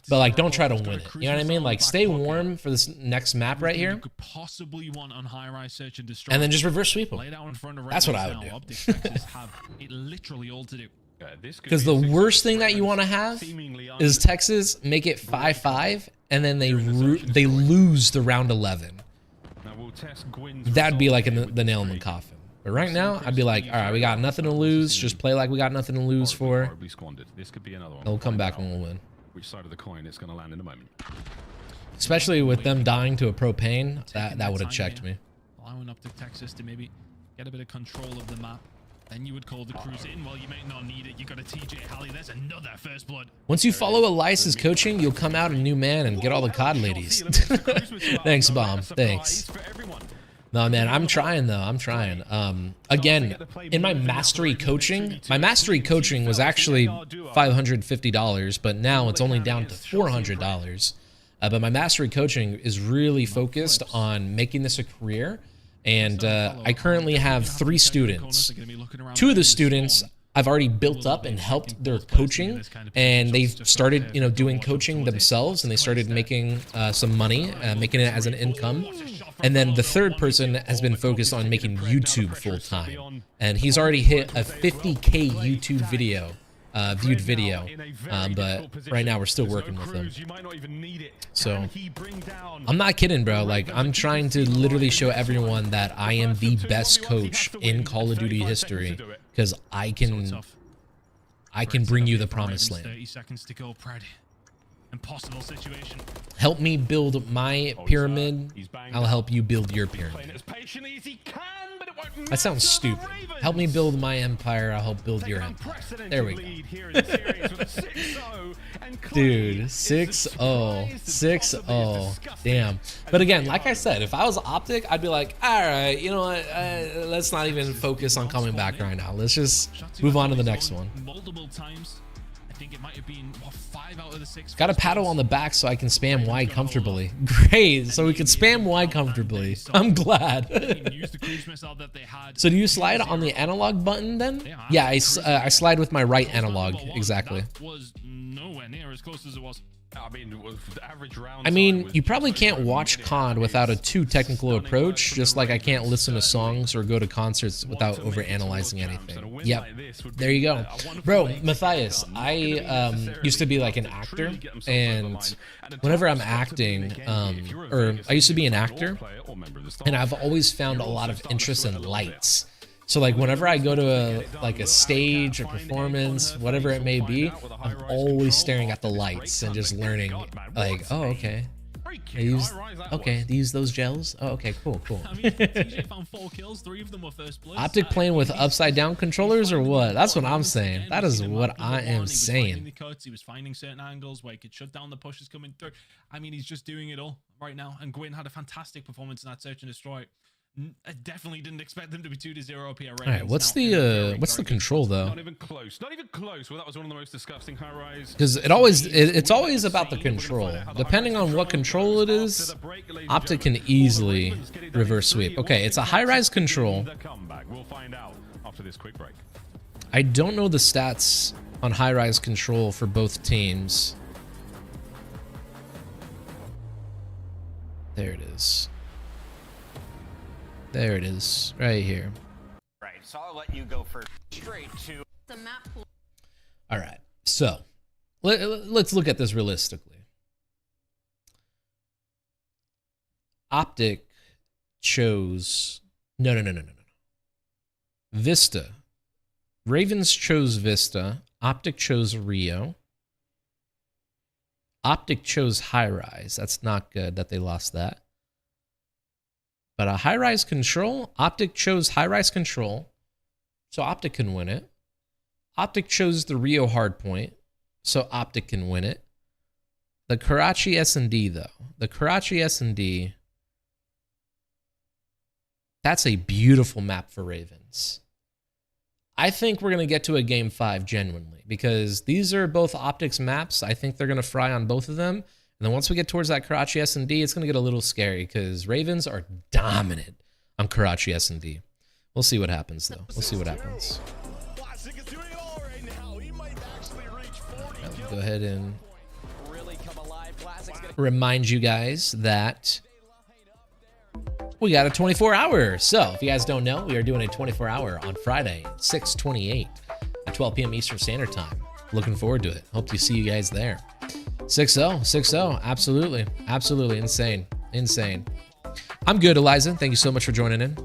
but like don't try to win it. You know what I mean? Like stay warm for this next map right here, could possibly want on high rise search and destroy, and then just reverse sweep them. That's what I would do. Optic Texas have it literally all to do. Because the worst thing that you want to have is Texas make it 5-5, and then they lose the round 11. That'd be like the nail in the coffin. But right now, I'd be like, all right, we got nothing to lose. Just play like we got nothing to lose for. This could be another one. They'll come back and we'll win. Which side of the coin it's going to land in a moment. Especially with them dying to a propane, that would have checked me. Allowing up to Texas to maybe get a bit of control of the map. Then you would call the crews in. Well, you may not need it. You got a TJ Halley. There's another first blood. Once you follow Alyus' coaching, you'll come out a new man and get all the COD ladies. Thanks, Bomb. Thanks. No, man, I'm trying though. I'm trying. Again, in my mastery coaching was actually $550, but now it's only down to $400. But my mastery coaching is really focused on making this a career. And I currently have 3 students. 2 of the students I've already built up and helped their coaching, and they've started, you know, doing coaching themselves, and they started making some money, making it as an income. And then the third person has been focused on making YouTube full time, and he's already hit a 50K YouTube video, viewed video. But right now we're still working with him. So I'm not kidding, bro. Like, I'm trying to literally show everyone that I am the best coach in Call of Duty history, because I can bring you the promised land. 30 seconds to go, Pred. Impossible situation. Help me build my pyramid. I'll help you build your pyramid. That sounds stupid. Help me build my empire. I'll help build your empire. There we go. Dude, 6-0. 6-0. Damn. But again, like I said, if I was Optic, I'd be like, all right, you know what? Let's not even focus on coming back right now. Let's just move on to the next one. Multiple times. I think it might have been 5 out of the 6. Got a paddle on the back so I can spam Y comfortably. Great, so we can spam Y comfortably. I'm glad. So do you slide on the analog button then? Yeah, I slide with my right analog, exactly. Was nowhere near as close as it was. I mean, you probably can't watch COD without a too technical approach, just like I can't listen to songs or go to concerts without overanalyzing anything. Yep, there you go. Bro, Matthias, I used to be like an actor, and whenever I'm acting, or I used to be an actor, and I've always found a lot of interest in lights. So like whenever I go to a stage, a performance, whatever it may be, I'm always staring at the lights and just learning, like, oh, okay. They use those gels. Oh, okay, cool. Optic playing with upside down controllers or what? That's what I'm saying. That is what I am saying. He was finding certain angles where he could shut down the pushes coming through. I mean, he's just doing it all right now. And Gwyn had a fantastic performance in that search and destroy. I definitely didn't expect them to be 2-0 up here. All right, what's the control though? Not even close. Not even close. Well, that was one of the most disgusting high rise. Because it's always about the control. Depending on what control it is, Optic can easily reverse sweep. Okay, it's a high rise control. We'll find out after this quick break. I don't know the stats on high rise control for both teams. There it is. There it is, right here. Right, so I'll let you go first. Straight to the map. All right, so let's look at this realistically. Optic chose no. Vista. Ravens chose Vista. Optic chose Rio. Optic chose High Rise. That's not good that they lost that. But a high-rise control, Optic chose high-rise control, so Optic can win it. Optic chose the Rio hardpoint, so Optic can win it. The Karachi S&D, though. The Karachi S&D, that's a beautiful map for Ravens. I think we're going to get to a Game 5, genuinely, because these are both Optic's maps. I think they're going to fry on both of them. And then once we get towards that Karachi S&D, it's going to get a little scary because Ravens are dominant on Karachi S&D. We'll see what happens, though. We'll see what happens. I'll go ahead and remind you guys that we got a 24-hour. So if you guys don't know, we are doing a 24-hour on Friday, 6/28 at 12 p.m. Eastern Standard Time. Looking forward to it. Hope to see you guys there. 6-0, absolutely insane. I'm good, Eliza. Thank you so much for joining in.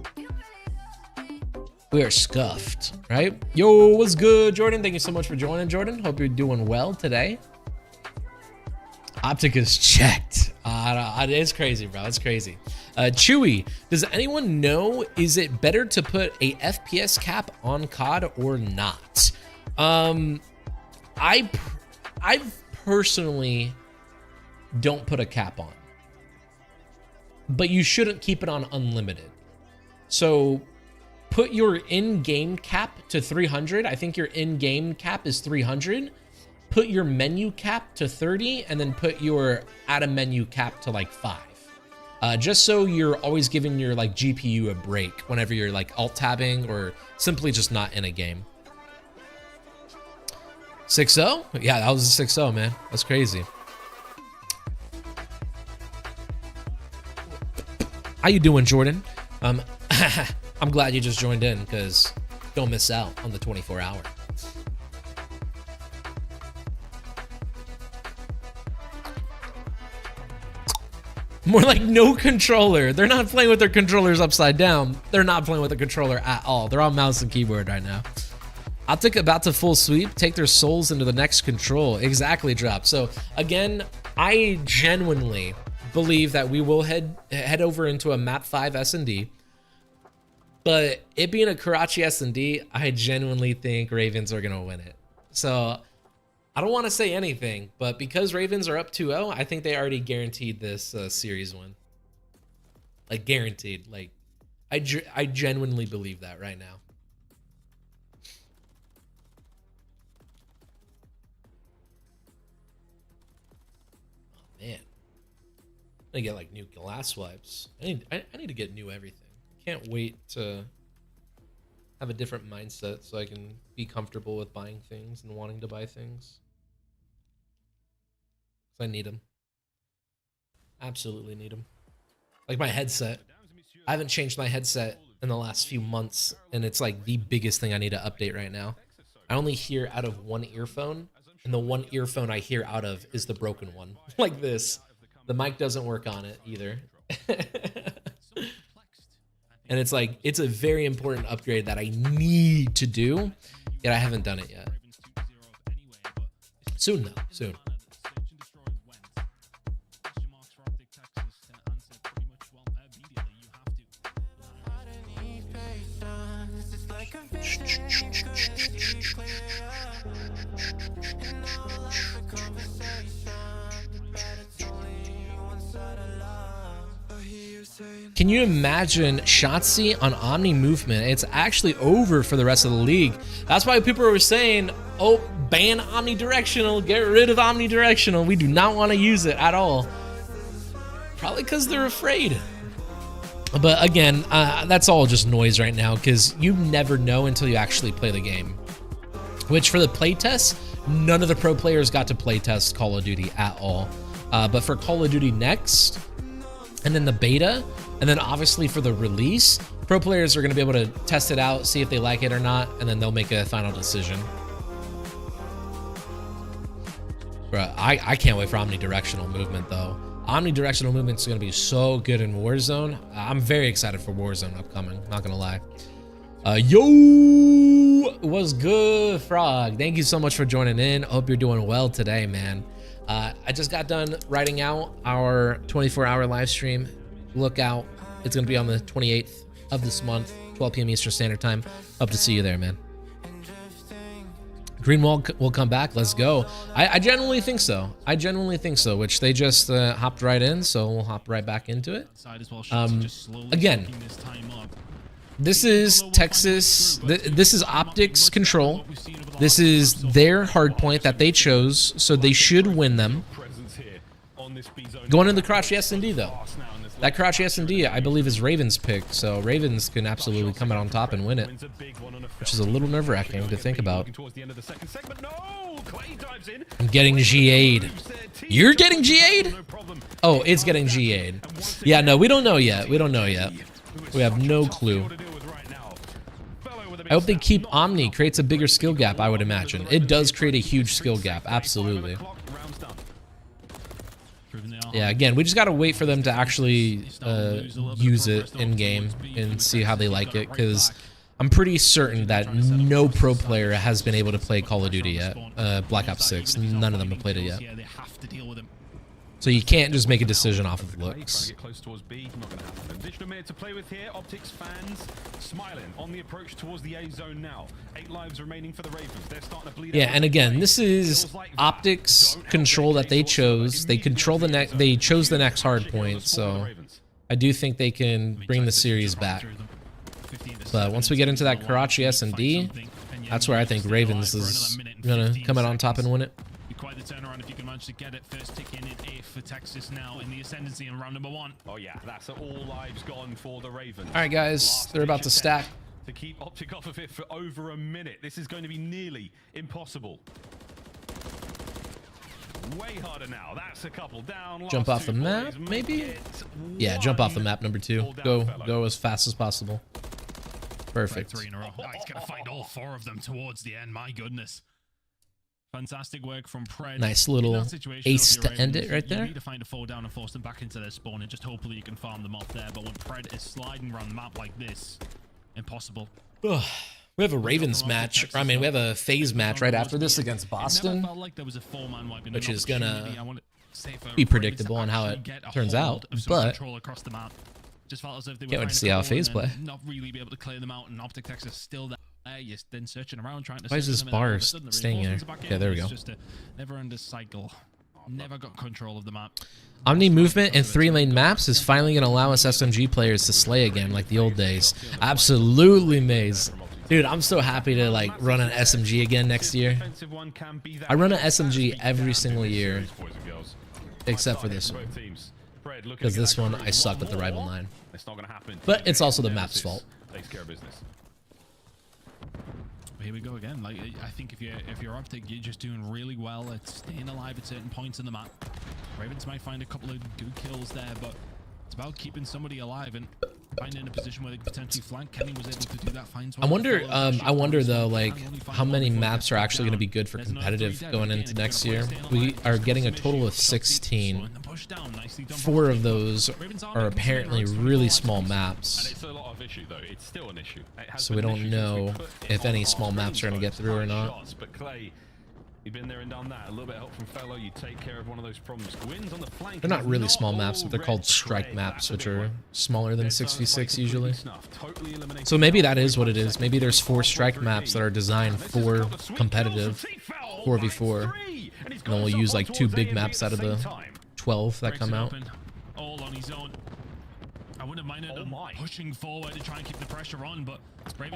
We are scuffed, right? Yo, what's good, Jordan? Thank you so much for joining, Jordan. Hope you're doing well today. Optic is checked. It's crazy, bro. It's crazy. Chewy, does anyone know, is it better to put a FPS cap on COD or not? I personally don't put a cap on, but you shouldn't keep it on unlimited. So put your in-game cap to 300. I think your in-game cap is 300. Put your menu cap to 30, and then put your out-of-menu cap to like 5. Just so you're always giving your like GPU a break whenever you're like alt-tabbing or simply just not in a game. 6-0? Yeah, that was a 6-0, man. That's crazy. How you doing, Jordan? I'm glad you just joined in, because don't miss out on the 24-hour. More like no controller. They're not playing with their controllers upside down. They're not playing with the controller at all. They're on mouse and keyboard right now. Optic about to full sweep, take their souls into the next control. Exactly, Drop. So again, I genuinely believe that we will head over into a map 5 S&D. But it being a Karachi S&D, I genuinely think Ravens are gonna win it. So I don't want to say anything, but because Ravens are up 2-0, I think they already guaranteed this series win. Like guaranteed. Like I genuinely believe that right now. Oh man, I need to get like new glass wipes. I need to get new everything. Can't wait to have a different mindset so I can be comfortable with buying things and wanting to buy things. I need them. Absolutely need them. Like my headset. I haven't changed my headset in the last few months, and it's like the biggest thing I need to update right now. I only hear out of one earphone, and the one earphone I hear out of is the broken one. Like this. The mic doesn't work on it either. And it's like, it's a very important upgrade that I need to do, yet I haven't done it yet. Soon though, soon. Can you imagine Shotzi on Omni movement? It's actually over for the rest of the league. That's why people were saying, oh, ban omnidirectional, get rid of omnidirectional. We do not want to use it at all. Probably because they're afraid. But again, that's all just noise right now, because you never know until you actually play the game. Which for the playtest, none of the pro players got to playtest Call of Duty at all. But for Call of Duty Next, and then the beta, and then obviously for the release, pro players are going to be able to test it out, see if they like it or not, and then they'll make a final decision. Bruh, I can't wait for omnidirectional movement though. Omnidirectional movement is going to be so good in Warzone. I'm very excited for Warzone upcoming, not going to lie. Yo, what's good, Frog? Thank you so much for joining in. Hope you're doing well today, man. I just got done writing out our 24-hour live stream. Look out. It's going to be on the 28th of this month, 12 p.m. Eastern Standard Time. Hope to see you there, man. Greenwald will come back. Let's go. I genuinely think so. I genuinely think so, which they just hopped right in, so we'll hop right back into it. Again, this is Texas. This is Optics Control. This is their hard point that they chose, so they should win them. Going into the Karachi S&D, though. That Karachi S&D, I believe, is Ravens' pick, so Ravens can absolutely come out on top and win it, which is a little nerve-wracking to think about. I'm getting GA'd. You're getting GA'd? Oh, it's getting GA'd. Yeah, no, we don't know yet. We don't know yet. We have no clue. I hope they keep Omni. Creates a bigger skill gap, I would imagine. It does create a huge skill gap, absolutely. Yeah, again, we just got to wait for them to actually use it in-game and see how they like it, because I'm pretty certain that no pro player has been able to play Call of Duty yet. Black Ops 6, none of them have played it yet. So you can't just make a decision off of looks. To play with here, Optics fans smiling on the approach towards the A zone now. 8 lives remaining for the Ravens. They're starting to bleed. Yeah, and again, this is Optics control that they chose. They control the next. They chose the next hard point, so I do think they can bring the series back. But once we get into that Karachi S&D, that's where I think Ravens is gonna come out on top and win it. Quite the turnaround if you can manage to get it. First tick in eighth for Texas now in the ascendancy in round number 1. Oh yeah, that's all lives gone for the Ravens. All right, guys, they're about to stack. To keep Optic off of it for over a minute. This is going to be nearly impossible. Way harder now. That's a couple down. Jump off the map, maybe? Yeah, jump off the map, number 2. Go as fast as possible. Perfect. 3 in a row. Oh, he's going to find all 4 of them towards the end. My goodness. Fantastic work from Pred. Nice little ace to end it right there. You need to find a 4 down and force them back into their spawn, and just hopefully you can farm them off there. But when Pred is sliding around the map like this, impossible. We have a Ravens match. I mean, we have a phase match right after this against Boston, which is gonna be predictable on how it turns out. But just felt as if they were can't wait to see how phase play. Not really be able to clear them out, and Optic Texas still there. You're then searching around trying to. Why is this bar staying there? Okay, there we go. It's just a never-ending cycle. Never got control of the map. Omni movement in 3-lane maps is finally going to allow us SMG players to slay again like the old days. Absolutely, Maze. Dude, I'm so happy to like run an SMG again next year. I run an SMG every single year, except for this one. Because this one, I suck with the Rival 9. But it's also the map's fault. Here we go again. Like, I think if you're Optic, you're just doing really well at staying alive at certain points in the map. Ravens might find a couple of good kills there, but it's about keeping somebody alive and finding a position where they could potentially flank. Kenny was able to do that. I wonder though, like how many maps are actually going to be good for competitive going into next year. We are getting a total of 16. 4 of those are apparently really small maps. So we don't know if any small maps are going to get through or not. You've been there and done that. A little bit of help from Fellow. You take care of one of those problems. Gwyn's on the flank. They're not really small maps, but they're called strike maps, which are smaller than 6v6 usually. So maybe that is what it is. Maybe there's 4 strike maps that are designed for competitive 4v4. And then we'll use like 2 big maps out of the 12 that come out. All on his own. I wouldn't mind pushing forward to try and keep the pressure on, but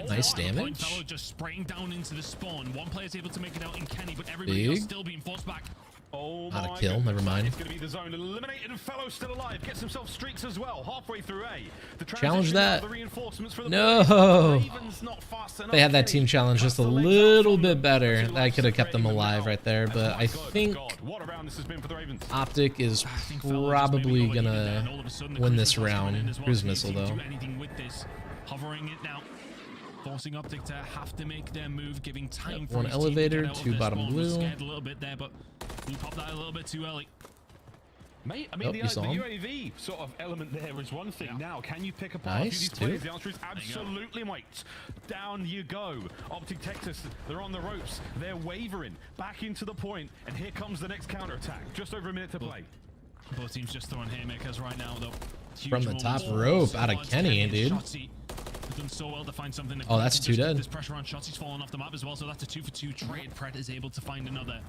nice damage. Fellow just spraying down into the spawn. One player's able to make it out in Kenny, but everybody else still being forced back. Not a kill, never mind. It's going to be the zone eliminated and Fellow still alive. Gets himself streaks as well. Halfway through A. Challenge that. No. They had that team challenge just a little bit better. That could have kept them alive right there, but I think Optic is probably going to win this round. Cruise missile though. Hovering it now. Forcing Optic to have to make their move, giving time for 1 elevator, 2 bottom blue. Scared a little bit there, but we popped that a little bit too early. Mate, I mean, the UAV sort of element there is one thing. Now, can you pick apart a few of these players? The answer is absolutely, mate. Down you go. Optic Texas, they're on the ropes. They're wavering back into the point, and here comes the next counterattack. Just over a minute to play. Both teams just throwing haymakers right now, though. From the top rope, out of Kenny, dude. Done so well to find something. Oh, that's 2 dead. There's pressure on shots. He's fallen off the map as well, so that's a 2-for-2 trade. Pred is able to find another.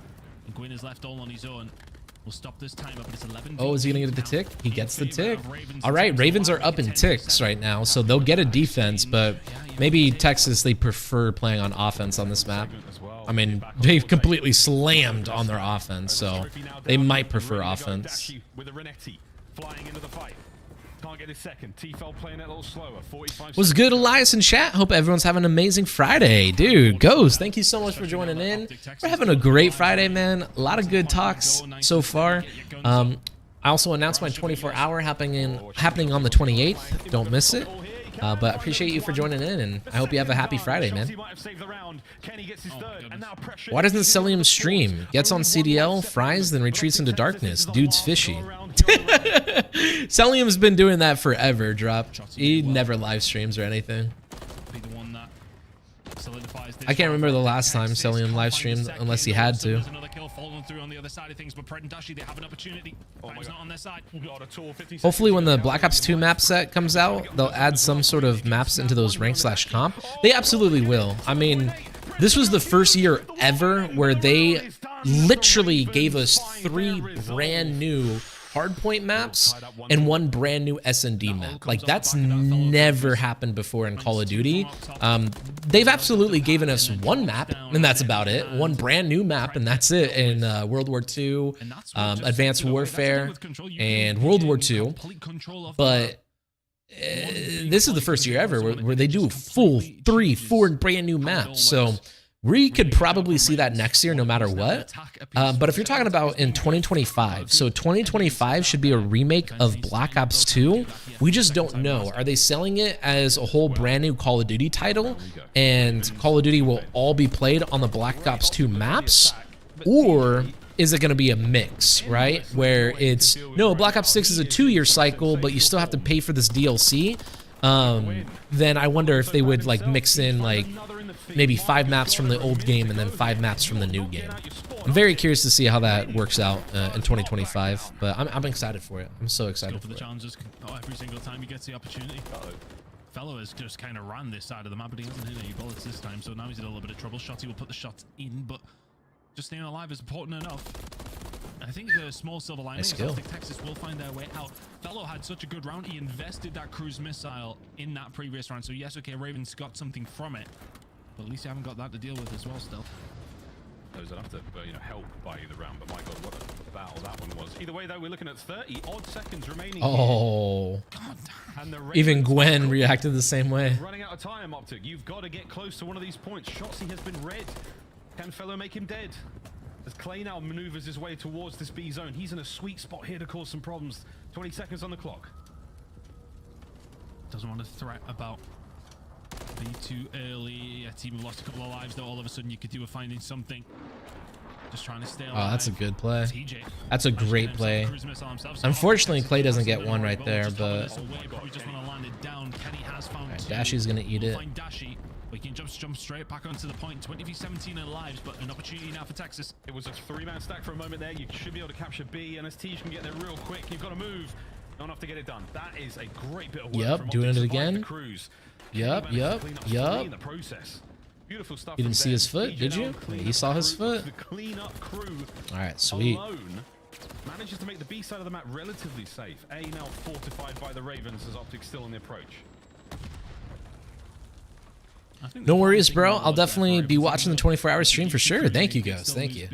And Gwyn is left all on his own. We'll stop this time up. It's 11. Oh, is he gonna get the tick? He gets the tick. All right, Ravens are up in ticks right now, so they'll get a defense, but maybe Texas, they prefer playing on offense on this map. I mean, they've completely slammed on their offense, so they might prefer offense. With a Renetti flying into the fight. Can't get his second. T-Fel playing it a little slower. 45. What's good, Alyus in chat? Hope everyone's having an amazing Friday. Dude, Ghost, thank you so much for joining in. We're having a great Friday, man. A lot of good talks so far. I also announced my 24-hour happening on the 28th. Don't miss it. But I appreciate you for joining in, and I hope you have a happy Friday, man. Why doesn't Celium stream? Gets on CDL, fries, then retreats into darkness. Dude's fishy. Celium's been doing that forever, Drop. He never live streams or anything. I can't remember the last time Celium live streamed unless he had to. Hopefully when the Black Ops 2 map set comes out, they'll add some sort of maps into those rank/comp. They absolutely will. I mean, this was the first year ever where they literally gave us 3 brand new hardpoint maps and 1 brand new S&D map. Like, that's never happened before in Call of Duty. They've absolutely given us 1 map, and that's about it. 1 brand new map, and that's it. In World War II, Advanced Warfare, and World War II. But this is the first year ever where they do full 3-4 brand new maps. So we could probably see that next year no matter what. But if you're talking about in 2025, so 2025 should be a remake of Black Ops 2. We just don't know. Are they selling it as a whole brand new Call of Duty title, and Call of Duty will all be played on the Black Ops 2 maps? Or is it going to be a mix, right? Where it's, no, Black Ops 6 is a 2-year cycle, but you still have to pay for this DLC. Then I wonder if they would like mix in like maybe 5 maps from the old game and then 5 maps from the new game. I'm very curious to see how that works out in 2025, but I'm excited for it. I'm so excited for the it. challenges every single time he gets the opportunity. Fellow has just kind of ran this side of the map, but he hasn't hit any bullets this time, so now he's in a little bit of trouble. Shotty will put the shots in, but just staying alive is important enough. I think the small silver lining is Texas will find their way out. Fellow had such a good round. He invested that cruise missile in that previous round. So yes, okay, Ravens got something from it, but at least you haven't got that to deal with as well still. Those that have to, help buy you the round, but my God, what a battle that one was. Either way, though, we're looking at 30 odd seconds remaining. Oh, and even Gwen reacted the same way. Running out of time, Optic. You've got to get close to one of these points. Shotzi has been red. Can Fellow make him dead? As Clay now maneuvers his way towards this B zone. He's in a sweet spot here to cause some problems. 20 seconds on the clock. Doesn't want to threat about being too early. A team have lost a couple of lives, though. All of a sudden, you could do a finding something. Just trying to stay alive. Oh, that's a good play. That's a great play. Unfortunately, Clay doesn't get one right there, but Dashy's gonna eat it. We can jump straight back onto the point. 20v17 in lives, but an opportunity now for Texas. It was a 3-man stack for a moment there. You should be able to capture B, and as Tej can get there real quick, you've got to move. Not enough to get it done. That is a great bit of work. Yep, doing it again. Yep. Beautiful stuff. You didn't see his foot, did you? He saw his foot. The cleanup crew. All right, sweet. Alone manages to make the B side of the map relatively safe. A now fortified by the Ravens as Optic still on the approach. No worries, bro. I'll definitely be watching the 24-hour stream for sure. Thank you, guys. Thank you.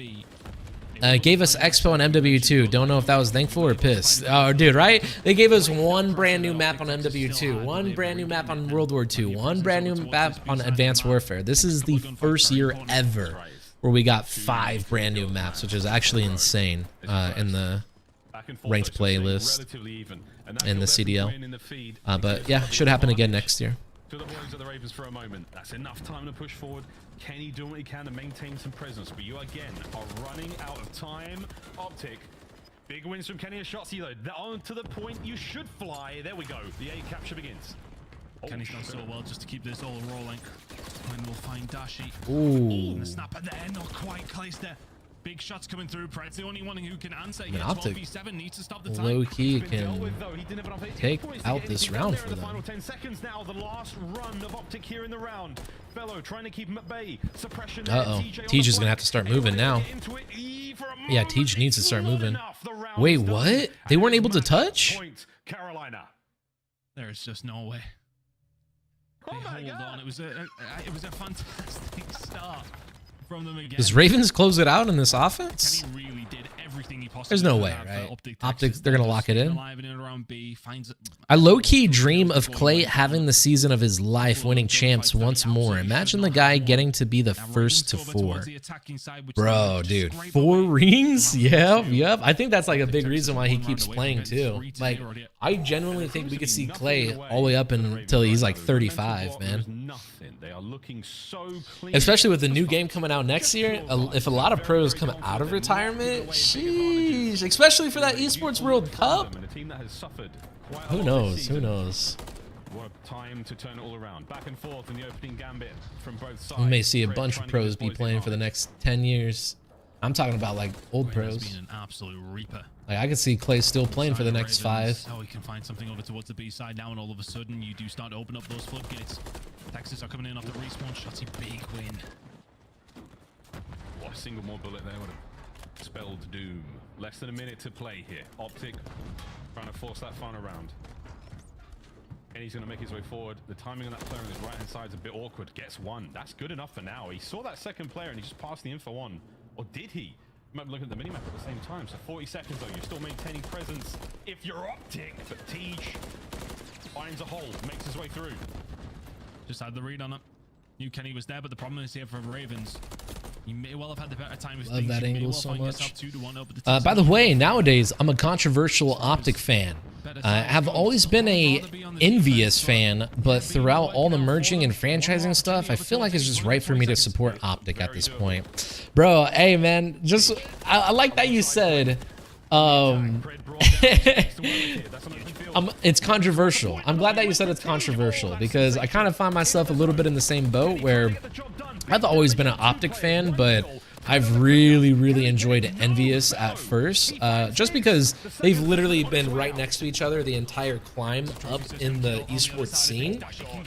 Gave us Expo and MW2. Don't know if that was thankful or pissed. Oh, dude, right? They gave us 1 brand new map on MW2, 1 brand new map on World War II, 1 brand new map on Advanced Warfare. This is the first year ever where we got 5 brand new maps, which is actually insane in the ranked playlist in the CDL. But yeah, should happen again next year. To the boys of the Ravens for a moment. That's enough time to push forward. Kenny doing what he can to maintain some presence, but you again are running out of time. Optic, big wins from Kenny and Shotzi though. On to the point you should fly. There we go. The A capture begins. Kenny's done so well just to keep this all rolling. And we'll find Dashi. Ooh. And the snapper there, not quite close there. Big shots coming through. Pred's the only one who can answer. Yeah, Optic 12v7 needs to stop the time. low key can take out this round for them. Final 10 seconds now. The last run of Optic here in the round. Fellow trying to keep him at bay. Suppression. Tej is gonna have to start moving now. Yeah, Tej needs to start moving. Wait, what? They weren't able to touch? Carolina. There's just no way. They hold on. It was a fantastic start from them again. Does Ravens close it out in this offense? Kenny really did everything he possibly There's no could way, have right? for Optic. Optics, they're gonna lock it in. Alive and in around B, finds I low-key dream of Clay having the season of his life, winning champs once more. Imagine the guy getting to be the first to 4. Bro, dude, 4 rings? Yep. I think that's like a big reason why he keeps playing too. Like, I genuinely think we could see Clay all the way up until he's like 35, man. They are looking so clean. Especially with the new game coming out next year, if a lot of pros come out of retirement, sheesh. Especially for that Esports World Cup. Who knows? Who knows? What a time to turn it all around. Back and forth in the opening gambit from both sides. We may see a bunch of pros be playing for the next 10 years. I'm talking about like old pros. Been an absolute reaper. Like I could see Clay still playing for the next 5. Oh, he can find something over towards the B side now, and all of a sudden you do start to open up those floodgates. Texas are coming in off the respawn. Shotty, big win. What a single more bullet there would have Spelled doom. Less than a minute to play here. Optic trying to force that final round. And he's going to make his way forward. The timing on that player on his right-hand side is a bit awkward. Gets one. That's good enough for now. He saw that second player and he just passed the info on. Or did he? You might be looking at the minimap at the same time. So 40 seconds though. You're still maintaining presence if you're Optic. But Tej finds a hole, makes his way through. Just had the read on it. Knew Kenny was there, but the problem is here for Ravens. You may well have had the better time with Love that angle so much. 2-1 over the By the way, nowadays I'm a controversial Optic fan. I have always been a envious fan, but throughout all the merging and franchising stuff, I feel like it's just right for me to support Optic at this point. Bro, hey man, just I like that you said it's controversial. I'm glad that you said it's controversial because I kind of find myself a little bit in the same boat where I've always been an Optic fan, but I've really enjoyed Envious at first, just because they've literally been right next to each other the entire climb up in the esports scene.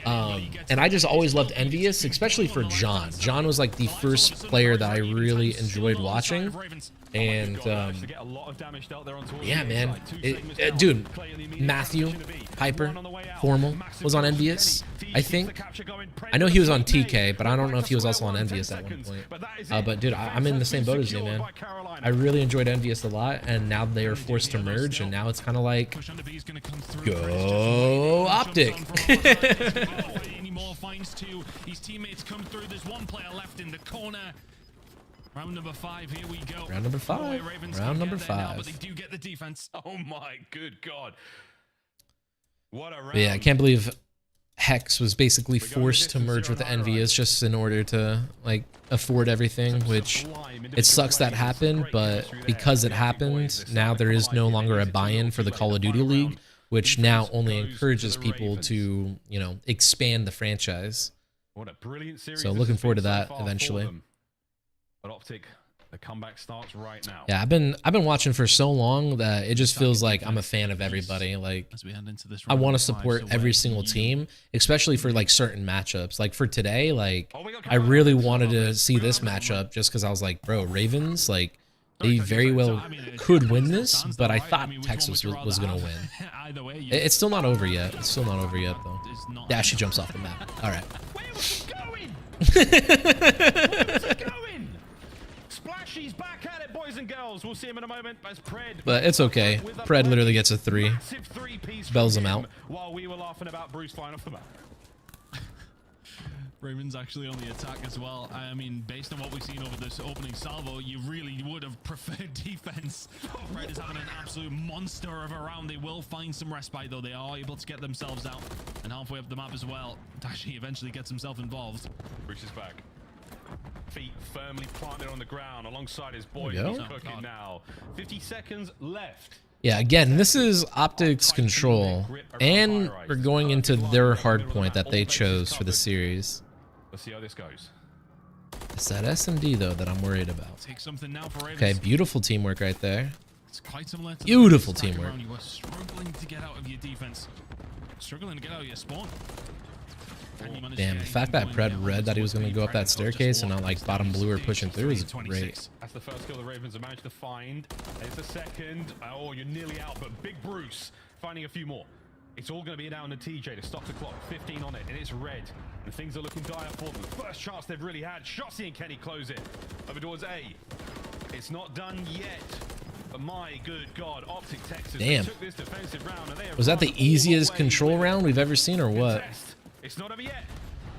And I just always loved Envious, especially for John. John was like the first player that I really enjoyed watching. And yeah, man, dude, Matthew, Piper, Formal was on Envious, I think. I know he was on TK, but I don't know if he was also on Envious at one point. But dude, I'm in the same boat as you, man. I really enjoyed Envious a lot, and now they are forced to merge, and now it's kind of like, go Optic. His teammates come through. There's one player left in the corner. Round number 5, here we go. Round number 5. Round number 5. Now, but they do get the defense. Oh my good God. What a round. But yeah, I can't believe Hex was basically forced to merge with the Envious just in order to like afford everything, which it sucks that happened, but because it happened, now there is no longer a buy-in for the Call of Duty League, which now only encourages people to, you know, expand the franchise. What a brilliant series. So looking forward to that eventually. But Optic, the comeback starts right now. Yeah, I've been watching for so long that it just feels like I'm a fan of everybody. Like, I want to support every single team, especially for like certain matchups. Like for today, like I really wanted to see this matchup just because I was like, bro, Ravens, like they very well could win this, but I thought Texas was gonna win. It's still not over yet. It's still not over yet though. Yeah, she jumps off the map. All right. Where was it going? Splashy's back at it, boys and girls. We'll see him in a moment as Pred. But it's okay. Pred literally gets a 3. Bells him out. While we were laughing about Bruce flying off the map. Ravens actually on the attack as well. I mean, based on what we've seen over this opening salvo, you really would have preferred defense. Pred is having an absolute monster of a round. They will find some respite though. They are able to get themselves out and halfway up the map as well. Dashi eventually gets himself involved. Bruce is back. Feet firmly planted on the ground alongside his boy. He's cooking now. 50 seconds left. Yeah, again, this is Optic's control, and we're going into their hard point that they chose for the series. Let's see how this goes. It's that S&D though that I'm worried about. Take something now for Ravens. Okay, beautiful teamwork right there. It's quite similar to beautiful teamwork. You were struggling to get out of your defense, struggling to get out of your spawn. Damn, the fact that Pred read that he was going to go up that staircase and not like bottom blue or pushing through is great. That's the first kill the Ravens have managed to find. It's the second. Oh, you're nearly out, but Big Bruce finding a few more. It's all going to be down to TJ to stop the clock. 15 on it, and it's red. And things are looking dire for them. The first chance they've really had. Shotzi and Kenny close it. Over towards A. It's not done yet. But my good God, Optic Texas took this defensive round. And they have was that the easiest control round we've ever seen or what? It's not over yet.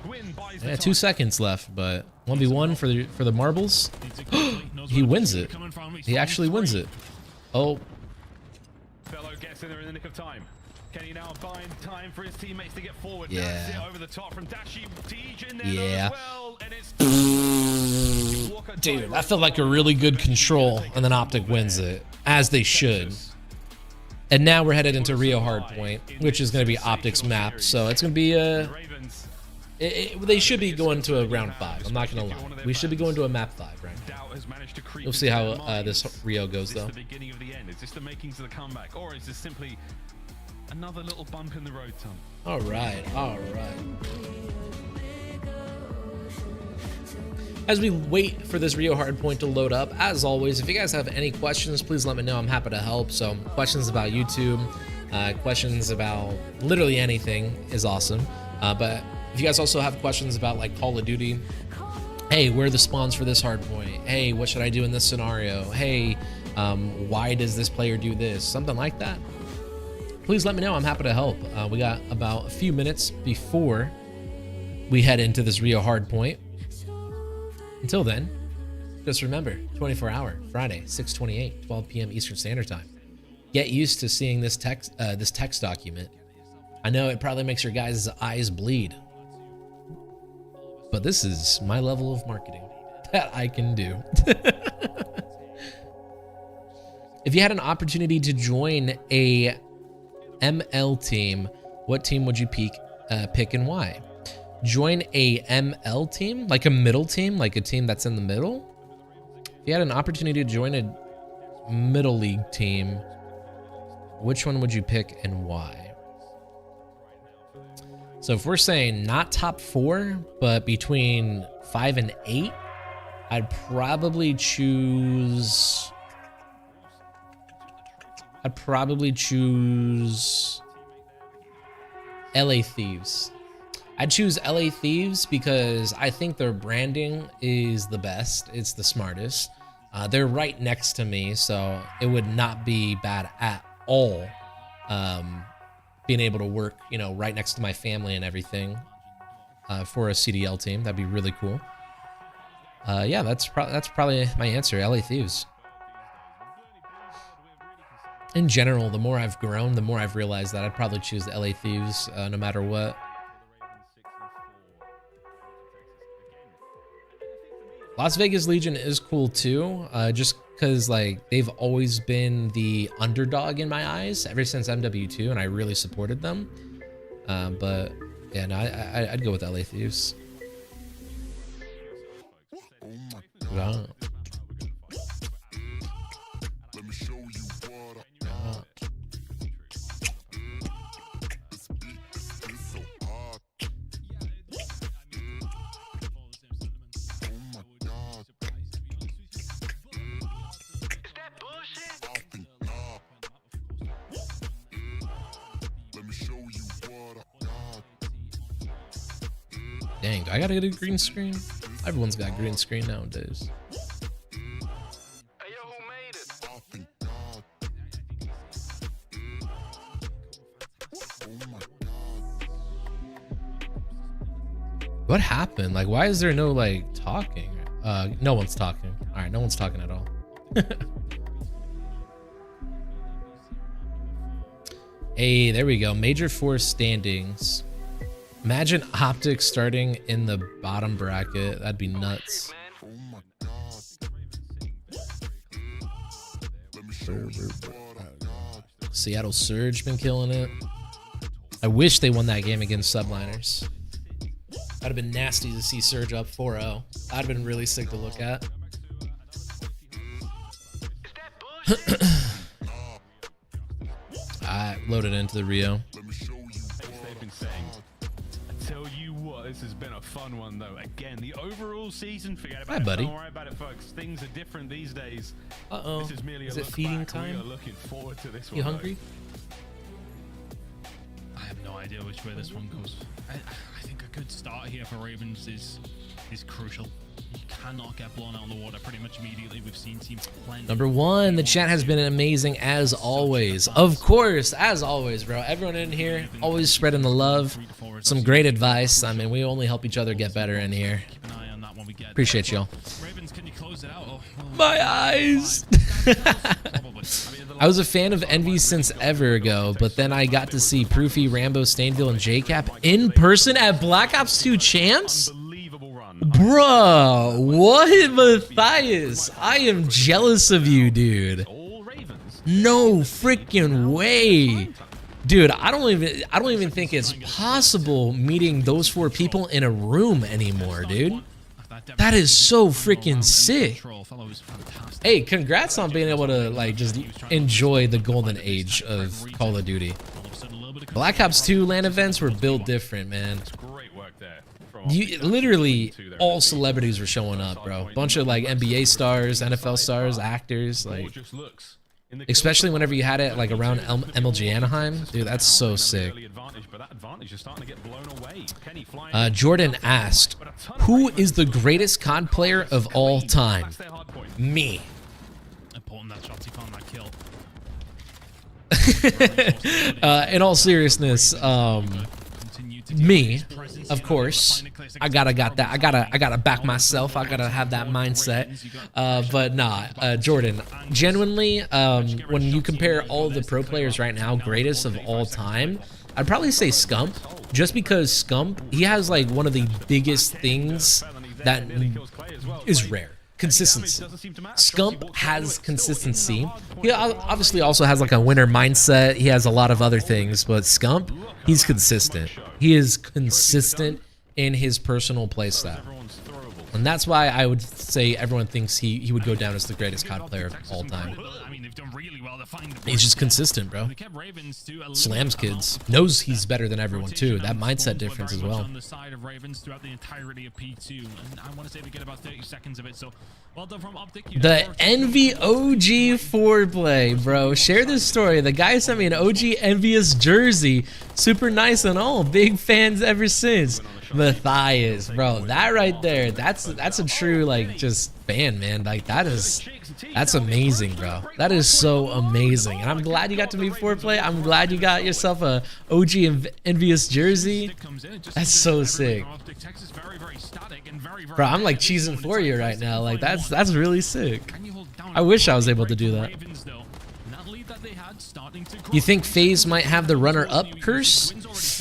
Gwyn buys yeah, 2 seconds left, but 1v1 for the marbles. He wins it. He actually wins it. Oh. Fellow gets in there in the nick of time. Can he now find time for his teammates to get forward? Yeah. That's it over the top from Dashi. Tej in there yeah. as well, and it's dude, that felt like a really good control, and then Optic wins it, as they should. And now we're headed into Rio Hardpoint, which is going to be Optic's map. So it's going to be they should be going to a round 5. I'm not going to lie. We should be going to a map 5 right now. We'll see how this Rio goes, though. Is this the beginning of the end? Is this the makings of the comeback? Or is this simply another little bump in the road, Tom? All right. All right. as we wait for this Rio hardpoint to load up, as always, if you guys have any questions, please let me know. I'm happy to help. So questions about YouTube, questions about literally anything is awesome. But if you guys also have questions about like Call of Duty, hey, where are the spawns for this hardpoint? Hey, what should I do in this scenario? Hey, why does this player do this? Something like that. Please let me know. I'm happy to help. We got about a few minutes before we head into this Rio hardpoint. Until then, just remember, 24-hour, Friday, 6/28, 12 p.m. Eastern Standard Time. Get used to seeing this text document. I know it probably makes your guys' eyes bleed, but this is my level of marketing that I can do. If you had an opportunity to join a ML team, what team would you pick and why? Join a ML team, like a middle team, like a team that's in the middle. If you had an opportunity to join a middle league team, which one would you pick and why? So if we're saying not top 4, but between 5 and 8, I'd probably choose LA Thieves. I'd choose LA Thieves because I think their branding is the best. It's the smartest. They're right next to me, so it would not be bad at all. Being able to work, you know, right next to my family and everything for a CDL team. That'd be really cool. Yeah, that's probably my answer, LA Thieves. In general, the more I've grown, the more I've realized that I'd probably choose the LA Thieves no matter what. Las Vegas Legion is cool too, just because like they've always been the underdog in my eyes ever since MW3, and I really supported them. But yeah, no, I'd go with LA Thieves. Yeah. Dang, do I gotta get a green screen? Everyone's got green screen nowadays. What happened? Like, why is there no like talking? No one's talking. All right, no one's talking at all. Hey, there we go. Major Force standings. Imagine Optics starting in the bottom bracket. That'd be nuts. Seattle Surge been killing it. I wish they won that game against Subliners. That'd have been nasty to see Surge up 4-0. That'd have been really sick to look at. I loaded into the Rio. They've been saying. I tell you what, this has been a fun one though. Again, the overall season, forget about it. Buddy. Don't worry about it, folks. Things are different these days. Uh-oh. This is merely a Is it look feeding back. time? We are looking forward to this one. You hungry? I have no idea which way this one goes. I think a good start here for Ravens is crucial. You cannot get blown out of the water pretty much immediately. We've seen teams plenty. Number 1, the chat has been amazing as always. Of course, as always, bro. Everyone in here always spreading the love. Some great advice. I mean, we only help each other get better in here. Keep an eye on that when we get Appreciate y'all. Ravens, can you close it out? Oh, My eyes. I was a fan of Envy since ever ago, but then I got to see Proofy, Rambo, Stainville, and JCap in person at Black Ops 2 Champs? Unbelievable run. Bruh, what, Matthias? I am jealous of you, dude. All Ravens. No freaking way. Dude, I don't even think it's possible meeting those 4 people in a room anymore, dude. That is so freaking sick. Hey, congrats on being able to like just enjoy the golden age of Call of Duty. Black Ops 2 LAN events were built different, man. Great work there. You literally all celebrities were showing up, bro. Bunch of like NBA stars, NFL stars, actors, like. Especially whenever you had it like around MLG Anaheim, dude, that's so sick. Jordan asked, "Who is the greatest COD player of all time?" Me. In all seriousness, me, of course. I gotta back myself. I gotta have that mindset. But nah, Jordan, genuinely, when you compare all the pro players right now, greatest of all time, I'd probably say Scump, just because Scump, he has like one of the biggest things that is rare. Consistency. Scump has consistency. He obviously also has like a winner mindset. He has a lot of other things, but Scump, he's consistent. He is consistent in his personal playstyle. And that's why I would say everyone thinks he would go down as the greatest COD player of all time. He's just consistent, bro. Slams kids. Knows he's better than everyone, too. That mindset difference as well. The Envy OG foreplay, bro. Share this story. The guy sent me an OG Envious jersey. Super nice and all. Big fans ever since. Matthias, bro. That right there, that's a true, like, just fan, man. Like, that's amazing, bro. That is so amazing. And I'm glad you got to meet foreplay. I'm glad you got yourself a OG Envious jersey. That's so sick. Bro, I'm like cheesing for you right now. Like, that's really sick. I wish I was able to do that. You think FaZe might have the runner-up curse?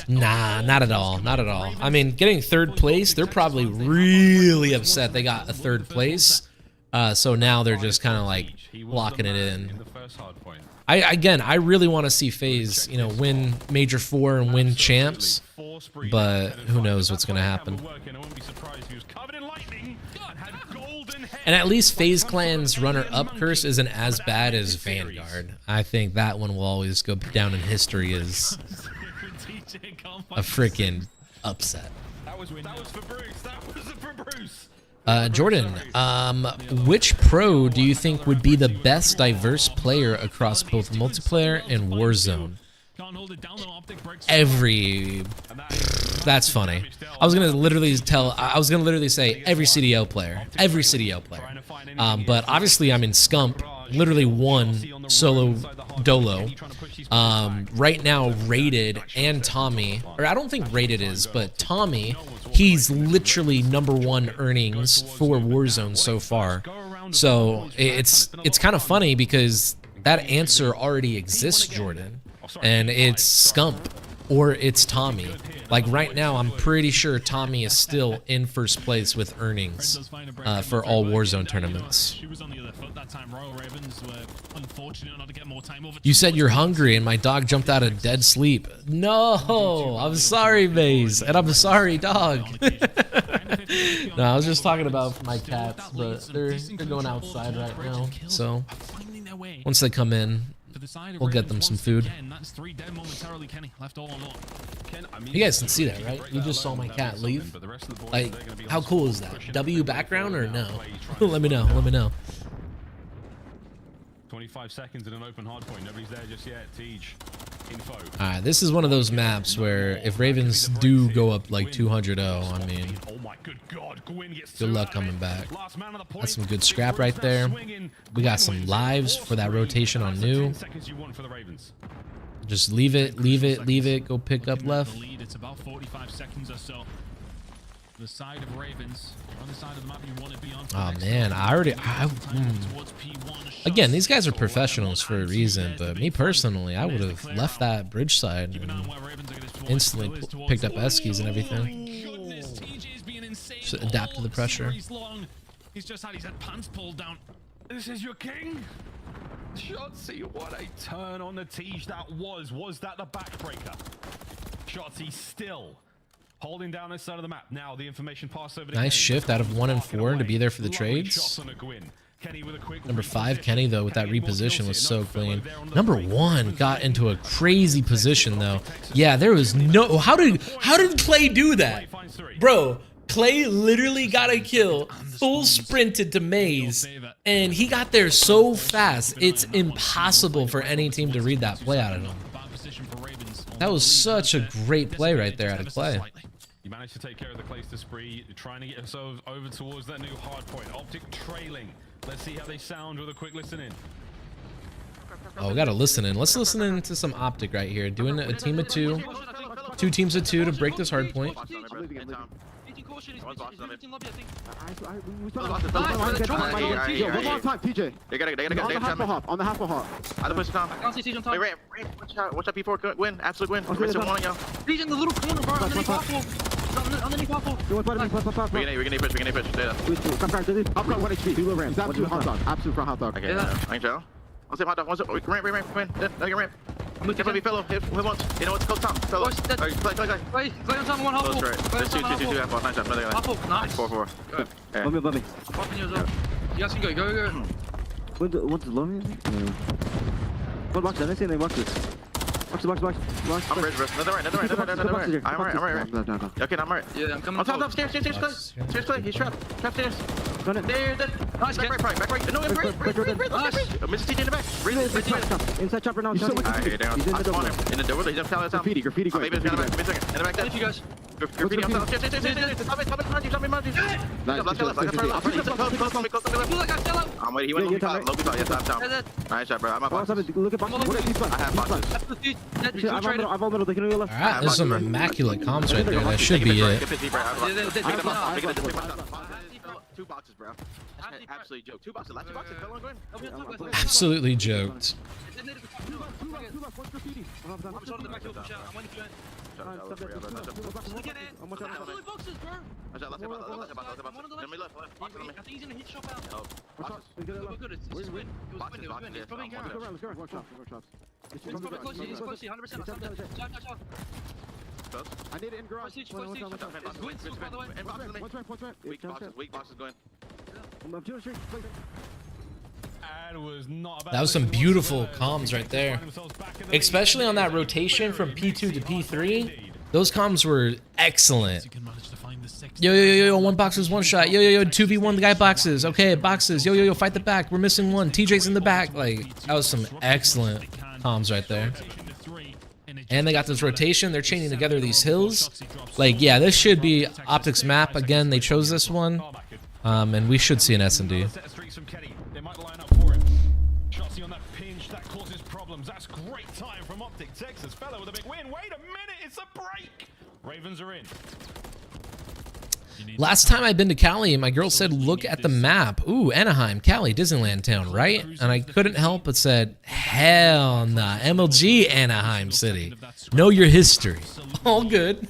Nah, not at all. Not at all. I mean, getting third place, they're probably really upset they got a third place. So now they're just kind of like locking it in. I really want to see FaZe, you know, win Major 4 and win champs, but who knows what's going to happen. And at least FaZe Clan's runner-up curse isn't as bad as Vanguard. I think that one will always go down in history as a freaking upset. That was for Bruce. That was for Bruce. Jordan, which pro do you think would be the best diverse player across both multiplayer and Warzone? That's funny. I was gonna literally say every CDL player. But obviously I'm in Scump, literally one solo dolo. Right now Rated and Tommy, or I don't think Rated is, but Tommy, he's literally #1 earnings for Warzone so far. So it's kind of funny because that answer already exists, Jordan, and it's Scump or it's Tommy. Like right now, I'm pretty sure Tommy is still in first place with earnings for all Warzone tournaments. You said you're hungry and my dog jumped out of dead sleep. No, I'm sorry, Maze, and I'm sorry, dog. No, I was just talking about my cats, but they're going outside right now. So once they come in, we'll get them some food. You guys can see that, right? You just saw my cat leave. Like, how cool is that? W background or no? Let me know. Let me know. 25 seconds in an open hard point. Nobody's there just yet. Teach. Info. Alright, this is one of those maps where if Ravens do go up like 200-0, I mean, good luck coming back. That's some good scrap right there. We got some lives for that rotation on new. Just leave it, go pick up left. It's about 45 seconds or so. The side of Ravens, on the side of the map you want to be on. Oh man, again, these guys are professionals for a reason, but me personally, I would have left that bridge side and instantly picked up Eskies and everything. Just adapt to the pressure. He's just had his pants pulled down. This is your king. Shotzzy, what a turn on the Tej that was. Was that the backbreaker? Shotzzy still holding down this side of the map. Now the information passed over to nice shift out of 1 and 4 to be there for the trades. Number 5, Kenny, though, with that reposition was so clean. Number 1 got into a crazy position, though. Yeah, there was no... How did Clay do that? Bro, Clay literally got a kill, full sprinted to Maze, and he got there so fast. It's impossible for any team to read that play out of him. That was such a great play right there out of Clay. You managed to take care of the Clayster spree. You're trying to get yourselves over towards that new hard point. Optic trailing. Let's see how they sound with a quick listen in. Oh, we gotta listen in. Let's listen in to some Optic right here. Doing a team of two. 2 teams of 2 to break this hard point. They gotta get on the half hop. I don't push Tom. I can't see Tom. Wait, watch out P4 win, absolute win. I'm still wanting y'all. He's in the little corner, bro. Underneath waffle. Underneath waffle. We're gonna push. Come back, I've got 1 HP. Do the ramp. Absolute hot dog. Absolute front hot dog. Okay, I can tell. I'll say hot dog. Ramp. Then ramp. I'm looking for fellow. Who wants? You know what's called Tom? Fellow. Play on Tom. One hop. There's two half ball. Nice job. Nice. 4-4. Good. Let me. Popping yours up. You guys can go. What's the low? What box? I didn't see any boxes. Box. I'm ready, bro. Another right. I'm right. Okay, I'm right. Yeah, I'm coming. On top, stairs, Clay. He's trapped. Trap stairs. There. Nice. Back right. No, break. Mr. TJ in the back. Breathe. Inside chopper now. Alright, down. I spawned him in the door. He's just telling us Graffiti. Maybe it's gonna back. In the back there. You guys. Graffiti on top. Stop it. I'm waiting. He went low top. Yes, top. Nice shot, bro. I'm up. Look at boxes. I have boxes. Alright, there's some immaculate comms right there. That should be it. 2 boxes, bro. Absolutely joke. 2 boxes. Last 2 boxes. Fell on going. Absolutely joked. I need it in garage. Weak boxes going. That was some beautiful comms right there. Especially on that rotation from P2 to P3. Those comms were excellent. Yo, 1 box is 1 shot. Yo, 2v1 the guy boxes. Okay, boxes. Yo, fight the back. We're missing 1. TJ's in the back. Like, that was some excellent comms right there. And they got this rotation. They're chaining together these hills. Like, yeah, this should be Optics map. Again, they chose this one. And we should see an S&D. They might line up for it. Shotzi on that pinch, that causes problems. That's great time from Optic Texas. Fellow with a big win. Wait a minute, it's a break. Ravens are in. Last time I'd been to Cali, my girl said, look at the map. Ooh, Anaheim, Cali, Disneyland town, right? And I couldn't help but said, hell nah, MLG Anaheim City. Know your history. All good.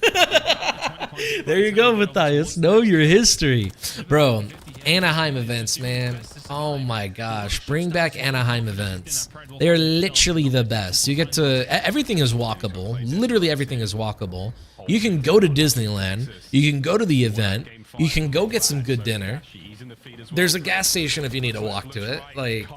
There you go, Matthias. Know your history. Bro, Anaheim events, man. Oh my gosh. Bring back Anaheim events. They're literally the best. You get to... Everything is walkable. Literally everything is walkable. You can go to Disneyland. You can go to the event. You can go get some good dinner. There's a gas station if you need to walk to it. Like,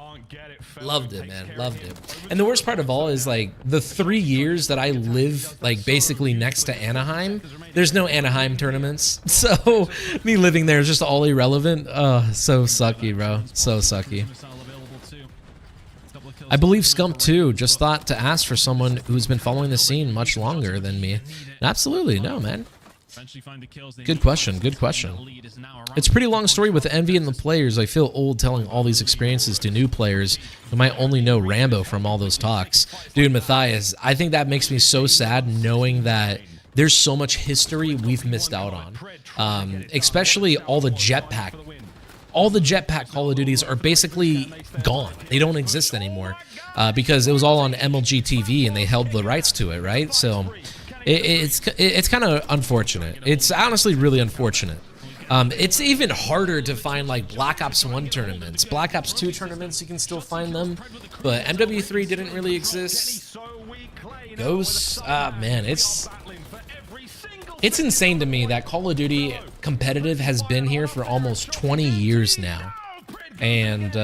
loved it, man. Loved it. And the worst part of all is, like, the 3 years that I live, like, basically next to Anaheim, there's no Anaheim tournaments. So, me living there is just all irrelevant. So sucky, bro. So sucky. I believe Scump too just thought to ask for someone who's been following the scene much longer than me. Absolutely, no, man. Good question, good question. It's a pretty long story with Envy and the players. I feel old telling all these experiences to new players who might only know Rambo from all those talks. Dude, Matthias, I think that makes me so sad knowing that there's so much history we've missed out on. Especially all the jetpack. All the jetpack Call of Duties are basically gone. They don't exist anymore because it was all on MLG TV and they held the rights to it, right? So it's kind of unfortunate. It's honestly really unfortunate. It's even harder to find like Black Ops 1 tournaments. Black Ops 2 tournaments, you can still find them, but MW3 didn't really exist. Ghosts, man, it's insane to me that Call of Duty competitive has been here for almost 20 years now, and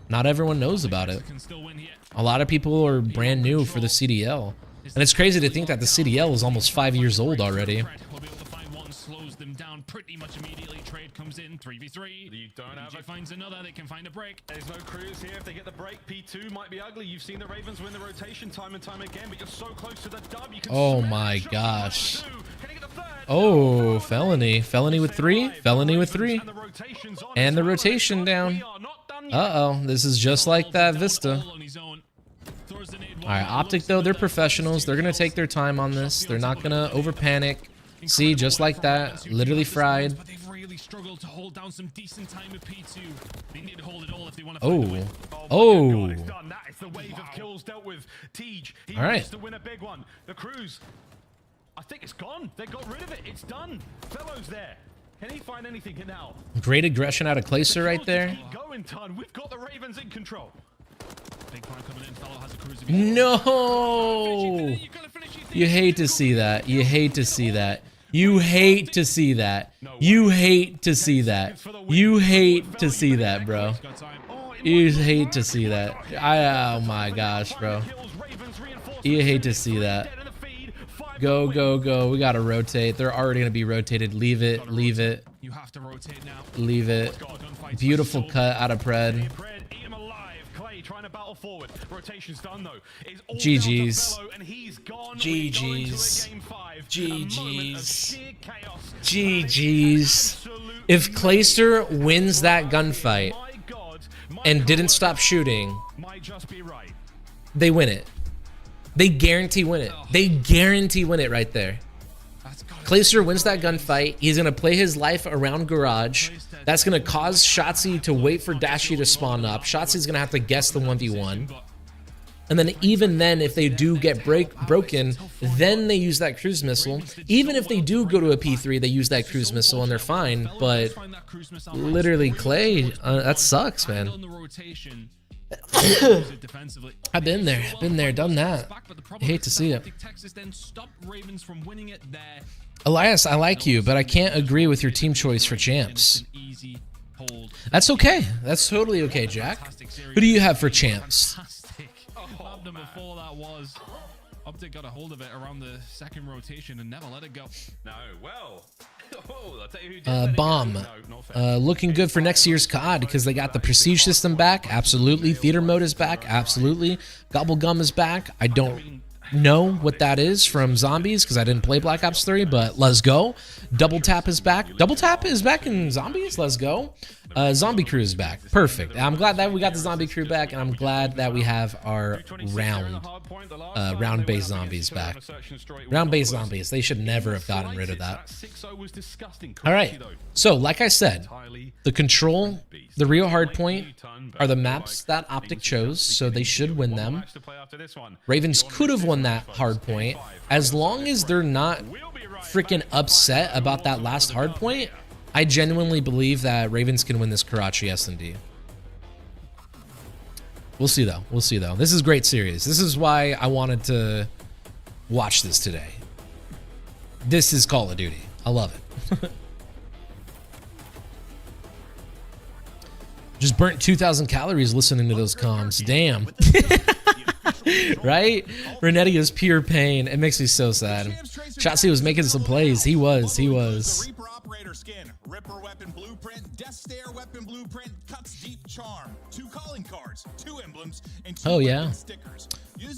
not everyone knows about it. A lot of people are brand new for the CDL, and it's crazy to think that the CDL is almost 5 years old already. pretty much immediately. Trade comes in, 3v3. You don't have BG a... finds another, they can find a break. There's no cruise here. If they get the break, P2 might be ugly. You've seen the Ravens win the rotation time and time again, but you're so close to the dub. You can Oh my gosh. Oh, felony. Felony with 3. Felony with 3. And the rotation down. Uh-oh. This is just like that Vista. Alright, Optic, though, they're professionals. They're going to take their time on this. They're not going to over-panic. See, just like that. Literally fried. But they've really struggled to hold down some decent time with P2. They need to hold it all if they want to Oh. find a win. Oh. It's done. That is the wave of kills dealt with. Tej, he All right. wants to win a big one. The Cruise, I think it's gone. They got rid of it. It's done. Fellows there. Can he find anything now? Great aggression out of Clayster right there. Keep going, Ton. We've got the Ravens in control. Big plan coming in. Fellow has a cruise. No! You hate to see that. You hate to see that. You hate to see that. You hate to see that. You hate to see that, bro. You hate to see that. Oh my gosh, bro. You hate to see that. Go, go, go. We gotta rotate. They're already gonna be rotated. Leave it. Leave it. You have to rotate now. Leave it. Beautiful cut out of Pred. Trying to battle forward. Rotation's done though. GG's. GG's. GG's. GG's. If Clayster wins that gunfight and didn't stop shooting, they win it. They guarantee win it. They guarantee win it right there. Clayster wins that gunfight. He's going to play his life around Garage. That's going to cause Shotzzy to wait for Dashy to spawn up. Shotzzy's going to have to guess the 1v1. And then even then, if they do get broken, then they use that cruise missile. Even if they do go to a P3, they use that cruise missile and they're fine. But literally, Clay, that sucks, man. I've been there, done that. I hate to see it. Elias, I like you, but I can't agree with your team choice for champs. That's okay. That's totally okay, Jack. Who do you have for champs? Before that was Optic got a hold of it around the second rotation and never let it go. No, well. I'll tell you who did Bomb. Looking good for next year's COD because they got the Prestige system back. Absolutely. Theater mode is back. Absolutely. Gobblegum is back. I don't know what that is from Zombies because I didn't play Black Ops 3, but let's go. Double Tap is back. Double Tap is back in Zombies. Let's go. Zombie crew is back. Perfect. I'm glad that we got the zombie crew back, and I'm glad that we have our round-based zombies back. Round-based zombies. They should never have gotten rid of that. All right. So, like I said, the control, the real hard point are the maps that Optic chose, so they should win them. Ravens could have won that hard point. As long as they're not freaking upset about that last hard point, I genuinely believe that Ravens can win this Karachi S&D. We'll see, though. We'll see, though. This is a great series. This is why I wanted to watch this today. This is Call of Duty. I love it. Just burnt 2,000 calories listening to those comms. Damn. Right? Renetti is pure pain. It makes me so sad. Shotzzy was making some plays. He was. Reaper operator skin, Ripper weapon blueprint, Death Stare weapon blueprint, Cuts Deep charm, 2 calling cards, 2 emblems, and 2 weapon stickers.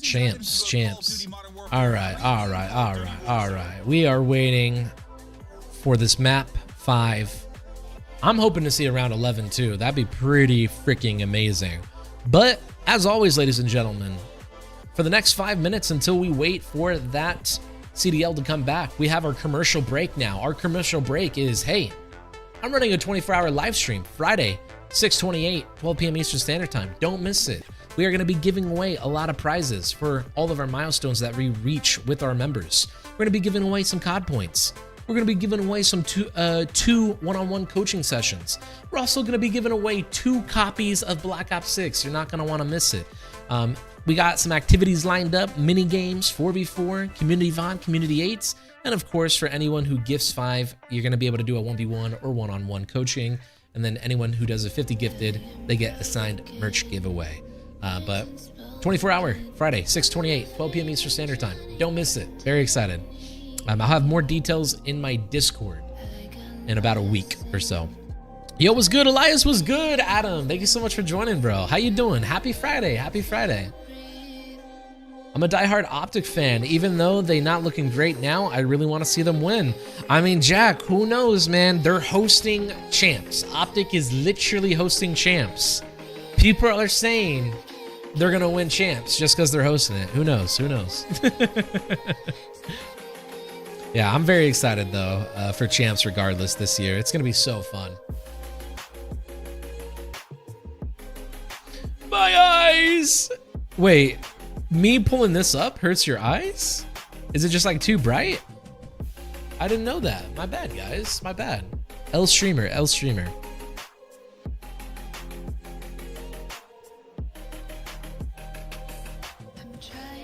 Champs. All right. We are waiting for this map 5. I'm hoping to see around 11 too. That'd be pretty freaking amazing. But as always, ladies and gentlemen, for the next 5 minutes until we wait for that CDL to come back, we have our commercial break now. Our commercial break is, hey, I'm running a 24-hour live stream Friday, 6/28, 12 p.m. Eastern Standard Time. Don't miss it. We are going to be giving away a lot of prizes for all of our milestones that we reach with our members. We're going to be giving away some COD points. We're going to be giving away some two one-on-one coaching sessions. We're also going to be giving away 2 copies of Black Ops 6. You're not going to want to miss it. We got some activities lined up, mini games, 4v4, community VOD, community 8s, and of course, for anyone who gifts 5, you're going to be able to do a 1v1 or one-on-one coaching, and then anyone who does a 50 gifted, they get a signed merch giveaway. But 24-hour, Friday, 6/28, 12 p.m. Eastern Standard Time. Don't miss it. Very excited. I'll have more details in my Discord. in about a week or so. Yo, what's good? Alyus was good. Adam, thank you so much for joining, bro. How you doing? Happy Friday. Happy Friday. I'm a diehard Optic fan. Even though they're not looking great now, I really want to see them win. I mean, Jack, who knows, man? They're hosting champs. Optic is literally hosting champs. People are saying they're going to win champs just because they're hosting it. Who knows? Who knows? Yeah, I'm very excited, though, for champs regardless this year. It's going to be so fun. My eyes! Wait. Me pulling this up hurts your eyes? Is it just like too bright? I didn't know that. My bad, guys. My bad. L streamer, L streamer.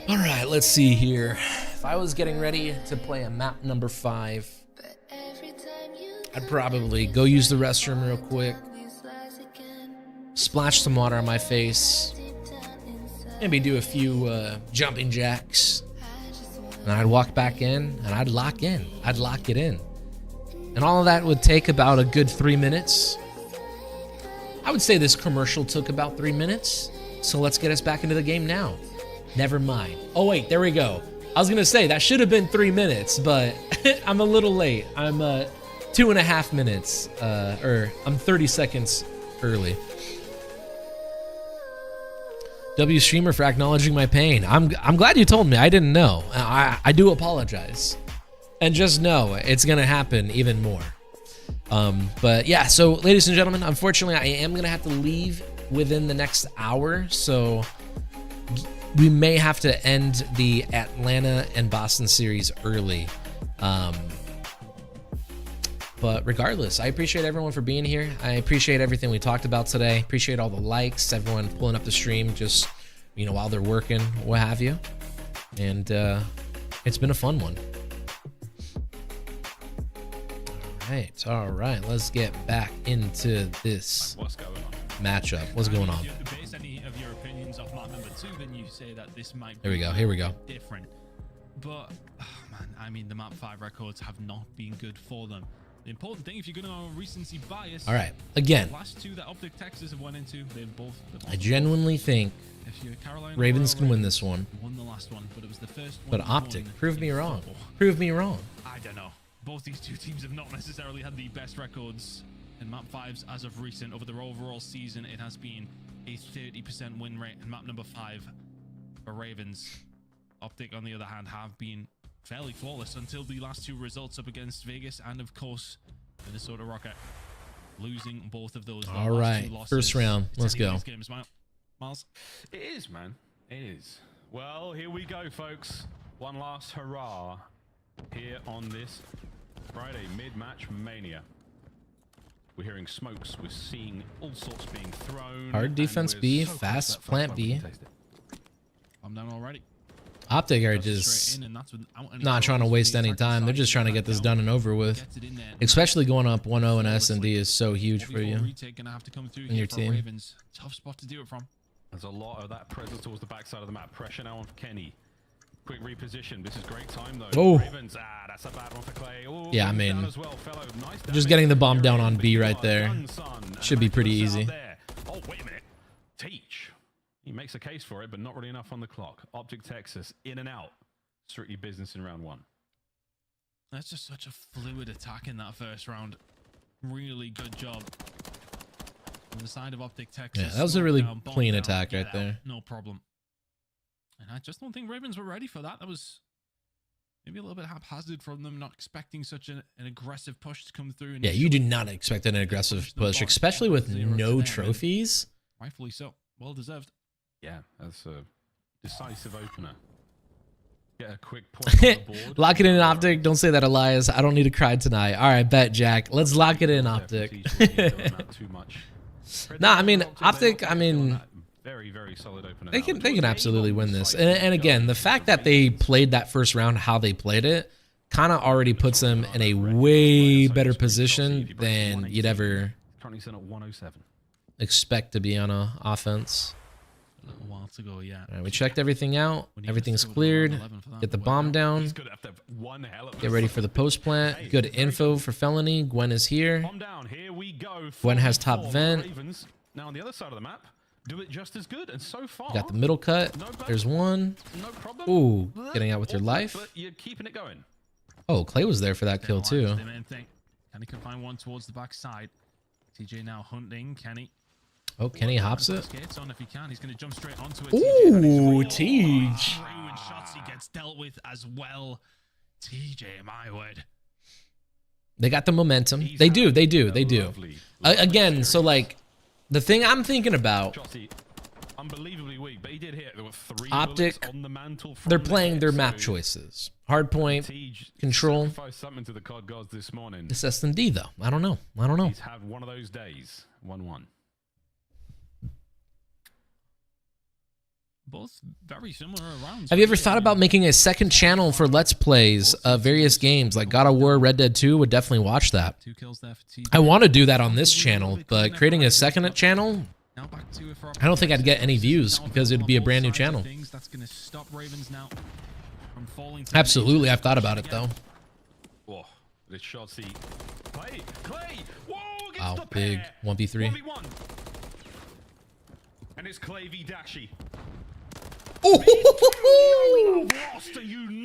All right, let's see here. If I was getting ready to play a map number 5, I'd probably go use the restroom real quick, splash some water on my face, maybe do a few jumping jacks, and I'd walk back in and I'd lock in. I'd lock it in. And all of that would take about a good 3 minutes. I would say this commercial took about 3 minutes. So let's get us back into the game now. Never mind. Oh wait, there we go. I was gonna say that should have been 3 minutes, but I'm a little late. I'm 2.5 minutes, or I'm 30 seconds early. W streamer for acknowledging my pain. I'm glad you told me. I didn't know. I do apologize. And just know it's gonna happen even more. But yeah, so ladies and gentlemen, unfortunately I am gonna have to leave within the next hour, so we may have to end the Atlanta and Boston series early. But regardless, I appreciate everyone for being here. I appreciate everything we talked about today. Appreciate all the likes, everyone pulling up the stream just, you know, while they're working, what have you. And it's been a fun one. All right, let's get back into this matchup. What's going on? Base any of your opinions off map number 2, then you say that this might be Here we go. Different. But man, I mean, the map 5 records have not been good for them. The important thing, if you're going to have a recency bias. All right, again. The last 2 that Optic Texas have went into, they've both. I genuinely think Ravens can win this one. Won the last one, but it was the first one. But Optic, prove me wrong. Prove me wrong. I don't know. Both these 2 teams have not necessarily had the best records in map 5s as of recent. Over their overall season, it has been a 30% win rate in map number 5 for Ravens. Optic, on the other hand, have been fairly flawless until the last 2 results up against Vegas and, of course, Minnesota Rocket, losing both of those. All right, first round. Let's go. Miles? It is, man. It is. Well, here we go, folks. One last hurrah here on this Friday mid-match mania. We're hearing smokes. We're seeing all sorts being thrown. Hard defense B, fast plant B. I'm down already. Optic are just not trying to waste any time. They're just trying to get this done and over with. Especially going up 1-0 and S&D is so huge for you and your team. Tough spot to do it from. There's a lot of that presence towards the backside of the map. Pressure now on Kenny. Quick reposition. This is great time though. Oh, Ravens, that's a bad one for Clay. Oh, yeah, I mean, nice just getting the bomb down on B right there should be pretty easy. Oh, wait a minute. Teach. He makes a case for it, but not really enough on the clock. Optic Texas, in and out. Strictly business in round 1. That's just such a fluid attack in that first round. Really good job on the side of Optic Texas. Yeah, that was a really clean attack right there. No problem. And I just don't think Ravens were ready for that. That was maybe a little bit haphazard from them, not expecting such an aggressive push to come through. Yeah, you do not expect an aggressive push, especially with no trophies. Rightfully so. Well deserved. Yeah, that's a decisive opener. Get a quick point on the board. Lock it in, Optic. Don't say that, Alyus. I don't need to cry tonight. All right, bet, Jack. Let's lock it in, Optic. Nah, I mean, Optic, I mean, very, very solid opener. They can absolutely win this. And again, the fact that they played that first round how they played it kind of already puts them in a way better position than you'd ever expect to be on a offense. A little while to go, yeah. All right, we checked everything out. We need Everything's to go to cleared. 11 for that Get the to work bomb out. down. He's gonna have to have one hell of a Get ready for the post plant. Good info for felony. Gwen is here. Bomb down. Here we go. Gwen has top 44 vent. Ravens. Now on the other side of the map, do it just as good. And so far, Got the middle cut. There's one. no problem. Ooh, getting out with your life. But you're keeping it going. Oh, Clay was there for that kill That's too. the main thing. Kenny can find one towards the back side. TJ now hunting. Kenny. Oh, Kenny hops it. Skates on if he can. He's going to jump straight onto it. Ooh, TJ. Tej. Through and shots he gets dealt with as well. TJ, my word. They got the momentum. They do. They do. They do. Lovely, Again, so like the thing I'm thinking about, Shotzi, unbelievably weak, but he did hit. There were 3 Optic, bullets on the mantle from they're the playing hit, their so map choices. Hard point, Tej control. sacrificed something to the COD gods this morning. It's S&D though. I don't know. I don't know. He's had one of those days. 1-1. Both very similar rounds. Have you ever thought about making a second channel for Let's Plays of various games like God of War, Red Dead 2? Would definitely watch that. 2 kills there for TJ. I want to do that on this channel, but creating a second channel, Now back to it for I don't think I'd get any views because it'd be a brand new channel. That's going to stop Ravens now from falling. to Absolutely, the I've thought about it though. Whoa, this Shotzi. Clay! Whoa, gets Wow, the big pair. 1v3. 1v1. And it's Clay v Daxi.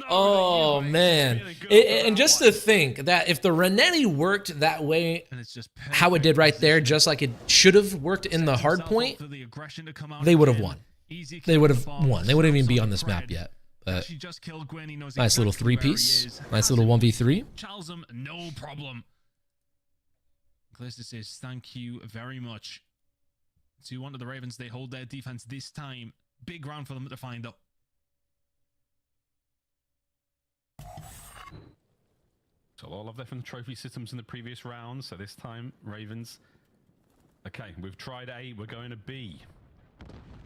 Oh man, and just to think that if the Renetti worked that way, And it's just how it did right there, just like it should have worked in the hard point, for the aggression to come out they would have again. won. Easy They kill would with have the bomb. won. They wouldn't even be Snaps on this map Fred. yet. But She just killed Gwen. He knows nice little exactly where he 3-piece. is. Nice little 1v3. Charles him, no problem. Calista says, thank you very much. 2-1 to the Ravens. They hold their defense this time. Big round for them to find up. So a lot of different trophy systems in the previous round. So this time, Ravens. Okay, we've tried A. We're going to B.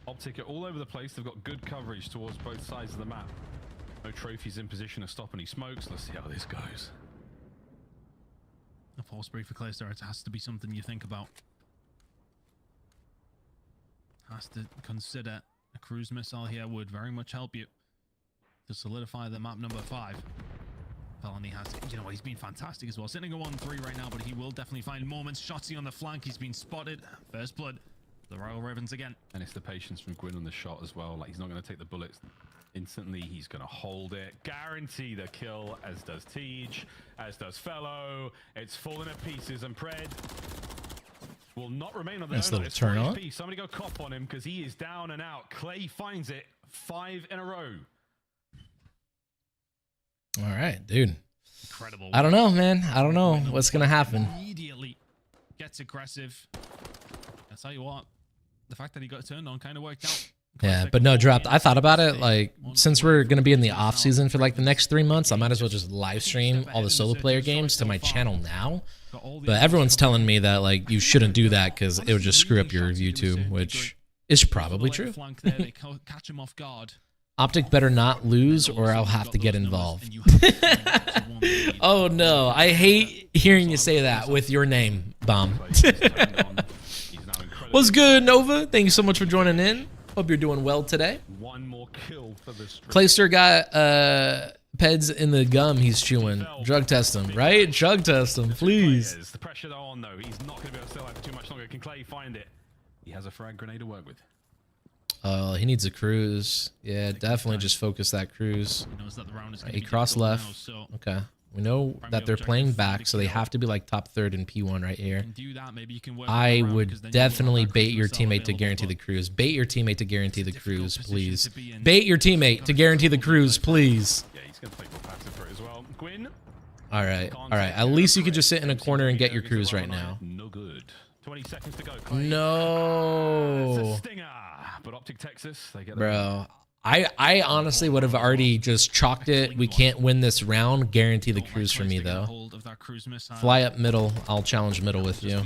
Optic are all over the place. They've got good coverage towards both sides of the map. No trophies in position to stop any smokes. Let's see how this goes. A false break for Calista. It has to be something you think about. Has to consider a cruise missile here would very much help you to solidify the map number 5. Felony has, you know what, he's been fantastic as well. Sitting at 1-3 right now, but he will definitely find moments. Shotzi on the flank, he's been spotted. First blood, the Royal Ravens again. And it's the patience from Gwyn on the shot as well. Like, he's not going to take the bullets instantly. He's going to hold it. Guarantee the kill, as does Tej, as does Fellow. It's falling to pieces, and Pred will not remain on the Nice donut. little It's turn 5 on. piece. Somebody go cop on him because he is down and out. Clay finds it. 5 in a row. All right, dude. Incredible. I don't know, man. I don't know what's gonna happen. Immediately gets aggressive. I tell you what, the fact that he got turned on kind of worked out. Yeah, but no, dropped. I thought about it. Like, since we're gonna be in the off season for like the next 3 months, I might as well just live stream all the solo player games to my channel now. But everyone's telling me that like you shouldn't do that because it would just screw up your YouTube, which is probably true. Flank there, they catch him off guard. Optic better not lose or I'll have to get involved. Oh no, I hate hearing you say that with your name, Bomb. What's good, Nova? Thank you so much for joining in. Hope you're doing well today. One more kill for the streak. Clayster got peds in the gum he's chewing. Drug test him, right? Drug test him, please. The pressure though on though. He's not going to be able to stay alive for too much longer. Can Clay find it? He has a frag grenade to work with. He needs a cruise. Yeah, definitely just focus that cruise. He knows that the round is gonna He be cross difficult left. now, so Okay. We know that they're playing back, so they have to be like top third in P1 right here. can do that. Maybe you can work I around, would because then you will have definitely that bait cruise your missile teammate to available, guarantee but the cruise. Bait your teammate to guarantee the difficult cruise, position please. to be in. Bait your teammate to guarantee the cruise, please. Yeah, he's going to play for passive for it as well. Gwyn. All right. At least you could just sit in a corner and get your cruise right now. No good. 20 seconds to go. It's No. a stinger. But Optic Texas, they get the Bro. I honestly would have already just chalked it. We can't win this round. Guarantee the cruise for me, though. Fly up middle. I'll challenge middle with you.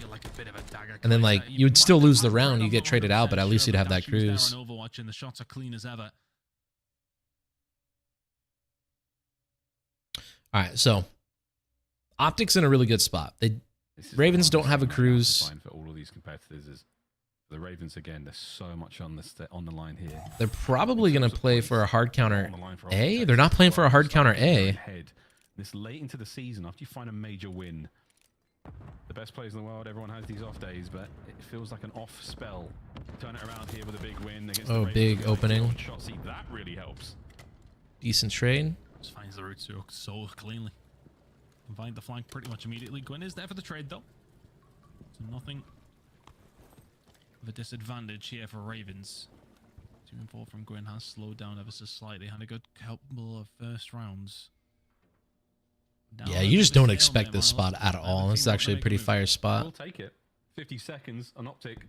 And then, like, you would still lose the round. You get traded out, but at least you'd have that cruise. Overwatch and the shots are clean as ever. All right, so Optic's in a really good spot. Ravens don't have a cruise. Fine for all of these competitors is The Ravens again, there's so much on the line here. They're probably going to play for a hard counter A. They're not playing for a hard counter A. This late into the season, after you find a major win, the best players in the world, everyone has these off days, but it feels like an off spell. Turn it around here with a big win against the Ravens. Big opening. That really helps. Decent trade. Just finds the route so cleanly. Can find the flank pretty much immediately. Gwyn is there for the trade though. So nothing of a disadvantage here for Ravens. 2 and 4 from Gwyn has slowed down ever so slightly. Had a good couple of first rounds. Yeah, you just don't expect this spot at all. This is actually a pretty fire spot. We'll take it. 50 seconds, an optic.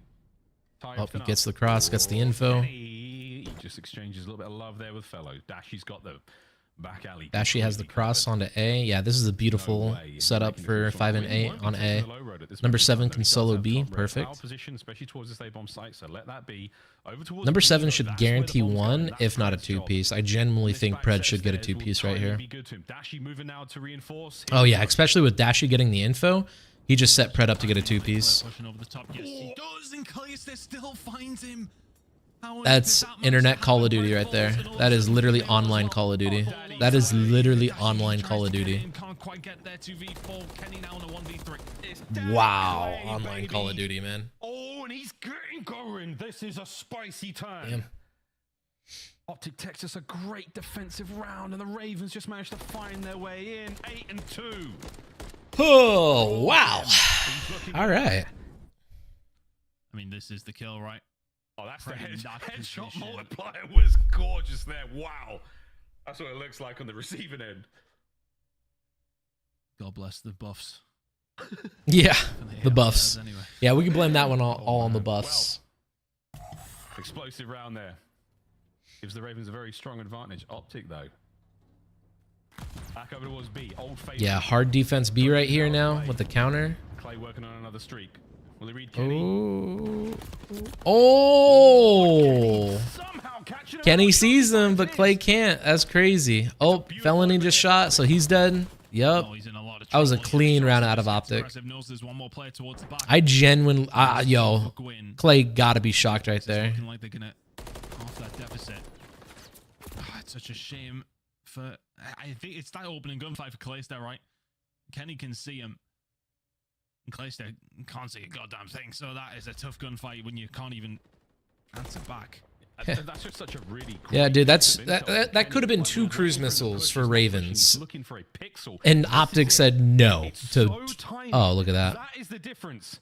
Oh, he gets the cross, gets the info. He just exchanges a little bit of love there with fellow. Dashy's got the back alley. Dashy has the cross onto A. Yeah, this is a beautiful setup for 5 and 8 on A. Number 7 can solo B. Perfect. Number 7 should guarantee 1, if not a 2-piece. I genuinely think Pred should get a 2-piece right here. Oh yeah, especially with Dashy getting the info. He just set Pred up to get a 2-piece. That's internet Call of Duty right there. That is literally online Call of Duty. That is literally online Call of Duty. Wow, online Call of Duty, man. Oh, and he's getting going. This is a spicy turn. Damn. Optic Texas, a great defensive round, and the Ravens just managed to find their way in. 8 and 2. Oh, wow. All right. I mean, this is the kill, right? Oh, that's the headshot multiplier was gorgeous there. Wow. That's what it looks like on the receiving end. God bless the buffs. Yeah, the buffs. Anyway. Yeah, we can blame that one all on the buffs. Well, explosive round there. Gives the Ravens a very strong advantage. Optic, though. Back over towards B. Old faithful. Yeah, hard defense B right here now with the counter. Clay working on another streak. Will he read Kenny? Oh! Kenny sees him, but Clay can't. That's crazy. Oh, Felony just shot, so he's dead. Yep. That was a clean round out of Optic. I genuinely... yo, Clay gotta be shocked right there. It's such a shame for... I think it's that opening gunfight for Clayster, right? Kenny can see him. And Clayster can't see a goddamn thing, so that is a tough gunfight when you can't even answer back. That's just such a really yeah, dude, that could have been 2 cruise missiles for Ravens. And Optic said no to... Oh, look at that. That is the difference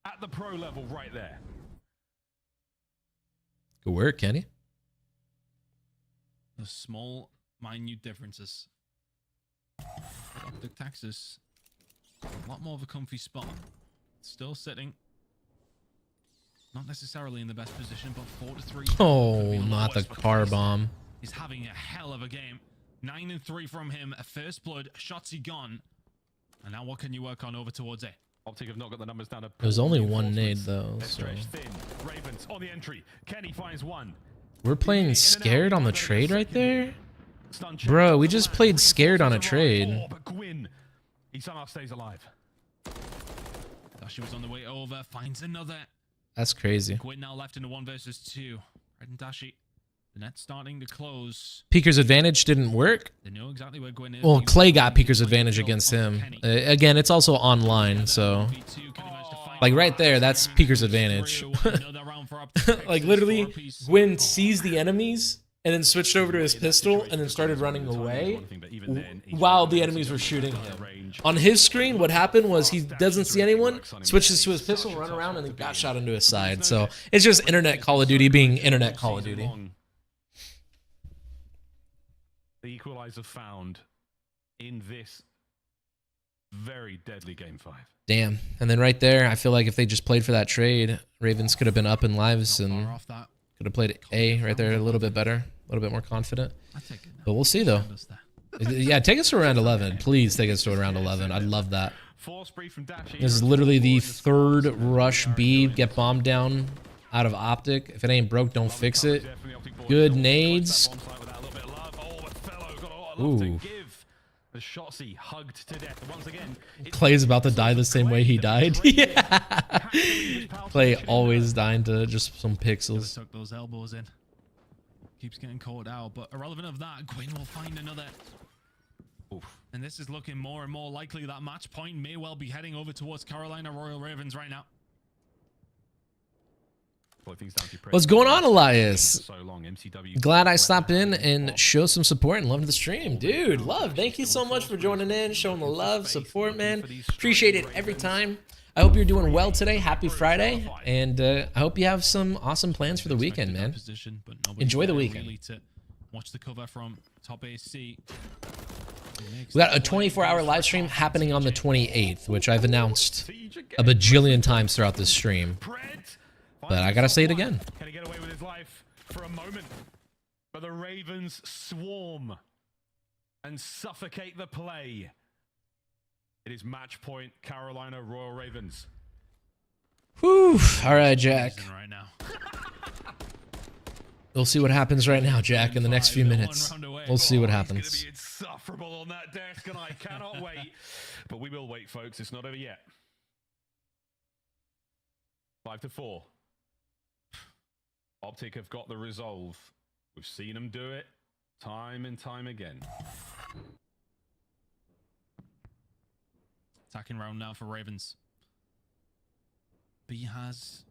at the pro level right there. Good work, Kenny. The small, minute differences. Optic Texas, a lot more of a comfy spot. Still sitting. Not necessarily in the best position, but 4-3. Oh, not the car bomb. He's having a hell of a game. 9 and 3 from him. A first blood. Shotsy gone. And now what can you work on over towards A? Optic have not got the numbers down. There's only 1 nade though. So. Ravens on the entry. Kenny finds 1. We're playing scared on the trade right there? Bro, we just played scared on a trade. But Gwyn, he somehow stays alive. Dashi was on the way over. Finds another. That's crazy. Gwyn now left in a 1 versus 2. Red and Dashi. The net's starting to close. Peeker's advantage didn't work. They know exactly where Gwyn is. Well, Clay got Peeker's advantage against him. Again, it's also online, so... Like right there, that's Peeker's advantage. Like literally, Gwyn sees the enemies and then switched over to his pistol and then started running away while the enemies were shooting him. On his screen, what happened was he doesn't see anyone, switches to his pistol, run around, and he got shot into his side. So it's just internet Call of Duty being internet Call of Duty. The equalizer found in this very deadly game 5. Damn. And then right there, I feel like if they just played for that trade, Ravens could have been up in lives and could have played A right there a little bit better, a little bit more confident. But we'll see, though. Yeah, take us to around 11. Please take us to around 11. I'd love that. This is literally the 3rd rush B. Get bombed down out of Optic. If it ain't broke, don't fix it. Good nades. Ooh. The Shotzi hugged to death. Once again, Clay's about to die the same way he died. Yeah. Clay always dying to just some pixels. Tuck those elbows in. Keeps getting caught out, but irrelevant of that, Gwyn will find another. Oof. And this is looking more and more likely that match point may well be heading over towards Carolina Royal Ravens right now. What's going on, Alyus? Glad I stopped in and show some support and love the stream. Dude, love. Thank you so much for joining in, showing the love, support, man. Appreciate it every time. I hope you're doing well today. Happy Friday. And I hope you have some awesome plans for the weekend, man. Enjoy the weekend. Watch the cover from top AC. We got a 24-hour live stream happening on the 28th, which I've announced a bajillion times throughout this stream. But I gotta say it again. Can he get away with his life for a moment? But the Ravens swarm and suffocate the play. It is match point, Carolina Royal Ravens. Whew. All right, Jack. Right now. We'll see what happens right now, Jack, in the next few minutes. We'll see what happens. It's gonna be insufferable on that desk, and I cannot wait. But we will wait, folks. It's not over yet. 5-4. Optic have got the resolve. We've seen them do it time and time again. Attacking round now for Ravens. B has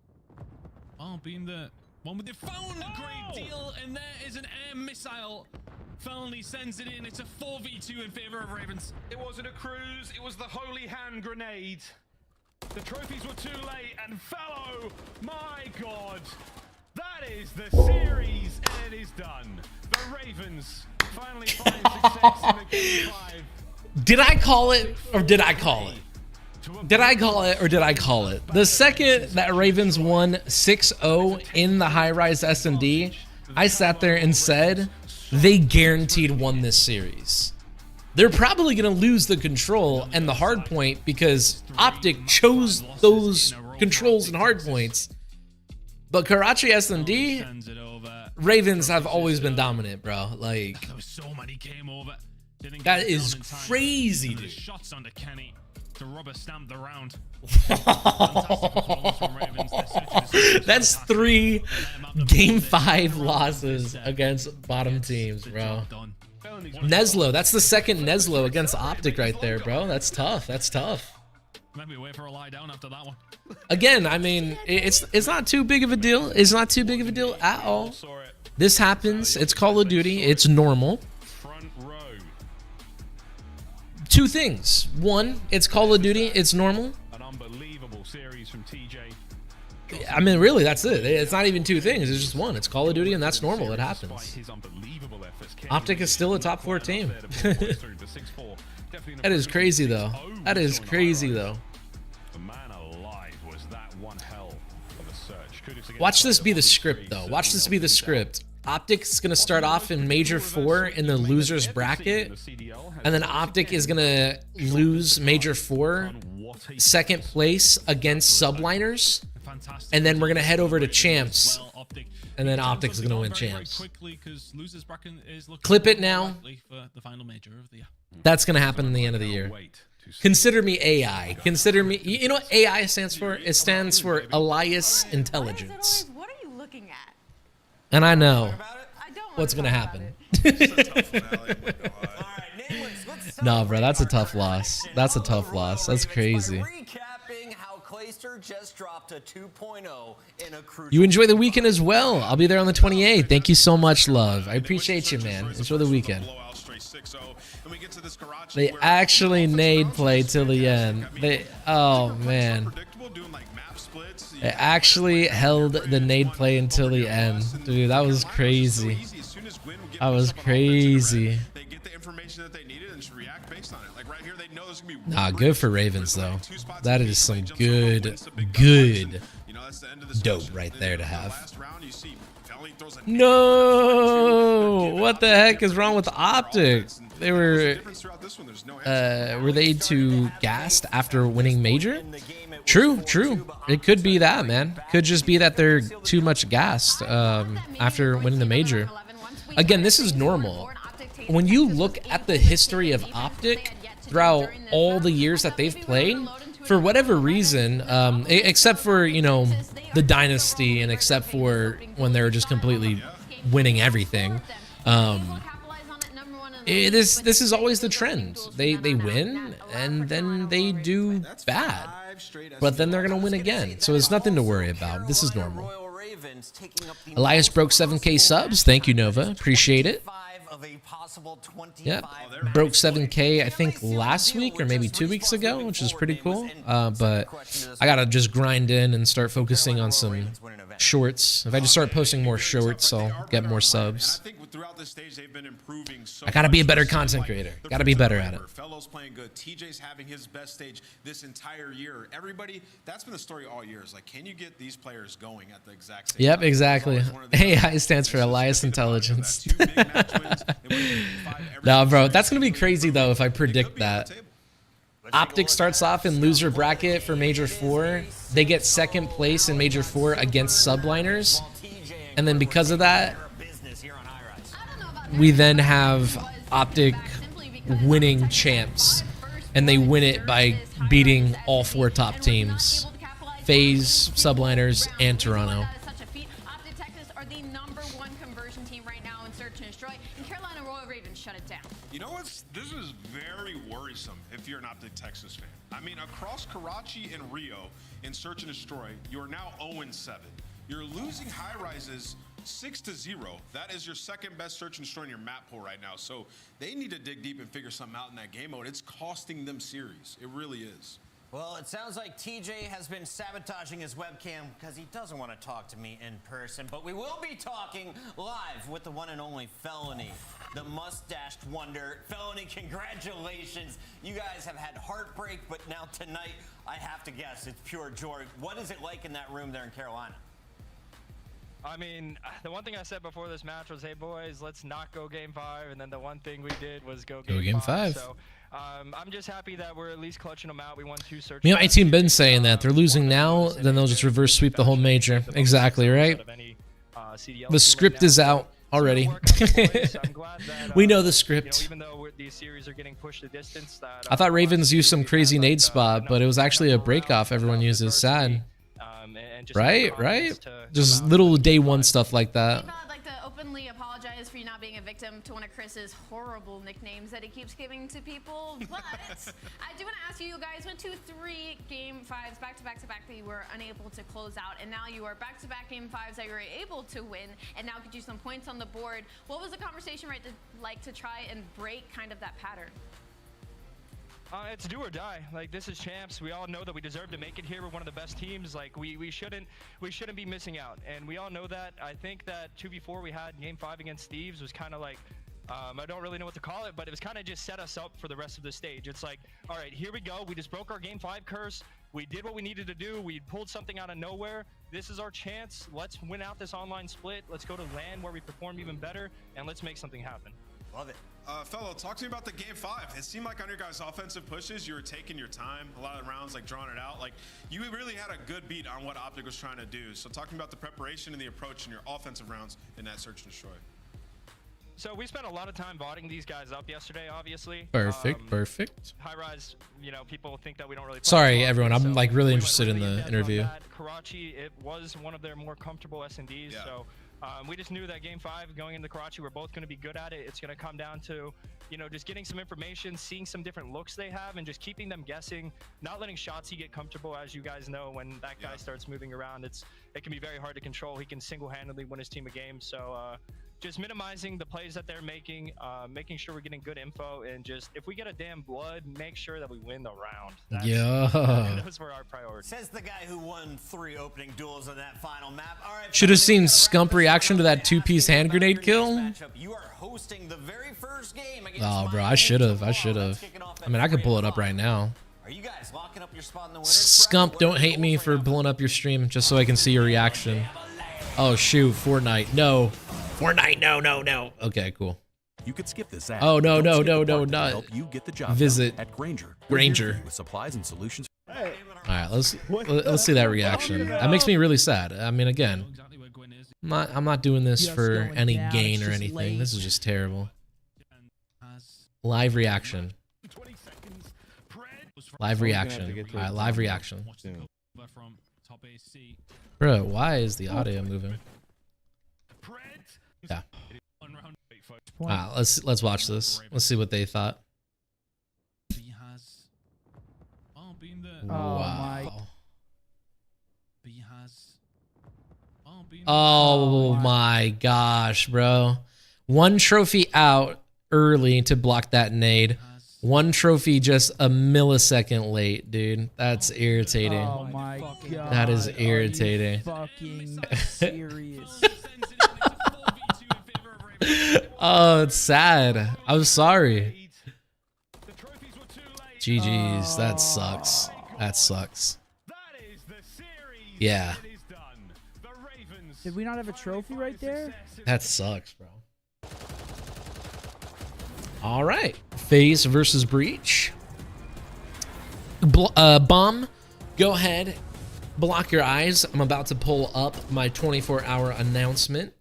been the one with the found a great deal, and there is an air missile. Felony sends it in. It's a 4v2 in favor of Ravens. It wasn't a cruise, it was the holy hand grenade. The trophies were too late, and fellow, my god. That is the series, and it is done. The Ravens finally find success in the Game 5. Did I call it, or did I call it? Did I call it, or did I call it? The second that Ravens won 6-0 in the high-rise S&D, I sat there and said, they guaranteed won this series. They're probably going to lose the control and the hard point because Optic chose those controls and hard points. But Karachi S&D, Ravens have always been dominant, bro. Like, that is crazy, dude. Shots onto Kenny to rubber stamp the round. That's 3 Game 5 losses against bottom teams, bro. Neslo, that's the second Neslo against Optic right there, bro. That's tough. That's tough. Maybe wait for a lie down after that one. Again, I mean, it's not too big of a deal. It's not too big of a deal at all. This happens. It's Call of Duty. It's normal. Two things. One, it's Call of Duty. It's normal. An unbelievable series from TJ. I mean, really, that's it. It's not even two things. It's just one. It's Call of Duty, and that's normal. It happens. Optic is still a top 4 team. That is crazy, though. That is crazy, though. Watch this be the script, though. Watch this be the script. Optic's going to start off in Major 4 in the loser's bracket, and then Optic is going to lose Major 4, second place against Subliners, and then we're going to head over to Champs, and then Optic's going to win Champs. Clip it now. That's going to happen in the end of the year. Consider me AI. Consider me... You know what AI stands for? It stands for Alyus Intelligence. What are you looking at? And I know what's going to happen. Nah, bro, that's a tough loss. That's a tough loss. That's crazy. You enjoy the weekend as well. I'll be there on the 28th. Thank you so much, love. I appreciate you, man. Enjoy the weekend. They actually nade play till the end. Oh, man. They actually held the nade play until the end. Dude, that was crazy. That was crazy. Nah, good for Ravens, though. That is some good dope right there to have. No! What the heck is wrong with Optic? They were they too gassed after winning Major? True. It could be that, man. Could just be that they're too much gassed after winning the Major. Again, this is normal. when you look at the history of Optic throughout all the years that they've played, for whatever reason, except for, you know, the Dynasty and except for when they were just completely winning everything, this is always the trend. They win and then they do bad, but then they're gonna win again. So it's nothing to worry about. This is normal. Alyus broke 7K subs. Thank you, Nova. Appreciate it. Yeah, broke 7K I think last week or maybe 2 weeks ago, which is pretty cool. But I gotta just grind in and start focusing on some shorts. If I just start posting more shorts, I'll get more subs. I gotta be a better content creator. Gotta be better at it. Fellows playing good. TJ's having his best stage this entire year. Everybody, that's been the story all year. Is like, can you get these players going at the exact same Yep, time? exactly. AI stands for Alyus Intelligence. No, bro, that's gonna be crazy though if I predict that. Optic starts off in loser bracket for Major 4. They get second place in Major 4 against subliners. And then because of that, we then have Optic winning champs. And they win it by beating all 4 top teams. FaZe, subliners, and Toronto. You know what? This is very worrisome if you're an Optic Texas fan. I mean, across Karachi and Rio in Search and Destroy, you are now 0-7. You're losing high rises 6-0. That is your second best Search and Destroy in your map pool right now. So they need to dig deep and figure something out in that game mode. It's costing them series. It really is. Well, it sounds like TJ has been sabotaging his webcam because he doesn't want to talk to me in person. But we will be talking live with the one and only Felony, the mustached wonder. Felony, congratulations. You guys have had heartbreak, but now tonight, I have to guess, it's pure joy. What is it like in that room there in Carolina? I mean, the one thing I said before this match was, hey, boys, let's not go game 5. And then the one thing we did was go game 5. So I'm just happy that we're at least clutching them out. We won 2 searches. You know, my team been saying that. They're losing now, then they'll just reverse sweep the whole major. Exactly, right? The script is out already. We know the script. Even though these series are getting pushed a distance, I thought Ravens used some crazy nade spot, but it was actually a breakoff everyone uses. Sad. Right? Just little day 1 stuff like that. I'd like to openly apologize for you not being a victim to one of Chris's horrible nicknames that he keeps giving to people. But I do want to ask you, you guys went to 3 game 5s back to back to back that you were unable to close out, and now you are back to back game 5s that you were able to win, and now get you some points on the board. What was the conversation like to try and break kind of that pattern? It's do or die. Like, this is champs. We all know that we deserve to make it here. We're one of the best teams. Like, we shouldn't be missing out, and we all know that. I think that 2v4 we had in game 5 against Thieves was kind of like, I don't really know what to call it, but it was kind of just set us up for the rest of the stage. It's like, all right, here we go. We just broke our game 5 curse. We did what we needed to do. We pulled something out of nowhere. This is our chance. Let's win out this online split. Let's go to LAN where we perform even better, and let's make something happen. Love it. Fellow, talk to me about the game 5. It seemed like on your guys' offensive pushes, you were taking your time. A lot of the rounds, like drawing it out. Like, you really had a good beat on what Optic was trying to do. So talk to me about the preparation and the approach in your offensive rounds in that Search and Destroy. So we spent a lot of time botting these guys up yesterday, obviously. Perfect. High rise, you know, people think that we don't really play. Sorry, everyone. I'm like really interested in the interview. Karachi, it was one of their more comfortable S&Ds. Yeah. So we just knew that game 5 going into Karachi, we're both going to be good at it. It's going to come down to, you know, just getting some information, seeing some different looks they have, and just keeping them guessing, not letting Shotzi get comfortable. As you guys know, when that guy starts moving around, it can be very hard to control. He can single-handedly win his team a game. So just minimizing the plays that they're making, making sure we're getting good info, and just, if we get a damn blood, make sure that we win the round. Those were our priorities. Says the guy who won 3 opening duels on that final map. All right, should have seen Scump reaction to that 2-piece hand grenade kill. You are hosting the very first game against bro, I should have. I mean, I could pull it up right now. Are you guys locking up your spot in the Scump, don't hate me for pulling up your stream just so I can see your reaction. Oh shoot, Fortnite. No. Fortnite, no. Okay, cool. You could skip this ad. Oh no, not help you get the job visit at Granger. With supplies and solutions. All right, let's see that reaction. That makes me really sad. I mean, again, I'm not doing this for any gain or anything. This is just terrible. Live reaction. Live reaction. All right, live reaction. Bro, why is the audio moving? Yeah. Let's watch this. Let's see what they thought. Wow. Oh my gosh, bro. One trophy out early to block that nade. One trophy just a millisecond late, dude. That's irritating. Oh my god. That is irritating. Fucking serious. Oh, it's sad. I'm sorry. GG's. That sucks. That sucks. Yeah. Did we not have a trophy right there? That sucks, bro. All right. FaZe versus Breach. Bomb, go ahead. Block your eyes. I'm about to pull up my 24-hour announcement,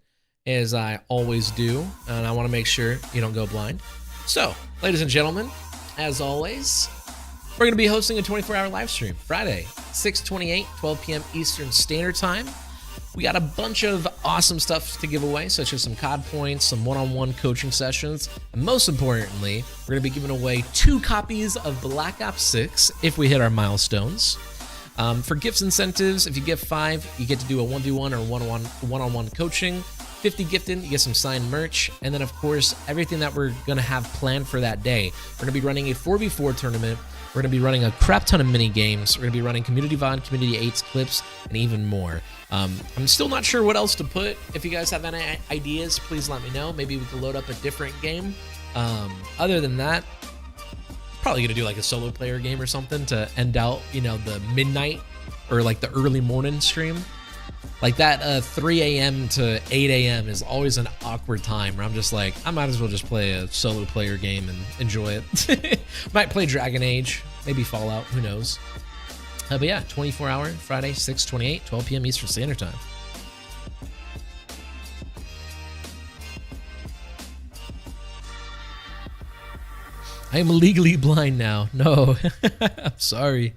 as I always do, and I want to make sure you don't go blind. So, ladies and gentlemen, as always, we're going to be hosting a 24-hour live stream Friday, 6/28, 12 p.m. Eastern Standard Time. We got a bunch of awesome stuff to give away, such as some COD points, some one-on-one coaching sessions, and most importantly, we're going to be giving away 2 copies of Black Ops 6 if we hit our milestones. For gifts incentives, if you get 5, you get to do a 1v1 or one-on-one coaching. 50 gifted, you get some signed merch, and then of course everything that we're gonna have planned for that day. We're gonna be running a 4v4 tournament. We're gonna be running a crap ton of mini games. We're gonna be running community VOD, community 8s clips, and even more. I'm still not sure what else to put. If you guys have any ideas, please let me know. Maybe we can load up a different game. Other than that, probably gonna do like a solo player game or something to end out, you know, the midnight or like the early morning stream. Like that 3 a.m. to 8 a.m. is always an awkward time where I'm just like, I might as well just play a solo player game and enjoy it. Might play Dragon Age, maybe Fallout, who knows. But yeah, 24-hour, Friday, 6/28, 12 p.m. Eastern Standard Time. I am legally blind now. No, I'm sorry.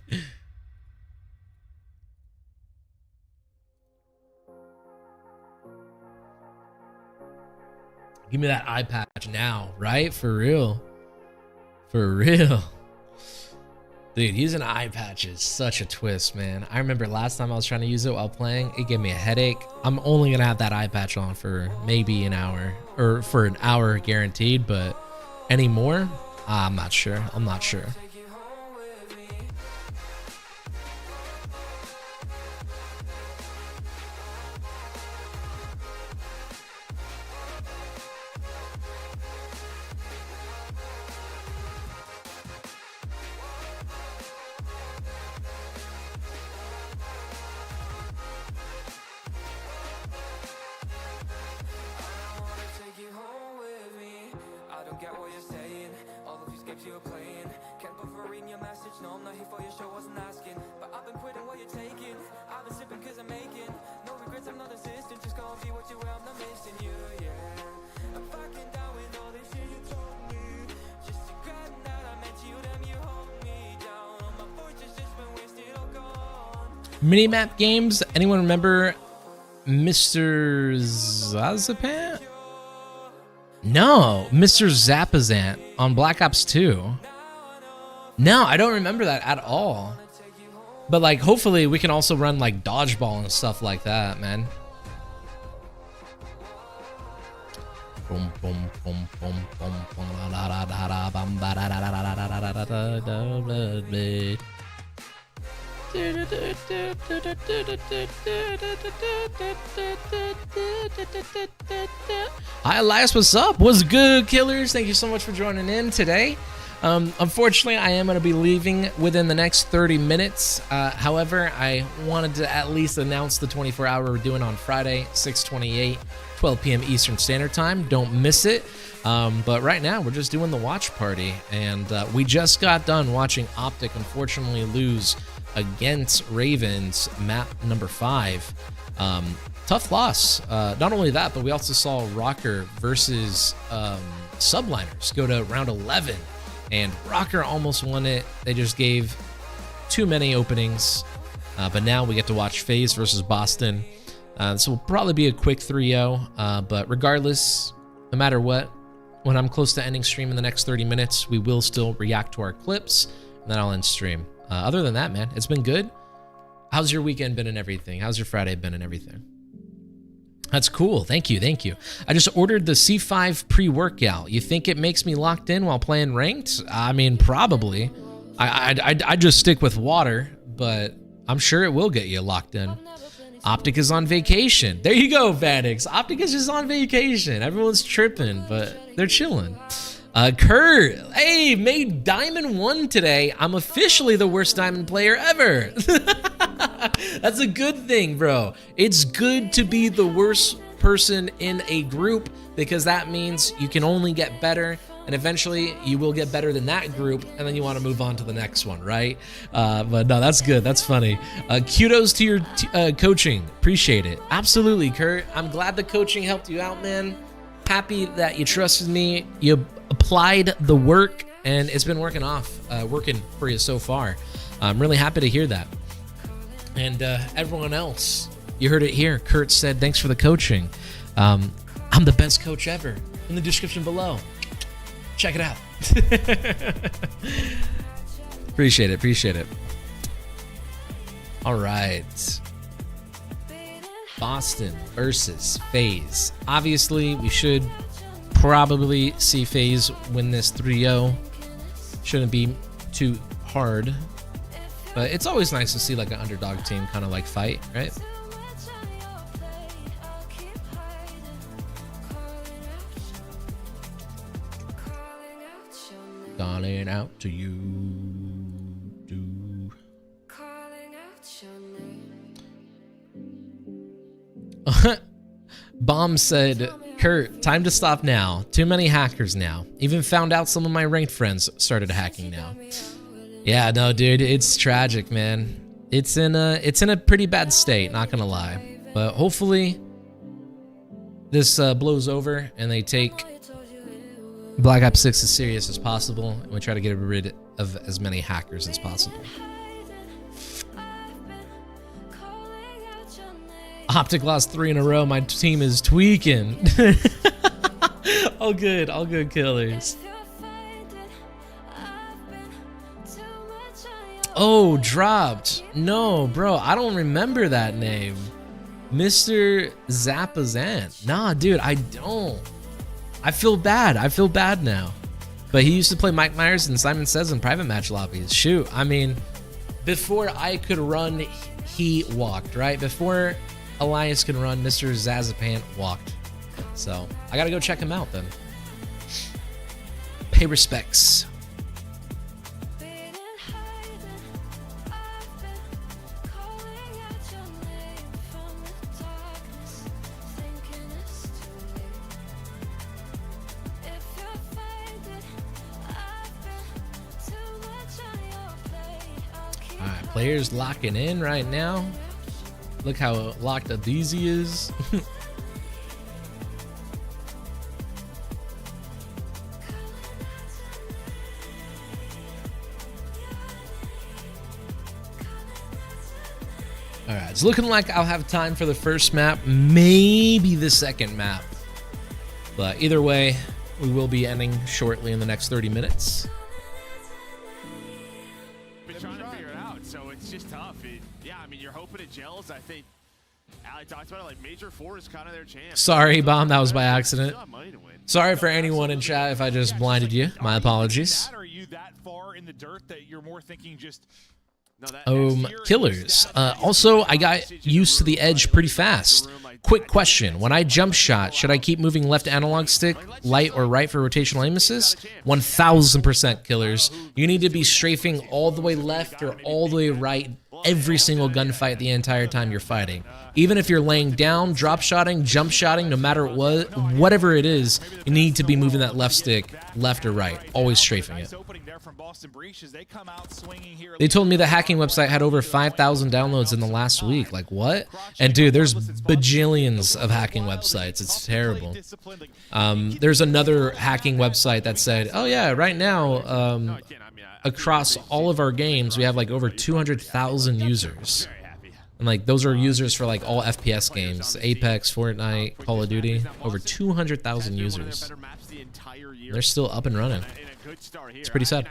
Give me that eye patch now, right? For real. For real. Dude, using an eye patch is such a twist, man. I remember last time I was trying to use it while playing, it gave me a headache. I'm only gonna have that eye patch on for maybe an hour, or for an hour guaranteed, but any more? I'm not sure. I'm not sure. Minimap games. Anyone remember Mr. Zazapan? No, Mr. Zapazant on Black Ops 2. No, I don't remember that at all. But like, hopefully we can also run like dodgeball and stuff like that, man. Boom, boom, boom, boom, boom, boom, da da da da, bum, ba da da da da da da da da da da. Hi Alyus, what's up? What's good, killers? Thank you so much for joining in today. Unfortunately, I am going to be leaving within the next 30 minutes. However, I wanted to at least announce the 24-hour we're doing on Friday, 6/28, 12 p.m. Eastern Standard Time. Don't miss it. But right now, we're just doing the watch party. And we just got done watching Optic unfortunately lose against Ravens, map number 5. Tough loss. Not only that, but we also saw Rocker versus subliners go to round 11, and Rocker almost won it. They just gave too many openings, but now we get to watch FaZe versus Boston. This will probably be a quick 3-0, but regardless, no matter what, when I'm close to ending stream in the next 30 minutes, we will still react to our clips, and then I'll end stream. Other than that, man, it's been good. How's your weekend been and everything? How's your Friday been and everything? That's cool. Thank you. Thank you. I just ordered the C5 pre-workout. You think it makes me locked in while playing ranked? I mean, probably. I just stick with water, but I'm sure it will get you locked in. Optic is on vacation. There you go, Vanix. Optic is just on vacation. Everyone's tripping, but they're chilling. Kurt, hey, made Diamond 1 today. I'm officially the worst Diamond player ever. That's a good thing, bro. It's good to be the worst person in a group because that means you can only get better, and eventually you will get better than that group, and then you want to move on to the next one, right? But no, that's good. That's funny. Kudos to your coaching. Appreciate it. Absolutely, Kurt. I'm glad the coaching helped you out, man. Happy that you trusted me. You applied the work, and it's been working for you so far. I'm really happy to hear that. And everyone else, you heard it here. Kurt said, thanks for the coaching. I'm the best coach ever. In the description below. Check it out. Appreciate it. Appreciate it. All right. Boston versus FaZe. Obviously, we should probably see FaZe win this 3-0. Shouldn't be too hard. But it's always nice to see like an underdog team kind of like fight, right? Calling out to you. Bomb said, Kurt, time to stop now. Too many hackers now. Even found out some of my ranked friends started hacking now. Yeah, no, dude, it's tragic, man. It's in a pretty bad state, not gonna lie. But hopefully this blows over and they take Black Ops 6 as serious as possible, and we try to get rid of as many hackers as possible. Optic lost 3 in a row. My team is tweaking. All good killers. Oh, dropped. No, bro, I don't remember that name. Mr. Zapazan. Nah, dude, I don't. I feel bad. I feel bad now. But he used to play Mike Myers and Simon Says in private match lobbies. Shoot, I mean, before I could run, he walked, right? Before Alyus could run, Mr. Zazapant walked. So I gotta go check him out then. Pay respects. Alright, players locking in right now. Look how locked up Deezy is. Alright, it's looking like I'll have time for the first map, maybe the second map. But either way, we will be ending shortly in the next 30 minutes. Been trying to figure it out, so it's just tough. Yeah, I mean, you're hoping it gels. I think Ali talked about it, like Major 4 is kind of their chance. Sorry, Bomb, that was by accident. Sorry for anyone in chat if I just blinded you. My apologies. Are you that far in the dirt that you're more thinking just Killers. Also, I got used to the edge pretty fast. Quick question. When I jump shot, should I keep moving left analog stick, light or right for rotational aim assist? 1000% Killers. You need to be strafing all the way left or all the way right every single gunfight the entire time you're fighting. Even if you're laying down, drop shotting, jump shotting, no matter what, whatever it is, you need to be moving that left stick left or right, always strafing it. They told me the hacking website had over 5,000 downloads in the last week. Like, what? And dude, there's bajillions of hacking websites. It's terrible. There's another hacking website that said, oh yeah, right now, across all of our games, we have like over 200,000 users. And like those are users for like all FPS games, Apex, Fortnite, Call of Duty, over 200,000 users. They're still up and running. It's pretty sad.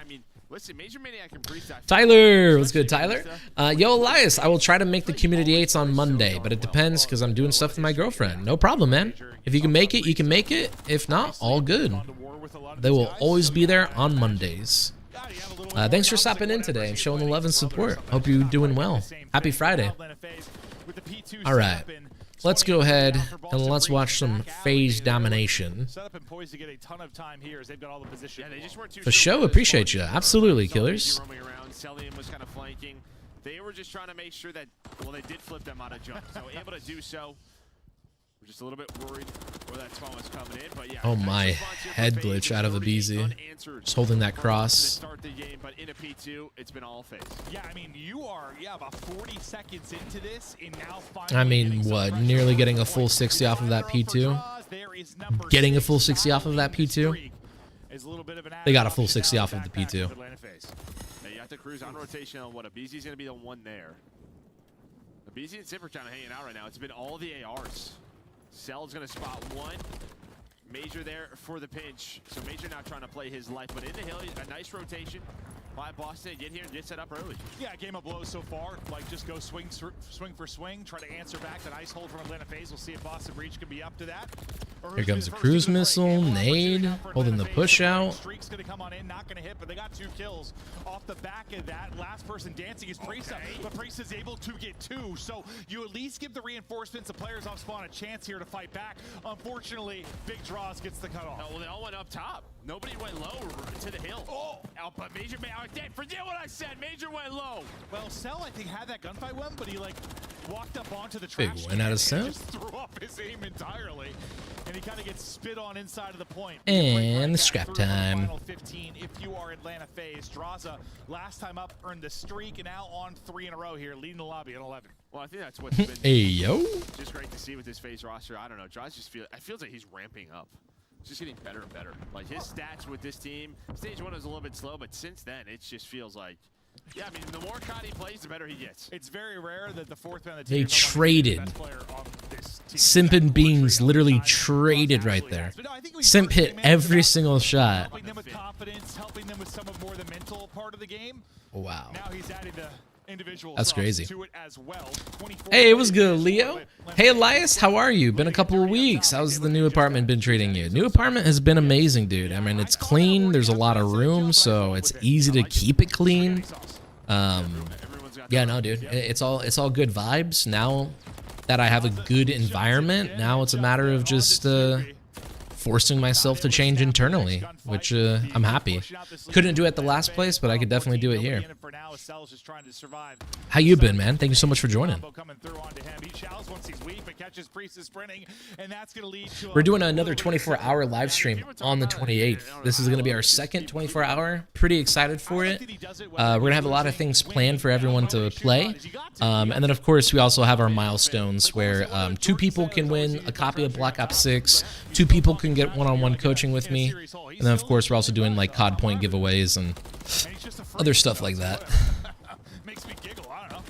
Tyler, what's good, Tyler? Yo, Alyus, I will try to make the community 8s on Monday, but it depends because I'm doing stuff with my girlfriend. No problem, man. If you can make it, you can make it. If not, all good. They will always be there on Mondays. Thanks for stopping in today and showing the love and support. Hope you're doing well. Happy Friday. All right. Let's go ahead and let's watch some phase domination. For show, appreciate you. Absolutely, killers. They were just trying to make sure that, well, they did flip them out of jump, so able to do so. We're just a little bit worried where that spawn was coming in, but yeah. Oh my, head glitch out of a BZ. Just holding that cross. Start the game, but in a P2, it's been all phase. Yeah, I mean, you are about 40 seconds into this, and now I mean, what? Nearly getting a full 60 off of that P2. Getting a full 60 off of that P2. They got a full 60 off of the P2. You have to cruise on rotation on what a BZ's going to be the one there. The BZ and Zipper kind of hanging out right now. It's been all the ARs. Cell's going to spot one. Major there for the pinch. So Major now trying to play his life, but in the hill, a nice rotation by Boston. Get here and get set up early. Yeah, game of low so far. Like, just go swing for swing. Try to answer back. The nice hold from Atlanta FaZe. We'll see if Boston Breach can be up to that. Here comes a cruise missile, nade, holding the push out. Streak's gonna come on in, not gonna hit, but they got 2 kills off the back of that. Last person dancing is Priesta, but Priesta's able to get 2. So you at least give the reinforcements, the players off spawn, a chance here to fight back. Unfortunately, Big Draws gets the cutoff. No, well, they all went up top. Nobody went low to the hill. Oh, but Major, forget what I said. Major went low. Well, Cell, I think, had that gunfight one, but he like walked up onto the trash. Big win out of Cell. Just threw up his aim entirely, and he kind of gets spit on inside of the point. And scrap time. Final 15 if you are Atlanta FaZe. Draza, last time up, earned the streak, and now on 3 in a row here, leading the lobby at 11. Well, I think that's what's been hey, yo. Just great to see with this FaZe roster. I don't know. Draza just feels like he's ramping up. Just getting better and better. Like his stats with this team, stage 1 was a little bit slow, but since then, it just feels like, yeah, I mean, the more COD he plays, the better he gets. It's very rare that the 4th man of the team they traded. Simp and Beans literally traded right there. Simp hit every single shot. Helping them with confidence, helping them with some of more the mental part of the game. Wow. Now he's adding the individual That's crazy. to it as well. Hey, it was good, Leo. Hey, Alyus, how are you? Been a couple of weeks. How's the new apartment been treating you? New apartment has been amazing, dude. I mean, it's clean. There's a lot of room, so it's easy to keep it clean. Yeah, no, dude. It's all good vibes. Now that I have a good environment, now it's a matter of just forcing myself to change internally, which I'm happy. Couldn't do it at the last place, but I could definitely do it here. How you been, man? Thank you so much for joining. We're doing another 24-hour live stream on the 28th. This is going to be our second 24-hour. Pretty excited for it. We're going to have a lot of things planned for everyone to play. And then, of course, we also have our milestones where 2 people can win a copy of Black Ops 6. 2 people can get one-on-one coaching with me. And then, of course, we're also doing like COD point giveaways and other stuff like that. Makes me giggle, I don't know.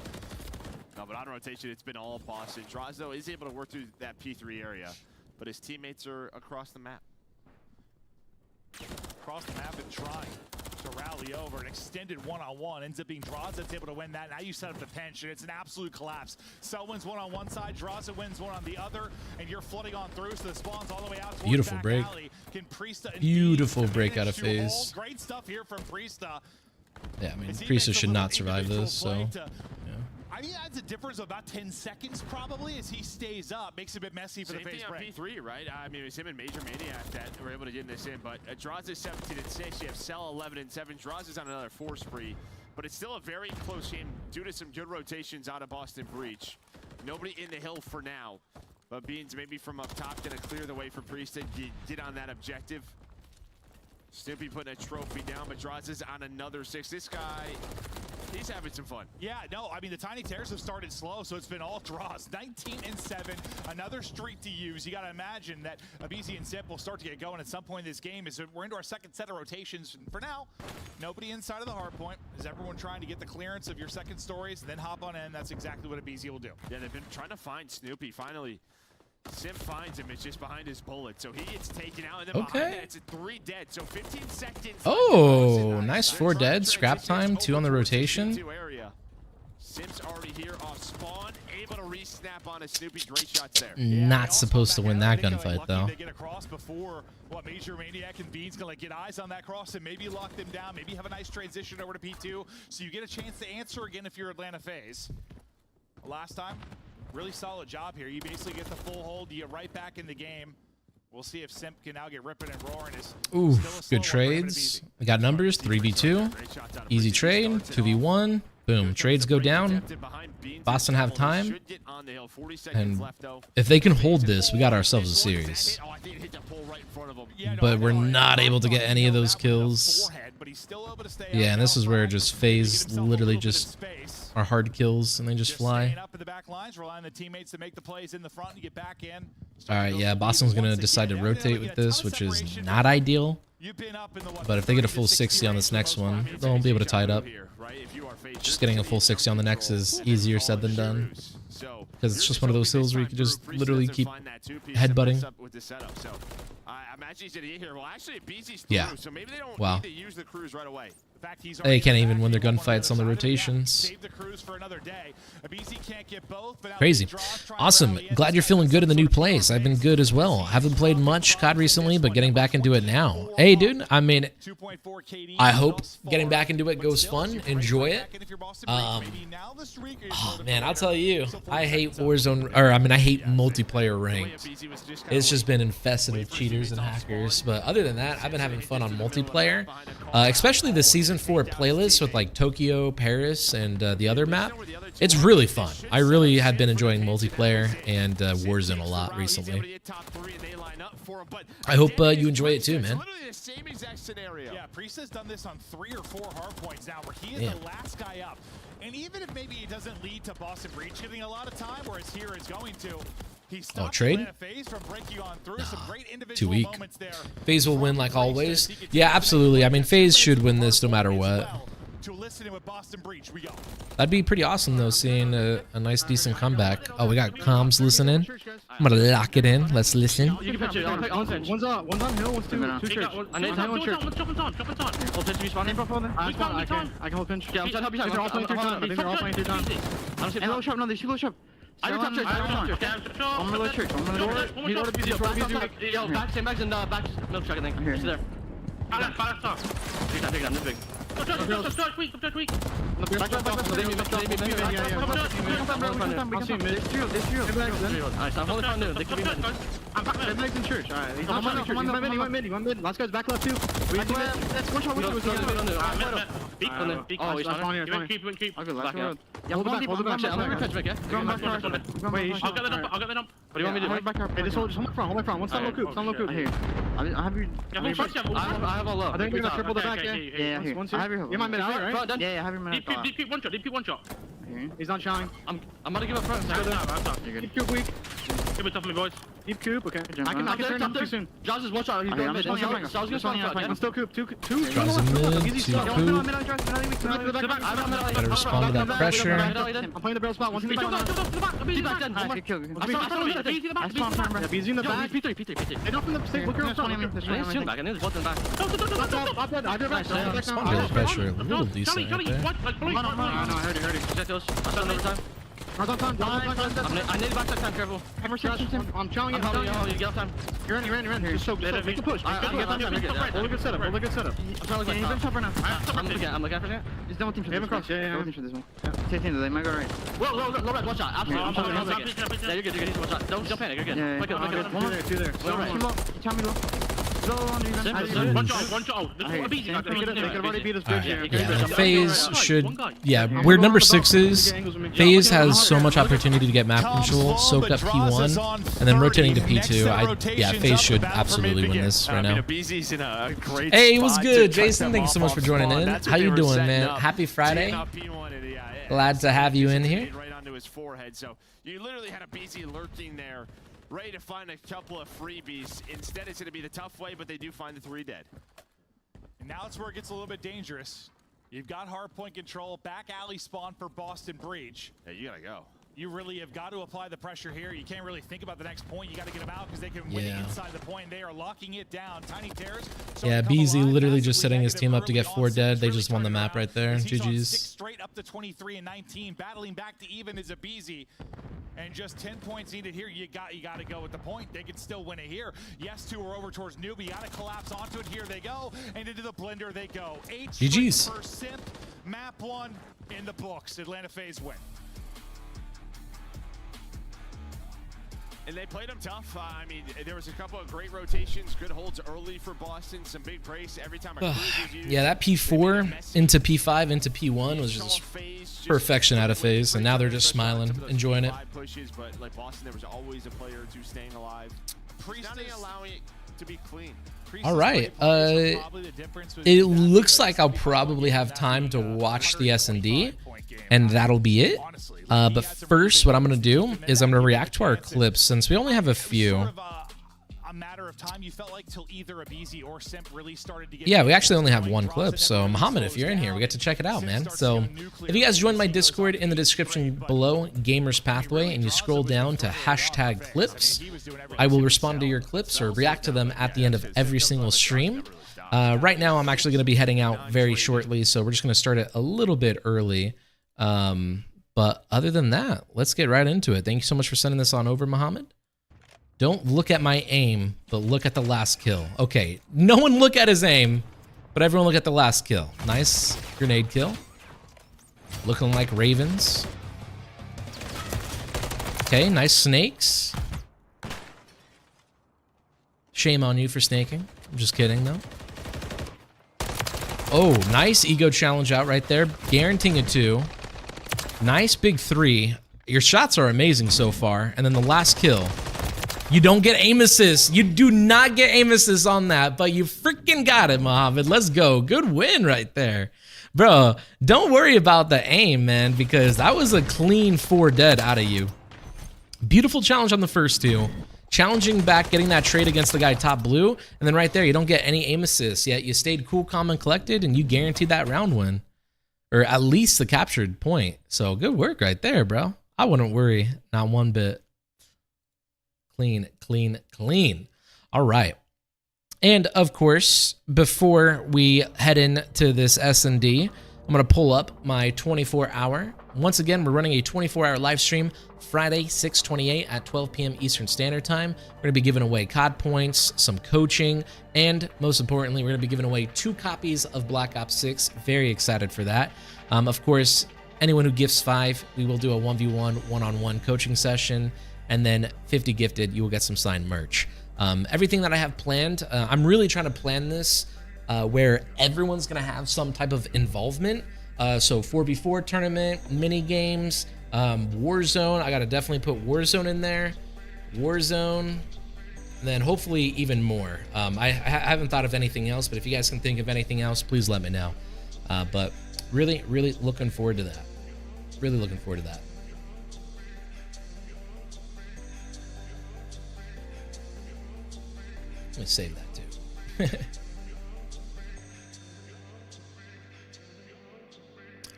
No, but on rotation, it's been all Boston. Drazo is able to work through that P3 area, but his teammates are across the map. Across the map and trying to rally over an extended one-on-one. Ends up being Draza that's able to win that. Now you set up the pension. It's an absolute collapse. Cell wins one on one side, Draza wins one on the other, and you're flooding on through, so the spawn's all the way out. Beautiful break. Beautiful break out of FaZe. Great stuff here from Priesta. Yeah, I mean, Priesta should not survive this, so yeah. I mean, that's a difference of about 10 seconds probably as he stays up. Makes it a bit messy for the FaZe break. P3, right? I mean, it was him and Major Maniac that were able to get this in, but Draza's 17 and 6. You have Cell 11 and 7. Draza's on another 4 spree. but it's still a very close game due to some good rotations out of Boston Breach. Nobody in the hill for now, but Beans maybe from up top gonna clear the way for Priest to get on that objective. Snoopy putting a trophy down, but draws is on another 6. This guy, he's having some fun. Yeah, no, I mean, the Tiny Terrors have started slow, so it's been all draws. 19-7, another streak to use. You got to imagine that Abyssy and Zip will start to get going at some point in this game. We're into our second set of rotations. For now, nobody inside of the hard point. Is everyone trying to get the clearance of your second stories, then hop on in? That's exactly what Abyssy will do. Yeah, they've been trying to find Snoopy. Finally, Sim finds him. It's just behind his bullet, so he gets taken out. And then behind that, it's a 3 dead. So 15 seconds. Oh, nice 4 dead. Scrap time. 2 on the rotation. Sim's already here off spawn, able to re-snap on a Snoopy. Great shots there. Not supposed to win that gunfight though. They get across before what Major Maniac and Beans gonna get eyes on that cross and maybe lock them down. Maybe have a nice transition over to P2, so you get a chance to answer again if you're Atlanta FaZe. Last time, really solid job here. You basically get the full hold, you get right back in the game. We'll see if Simp can now get ripping and roaring. Ooh, good trades. We got numbers, 3v2. Easy trade, 2v1. Boom, trades go down. Boston have time. And if they can hold this, we got ourselves a series. But we're not able to get any of those kills. Yeah, and this is where just FaZe literally just are hard kills and they just fly. Alright, yeah, Boston's going to decide to rotate with this, which is not ideal. But if they get a full 60 on this next one, they'll be able to tie it up. Just getting a full 60 on the next is easier said than done. Because it's just one of those hills where you can just literally keep headbutting. Yeah. Wow. They can't even win their gunfights on the rotations. Crazy. Awesome. Glad you're feeling good in the new place. I've been good as well. Haven't played much COD recently, but getting back into it now. Hey, dude, I mean, I hope getting back into it goes fun. Enjoy it. Oh, man, I'll tell you, I hate Warzone, or I mean, I hate multiplayer ranked. It's just been infested with cheaters and hackers. But other than that, I've been having fun on multiplayer, especially the Season 4 playlist with like Tokyo, Paris, and the other map. It's really fun. I really have been enjoying multiplayer and Warzone a lot recently. I hope you enjoy it too, man. Yeah, Priest has done this on 3 or 4 hard points now, where he is the last guy up. And even if maybe it doesn't lead to Boston Breach getting a lot of time, whereas here it's going to. Oh, trade? Too weak. FaZe will win like always. Yeah, absolutely. I mean, FaZe should win this no matter what. That'd be pretty awesome, though, seeing a nice, decent comeback. Oh, we got comms listening. I'm going to lock it in. Let's listen. You can pinch it. One's on hill, one's two church. I need one church. Hold pinch, respawn. I can hold pinch. Yeah, I'm trying to help you. I think they're all playing 3 times. And low sharp, no, they shoot low sharp. I can church. I'm gonna church. I'm gonna door. He's already yo, back, same bags and back milk truck, I think. Here, there. Take that, this big. Start weak. Back, Nice, I'm holding front new. They could be mid. I'm back in church. Alright, he's not trying to church. He went mid. Last guy's back left too. That's one shot. Oh, he's on here. Keep. I'll go last road. Yeah, hold the back. I'm gonna catch back, yeah? Wait, I'll get the dump. What do you want me to do? Hey, just hold my front. One stop low coop. Here. I have your... I have all low. I think we're gonna triple the back, yeah? Yeah, here. I have your hill. You're my mid, right? Yeah, I have your mid. Deep one shot. He's not showing. I'm gonna give up front. Keep coop weak. Give it tough, my boys. Keep coop, okay. I can turn up too soon. Jaws is one shot. He's going mid. I'm still coop. Two. Jaws in mid, 2 coop. Better respond to that pressure. I'm playing the barrel spot. One to the back. Kill. He's in the back. P3. They don't from the stick. Look around front. He's back. I need his button back. I do back. Barrel pressure, a little decent right there. No, I heard it. Jet those. I shot overtime. I need back time, careful. I'm chowing it. You get time. You're in here. So make a push. Hold a good setup. I'm trying to get him tougher now. I'm looking for that. He's done with him for this one. Yeah. This one. Take him, they might go right. Low red, one shot. Absolutely. Yeah, you're good. One shot. Don't panic. You're good. Yeah. Two there. You tell me low. FaZe should, yeah, we're number 6s. FaZe has so much opportunity to get map control, soak up P1, and then rotating to P2. Yeah, FaZe should absolutely win this right now. Hey, what's good, Jason? Thank you so much for joining in. How you doing, man? Happy Friday. Glad to have you in here. Right onto his forehead. So you literally had a BZ lurking there, ready to find a couple of freebies. Instead, it's going to be the tough way, but they do find the 3 dead. And now it's where it gets a little bit dangerous. You've got hardpoint control, back alley spawn for Boston Breach. Yeah, you gotta go. You really have got to apply the pressure here. You can't really think about the next point. You got to get them out because they can win it inside the point. They are locking it down. Tiny Terrors. Yeah, BZ literally just setting his team up to get 4 dead. They just won the map right there. GG's. 6 straight up to 23 and 19. Battling back to even is a BZ. And just 10 points needed here. You got to go with the point. They can still win it here. Yes, 2 are over towards Noob. You got to collapse onto it. Here they go. And into the blender they go. 8 GG's. For Simp. Map 1 in the books. Atlanta FaZe win. And they played them tough. I mean, there was a couple of great rotations, good holds early for Boston, some big brace every time a cruise was used. Yeah, that P4 into P5 into P1 was just perfection out of FaZe, and now they're just smiling, enjoying it. Pushes, but like Boston, there was always a player or two staying alive. Not allowing it to be clean. All right. It looks like I'll probably have time to watch the S&D, and that'll be it. But first, what I'm going to do is I'm going to react to our clips since we only have a few. Matter of time, you felt like till either a BZ or Simp really started to get. Yeah, we actually only have 1 clip. So Muhammad, if you're in here, we get to check it out, man. So if you guys join my Discord, in the description below, Gamers Pathway, and you scroll down to #clips, I will respond to your clips or react to them at the end of every single stream. Right now, I'm actually going to be heading out very shortly, so we're just going to start it a little bit early. But other than that, let's get right into it. Thank you so much for sending this on over, Muhammad. Don't look at my aim, but look at the last kill. Okay, no one look at his aim, but everyone look at the last kill. Nice grenade kill. Looking like Ravens. Okay, nice snakes. Shame on you for snaking. I'm just kidding, though. Oh, nice ego challenge out right there. Guaranteeing a 2. Nice big 3. Your shots are amazing so far. And then the last kill. You don't get aim assist. You do not get aim assist on that, but you freaking got it, Mohammed. Let's go. Good win right there. Bro, don't worry about the aim, man, because that was a clean 4 dead out of you. Beautiful challenge on the first 2. Challenging back, getting that trade against the guy top blue, and then right there, you don't get any aim assist, yet you stayed cool, calm, and collected, and you guaranteed that round win. Or at least the captured point. So good work right there, bro. I wouldn't worry, not one bit. Clean, clean, clean. All right. And of course, before we head into this S&D, I'm going to pull up my 24-hour. Once again, we're running a 24-hour live stream Friday, 6/28 at 12 p.m. Eastern Standard Time. We're going to be giving away COD points, some coaching, and most importantly, we're going to be giving away 2 copies of Black Ops 6. Very excited for that. Of course, anyone who gifts 5, we will do a 1v1 one-on-one coaching session. And then 50 gifted, you will get some signed merch. Everything that I have planned, I'm really trying to plan this where everyone's going to have some type of involvement. So 4v4 tournament, mini games, Warzone. I got to definitely put Warzone in there. Warzone. And then hopefully even more. I haven't thought of anything else, but if you guys can think of anything else, please let me know. But really, really looking forward to that. Really looking forward to that. Let me save that too.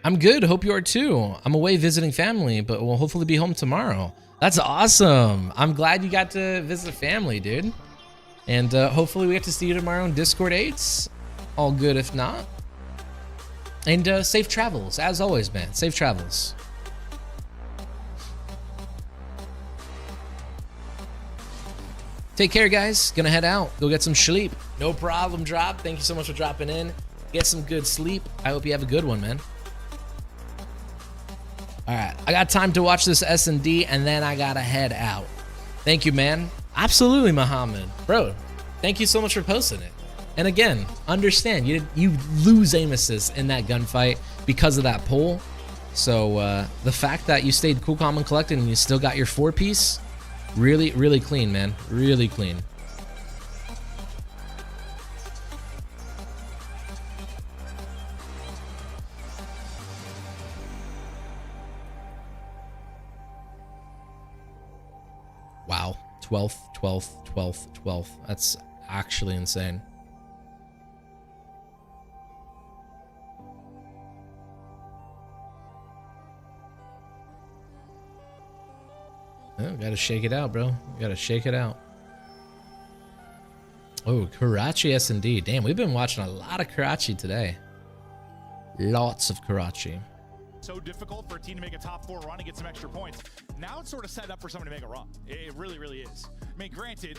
I'm good. Hope you are too. I'm away visiting family, but we'll hopefully be home tomorrow. That's awesome. I'm glad you got to visit family, dude. And hopefully we get to see you tomorrow in Discord 8s. All good if not. And safe travels, as always, man. Safe travels. Take care, guys. Gonna head out. Go get some sleep. No problem, Drop. Thank you so much for dropping in. Get some good sleep. I hope you have a good one, man. All right. I got time to watch this S&D, and then I gotta head out. Thank you, man. Absolutely, Muhammad. Bro, Thank you so much for posting it. And again, understand you lose aim assist in that gunfight because of that pull. So the fact that you stayed cool, calm, and collected, and you still got your 4-piece, really, really clean, man. Really clean. Wow. 12th, 12th, 12th, 12th. That's actually insane. Oh, gotta shake it out, bro. Gotta shake it out. Oh, Karachi S&D. Damn, we've been watching a lot of Karachi today. Lots of Karachi. So difficult for a team to make a top 4 run and get some extra points. Now it's sort of set up for someone to make a run. It really, really is. I mean, granted,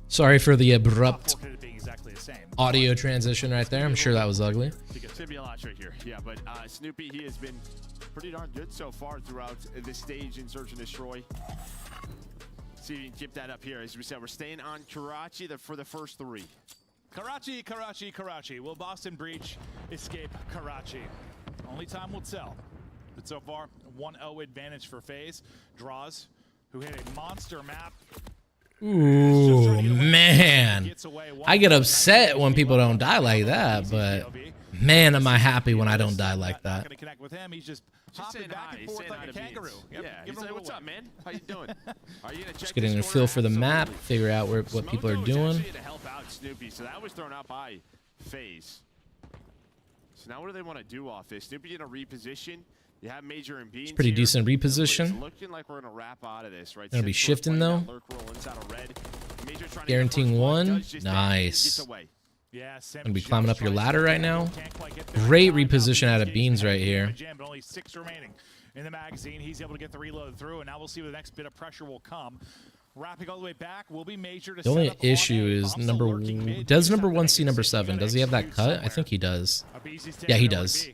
sorry for the abrupt being exactly the same. audio transition right there. I'm sure that was ugly. It's gonna be a lot right here. Yeah, but Snoopy, he has been pretty darn good so far throughout this stage in Search and Destroy. See if you can keep that up here. As we said, we're staying on Karachi for the first 3. Karachi, Karachi, Karachi. Will Boston Breach escape Karachi? Only time will tell. But so far, 1-0 advantage for FaZe. Draws, who hit a monster map. Ooh, man. I get upset when people don't die like that, but man, am I happy when I don't die like that. Not gonna connect with him. He's just hopping back and forth like a kangaroo. Yeah, he's like, what's up, man? How you doing? Are you gonna check Just getting a feel for the map, figure out what people are doing. To help out Snoopy, so that was thrown out by FaZe. So now what do they want to do off this? Snoopy gonna reposition. You have Major and Beans. It's pretty here. decent reposition. It's looking like we're gonna wrap out of this, right? Gonna be shifting though. Guaranteeing one. Nice. Yeah, Gonna be climbing up your ladder right now. Great reposition out of Beans right here. But only 6 remaining in the magazine. He's able to get the reload through, and now we'll see where the next bit of pressure will come. Wrapping all the way back will be Major to The only issue is does number 1 see number 7? Does he have that cut? I think he does. Yeah, he does.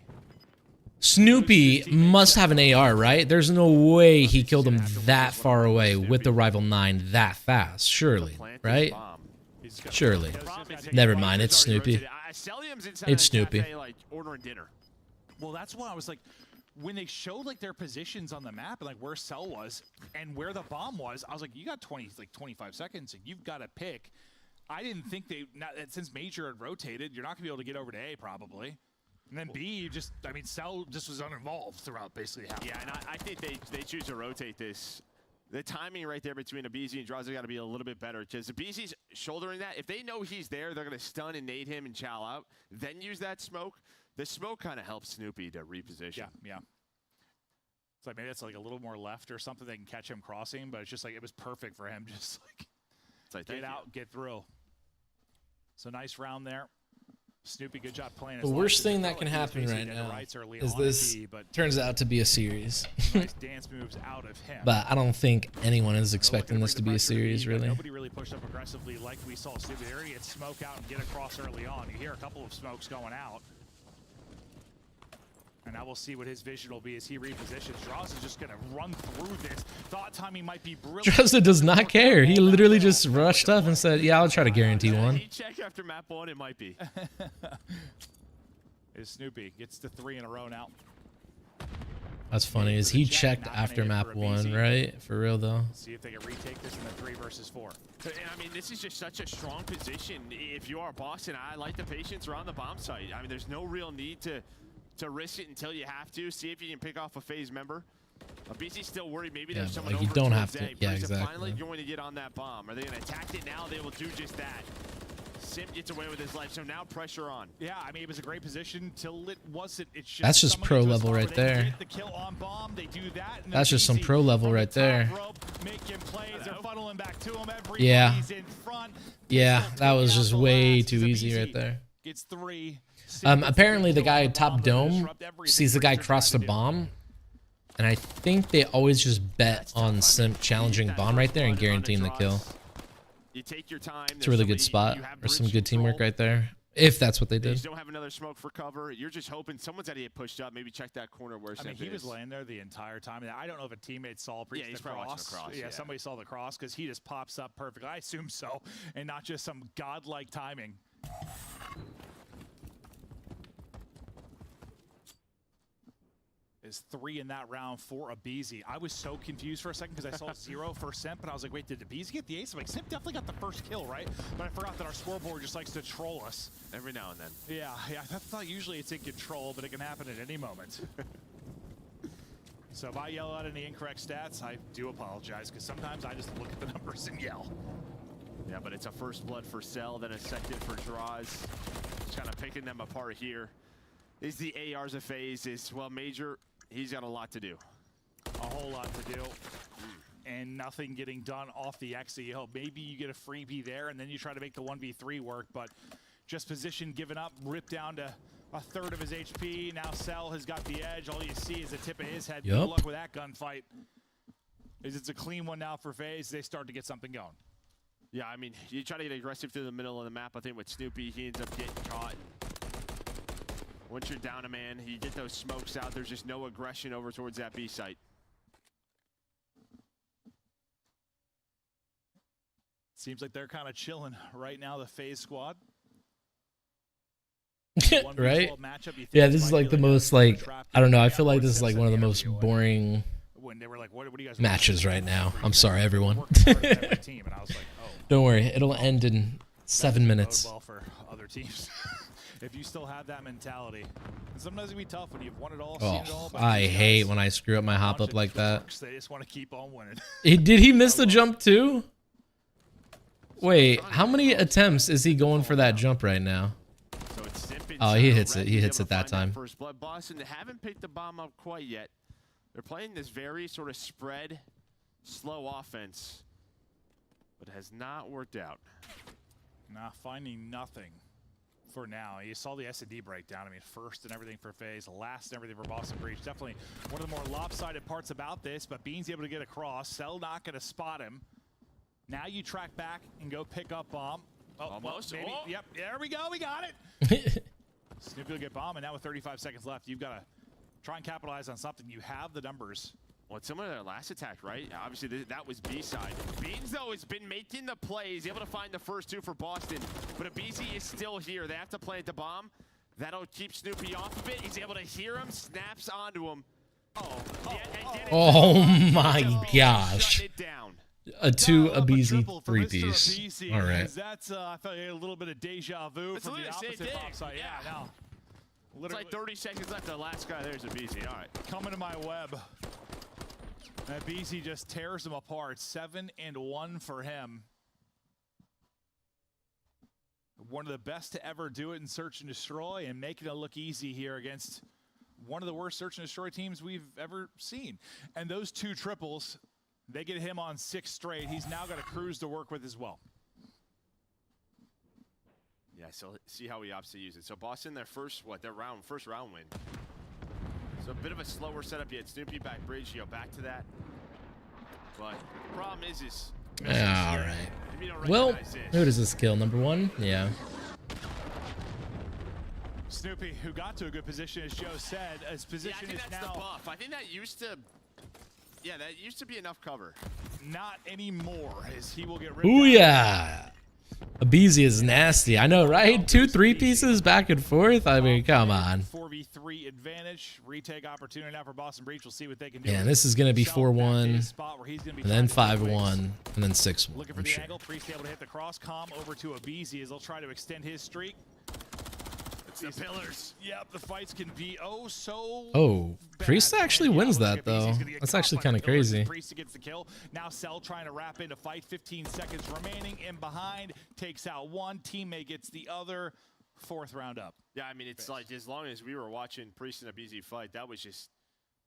Snoopy must have an AR, right? There's no way he killed him that far away with the rival 9 that fast. Surely, right? Surely. Never mind, it's Snoopy. It's Snoopy. Well, that's why I was like, when they showed like their positions on the map and like where Cell was and where the bomb was, I was like, you got 25 seconds and you've got to pick. I didn't think since Major had rotated, you're not gonna be able to get over to A probably. And then B, Cell just was uninvolved throughout basically half. Yeah, and I think they choose to rotate this. The timing right there between Abizi and Draws has got to be a little bit better because Abizi's shouldering that. If they know he's there, they're going to stun and nade him and chow out, then use that smoke. The smoke kind of helps Snoopy to reposition. Yeah. It's like maybe it's like a little more left or something. They can catch him crossing, but it's just like it was perfect for him. Just like get out, get through. So nice round there. Snoopy, good job playing. The worst thing that can happen right now is this turns out to be a series. Nice dance moves out of him. But I don't think anyone is expecting this to be a series, really. Nobody really pushed up aggressively like we saw Snoopy there. He had smoke out and get across early on. You hear a couple of smokes going out. And now we'll see what his vision will be as he repositions. Draws is just going to run through this. Thought timing might be brilliant. Drozda does not care. He literally just rushed up and said, yeah, I'll try to guarantee one. He checked after map 1, it might be. Is Snoopy gets to 3 in a row now. That's funny. Is he checked after map 1, right? For real, though. See if they can retake this in the 3 versus 4. I mean, this is just such a strong position. If you are Boston, I like the patience around the bomb site. I mean, there's no real need to risk it until you have to. See if you can pick off a FaZe member. BC's still worried. Maybe there's someone over. You don't have to. Yeah, exactly. Finally going to get on that bomb. Are they going to attack it now? They will do just that. Sim gets away with his life, so now pressure on. Yeah, I mean, it was a great position till it wasn't. That's just pro level right there. That's just some pro level right there. Yeah. Yeah, that was just way too easy right there. Gets 3. Apparently the guy top dome sees the guy cross the bomb, and I think they always just bet on Sim challenging bomb right there and guaranteeing the kill. You take your time. It's a really good spot. There's some good teamwork right there. If that's what they They did. just don't have another smoke for cover. You're just hoping someone's got to get pushed up. Maybe check that corner where I mean, he was laying there the entire time. I don't know if a teammate saw Yeah, he's the probably watching cross. the cross, Yeah, yeah. somebody saw the cross because he just pops up perfect. I assume so, and not just some godlike timing. Is 3 in that round for Abizi. I was so confused for a second because I saw 0 for Simp, but I was like, wait, did Abizi get the ace? I'm like, Simp definitely got the first kill, right? But I forgot that our scoreboard just likes to troll us. every now and then. Yeah, I thought usually it's in control, but it can happen at any moment. So if I yell out any incorrect stats, I do apologize, because sometimes I just look at the numbers and yell. Yeah, but it's a first blood for Cell, then a second for Draws. Just kind of picking them apart here. Is the ARs a phase? Is, well, Major, he's got a lot to do. A whole lot to do. And nothing getting done off the exit. You hope maybe you get a freebie there, and then you try to make the 1v3 work, but just position given up, ripped down to a third of his HP. Now Cell has got the edge. All you see is the tip of his head. Yep. Good luck with that gunfight. It's a clean one now for FaZe. They start to get something going. Yeah, I mean, you try to get aggressive through the middle of the map. I think with Snoopy, he ends up getting caught. Once you're down a man, you get those smokes out. There's just no aggression over towards that B site. Seems like they're kind of chilling right now, the FaZe squad. Right? 1v12 matchup, you think Yeah, it this is might like be the a most like trap I don't know. I game. feel like Yeah, this is like one of the most boring when they were like, what do you guys matches right now. I'm sorry, everyone. Team, and I was like, oh. Don't worry, it'll end in 7 minutes. Well for other teams. If you still have that mentality, and sometimes it can be tough when you've won it all, seen it all. Oh, but I these hate guys, when I screw up my hop bunch up of like that. dorks, They just want to keep on winning. Did he miss the jump too? Wait, how many attempts is he going for that jump right now? So it's Simp and Oh, he Cell. hits it. Red He is hits able it to that find time. First blood. Boston, they haven't picked the bomb up quite yet. They're playing this very sort of spread, slow offense, but it has not worked out. Nah, finding nothing for now. You saw the S&D breakdown. I mean, first and everything for FaZe, last and everything for Boston Breach. Definitely one of the more lopsided parts about this, but Bean's able to get across. Cell not going to spot him. Now you track back and go pick up bomb. Oh, Almost. Well, maybe. Oh. Yep, there we go. We got it. Snoopy will get bomb, and now with 35 seconds left, you've got to try and capitalize on something. You have the numbers. Well, it's similar to their last attack, right? Obviously, that was B-side. Beans, though, has been making the plays, able to find the first two for Boston. But Abizi is still here. They have to plant the bomb. That'll keep Snoopy off of it. He's able to hear him, snaps onto him. Oh my gosh. Shut it down. A 2 Dial up a Abizi triple for 3-piece. Mr. Abizi, All right. because that's, I felt like a little bit of deja vu It's from the literally the same opposite thing. top side. Yeah, no. It's Literally like 30 seconds left. The last guy there's Abizi. All right. coming to my web. And Abizi just tears them apart. 7-1 for him. One of the best to ever do it in Search and Destroy, and making it look easy here against one of the worst Search and Destroy teams we've ever seen. And those 2 triples, they get him on 6 straight. He's now got a cruise to work with as well. Yeah, so see how he opts to use it. So Boston, their first round win. So a bit of a slower setup yet. Snoopy back bridge, back to that. But problem is Yeah, all right. if you don't Well, recognize this. who does this kill? Number 1? Yeah. Snoopy, who got to a good position, as Joe said, his Yeah, I position think is that's now the buff. I think that used to be enough cover. not anymore, as he will get ripped Ooh out. yeah. Abizi is nasty. I know, right? 2 3-pieces back and forth. I mean, come on. 4v3 advantage, retake opportunity now for Boston Breach. We'll see what they can do. Yeah, and this is gonna be Cell back in 4-1, his spot where he's gonna be and then trying to make 5-1, plays. and then 6-1. Looking for I'm the sure. angle. Priest able to hit the cross. Calm over to Abizi as they'll try to extend his streak. It's the pillars. Yep, the fights can be so Oh, bad. Priest actually Yeah, wins look that at Abizi's though. gonna get That's caught actually by kind the of pillars. crazy. Priest gets the kill. Now Cell trying to wrap into fight. 15 seconds remaining. In behind, takes out one. Teammate gets the other. 4th round up. Yeah, I mean, it's like as long as we were watching Priest and Abizi fight, that was just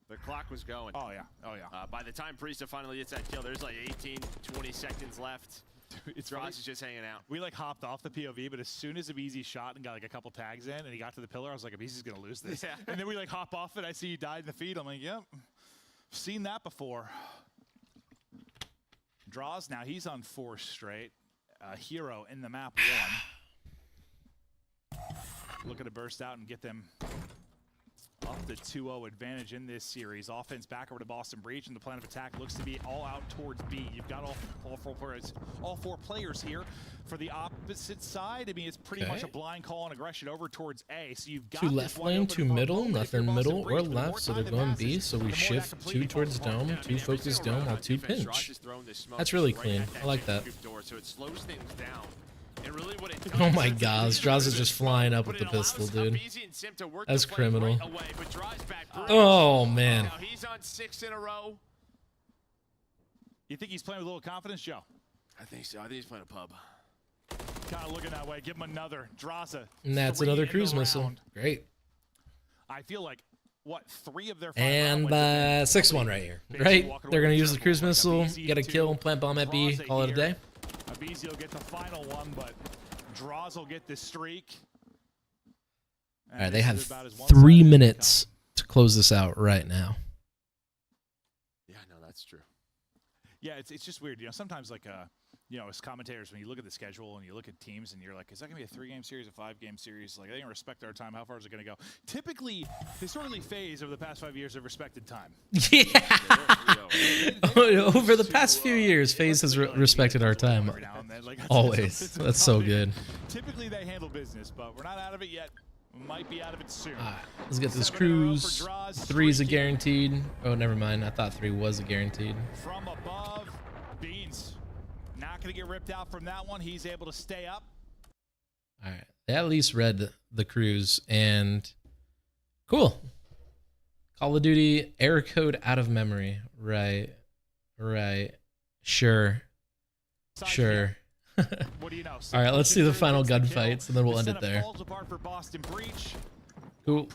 the clock was going. Oh yeah, oh yeah. By the time Priest finally gets that kill, there's like 18, 20 seconds left. It's Draws funny. is just hanging out. We like hopped off the POV, but as soon as Abizi shot and got like a couple tags in, and he got to the pillar, I was like, Abizi's gonna lose this. Yeah. And then we like hop off it. I see he died in the feed. I'm like, yep, seen that before. Draws now. He's on 4 straight. Hero in the map 1. looking to burst out and get them up the 2-0 advantage in this series. Offense back over to Boston Breach, and the plan of attack looks to be all out towards B. You've got all four players here. For the opposite side, I mean, it's pretty much a blind call and aggression over towards A. So you've got 2 left lane, 2 middle, nothing middle or left, so they're going B. So we shift 2 towards dome, 2 focus dome, while 2 pinch. That's really clean. I like that. So it slows things down. And really what it Oh my God, Draws is just flying up with the pistol, dude. That's criminal. Oh man. He's on 6 in a row. You think he's playing with a little confidence, Joe? I think so. I think he's playing a pub. Kind of looking that way. Give him another. Draza. And that's another cruise missile. Great. I feel like, what, 3 of their 5 and 6-1 right here. Right? They're going to use the cruise missile, get a kill, plant bomb at B, call it a day. Abizi will get the final one, but Draws will get the streak. All right, they have 3 minutes to close this out right now. Yeah, no, that's true. Yeah, it's just weird. You know, sometimes like you know, as commentators, when you look at the schedule and you look at teams and you're like, is that going to be a 3-game series, a 5-game series? Like, they don't respect our time. How far is it going to go? Typically, historically, FaZe over the past 5 years have respected time. Yeah. Over the past few years, FaZe has respected our time. Always. That's so good. Typically, they handle business, but we're not out of it yet. We might be out of it soon. Let's get this cruise. 3 is a guaranteed. Oh, never mind. I thought 3 was a guaranteed. From above, Beans. Not going to get ripped out from that one. He's able to stay up. All right. They at least read the cruise, and cool. Call of Duty error code out of memory. Right. Right. Sure. Sure. What do you know? All right, let's see the final gunfights, and then we'll end it there. Cool.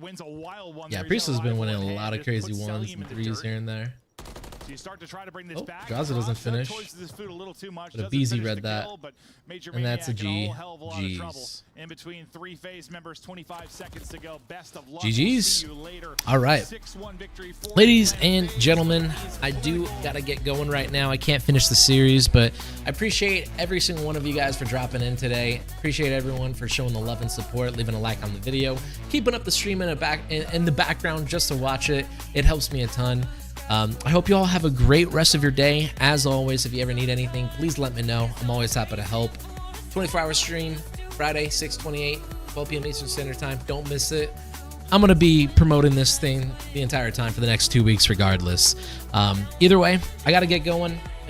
Wins a wild one. Yeah, Priesta's been winning a lot of crazy 1s and 3s here and there. So you start to try to bring this back. Draza doesn't finish. But a BZ read that. And that's a G. G's. In between 3 FaZe members, 25 seconds to go. Best of luck. GG's. All right. Ladies and gentlemen, I do got to get going right now. I can't finish the series, but I appreciate every single one of you guys for dropping in today. Appreciate everyone for showing the love and support, leaving a like on the video, keeping up the stream in the background just to watch it. It helps me a ton. I hope you all have a great rest of your day. As always, if you ever need anything, please let me know. I'm always happy to help. 24-hour stream, Friday, 6/28, 12 p.m. Eastern Standard Time. Don't miss it. I'm going to be promoting this thing the entire time for the next 2 weeks regardless. Either way, I got to get going.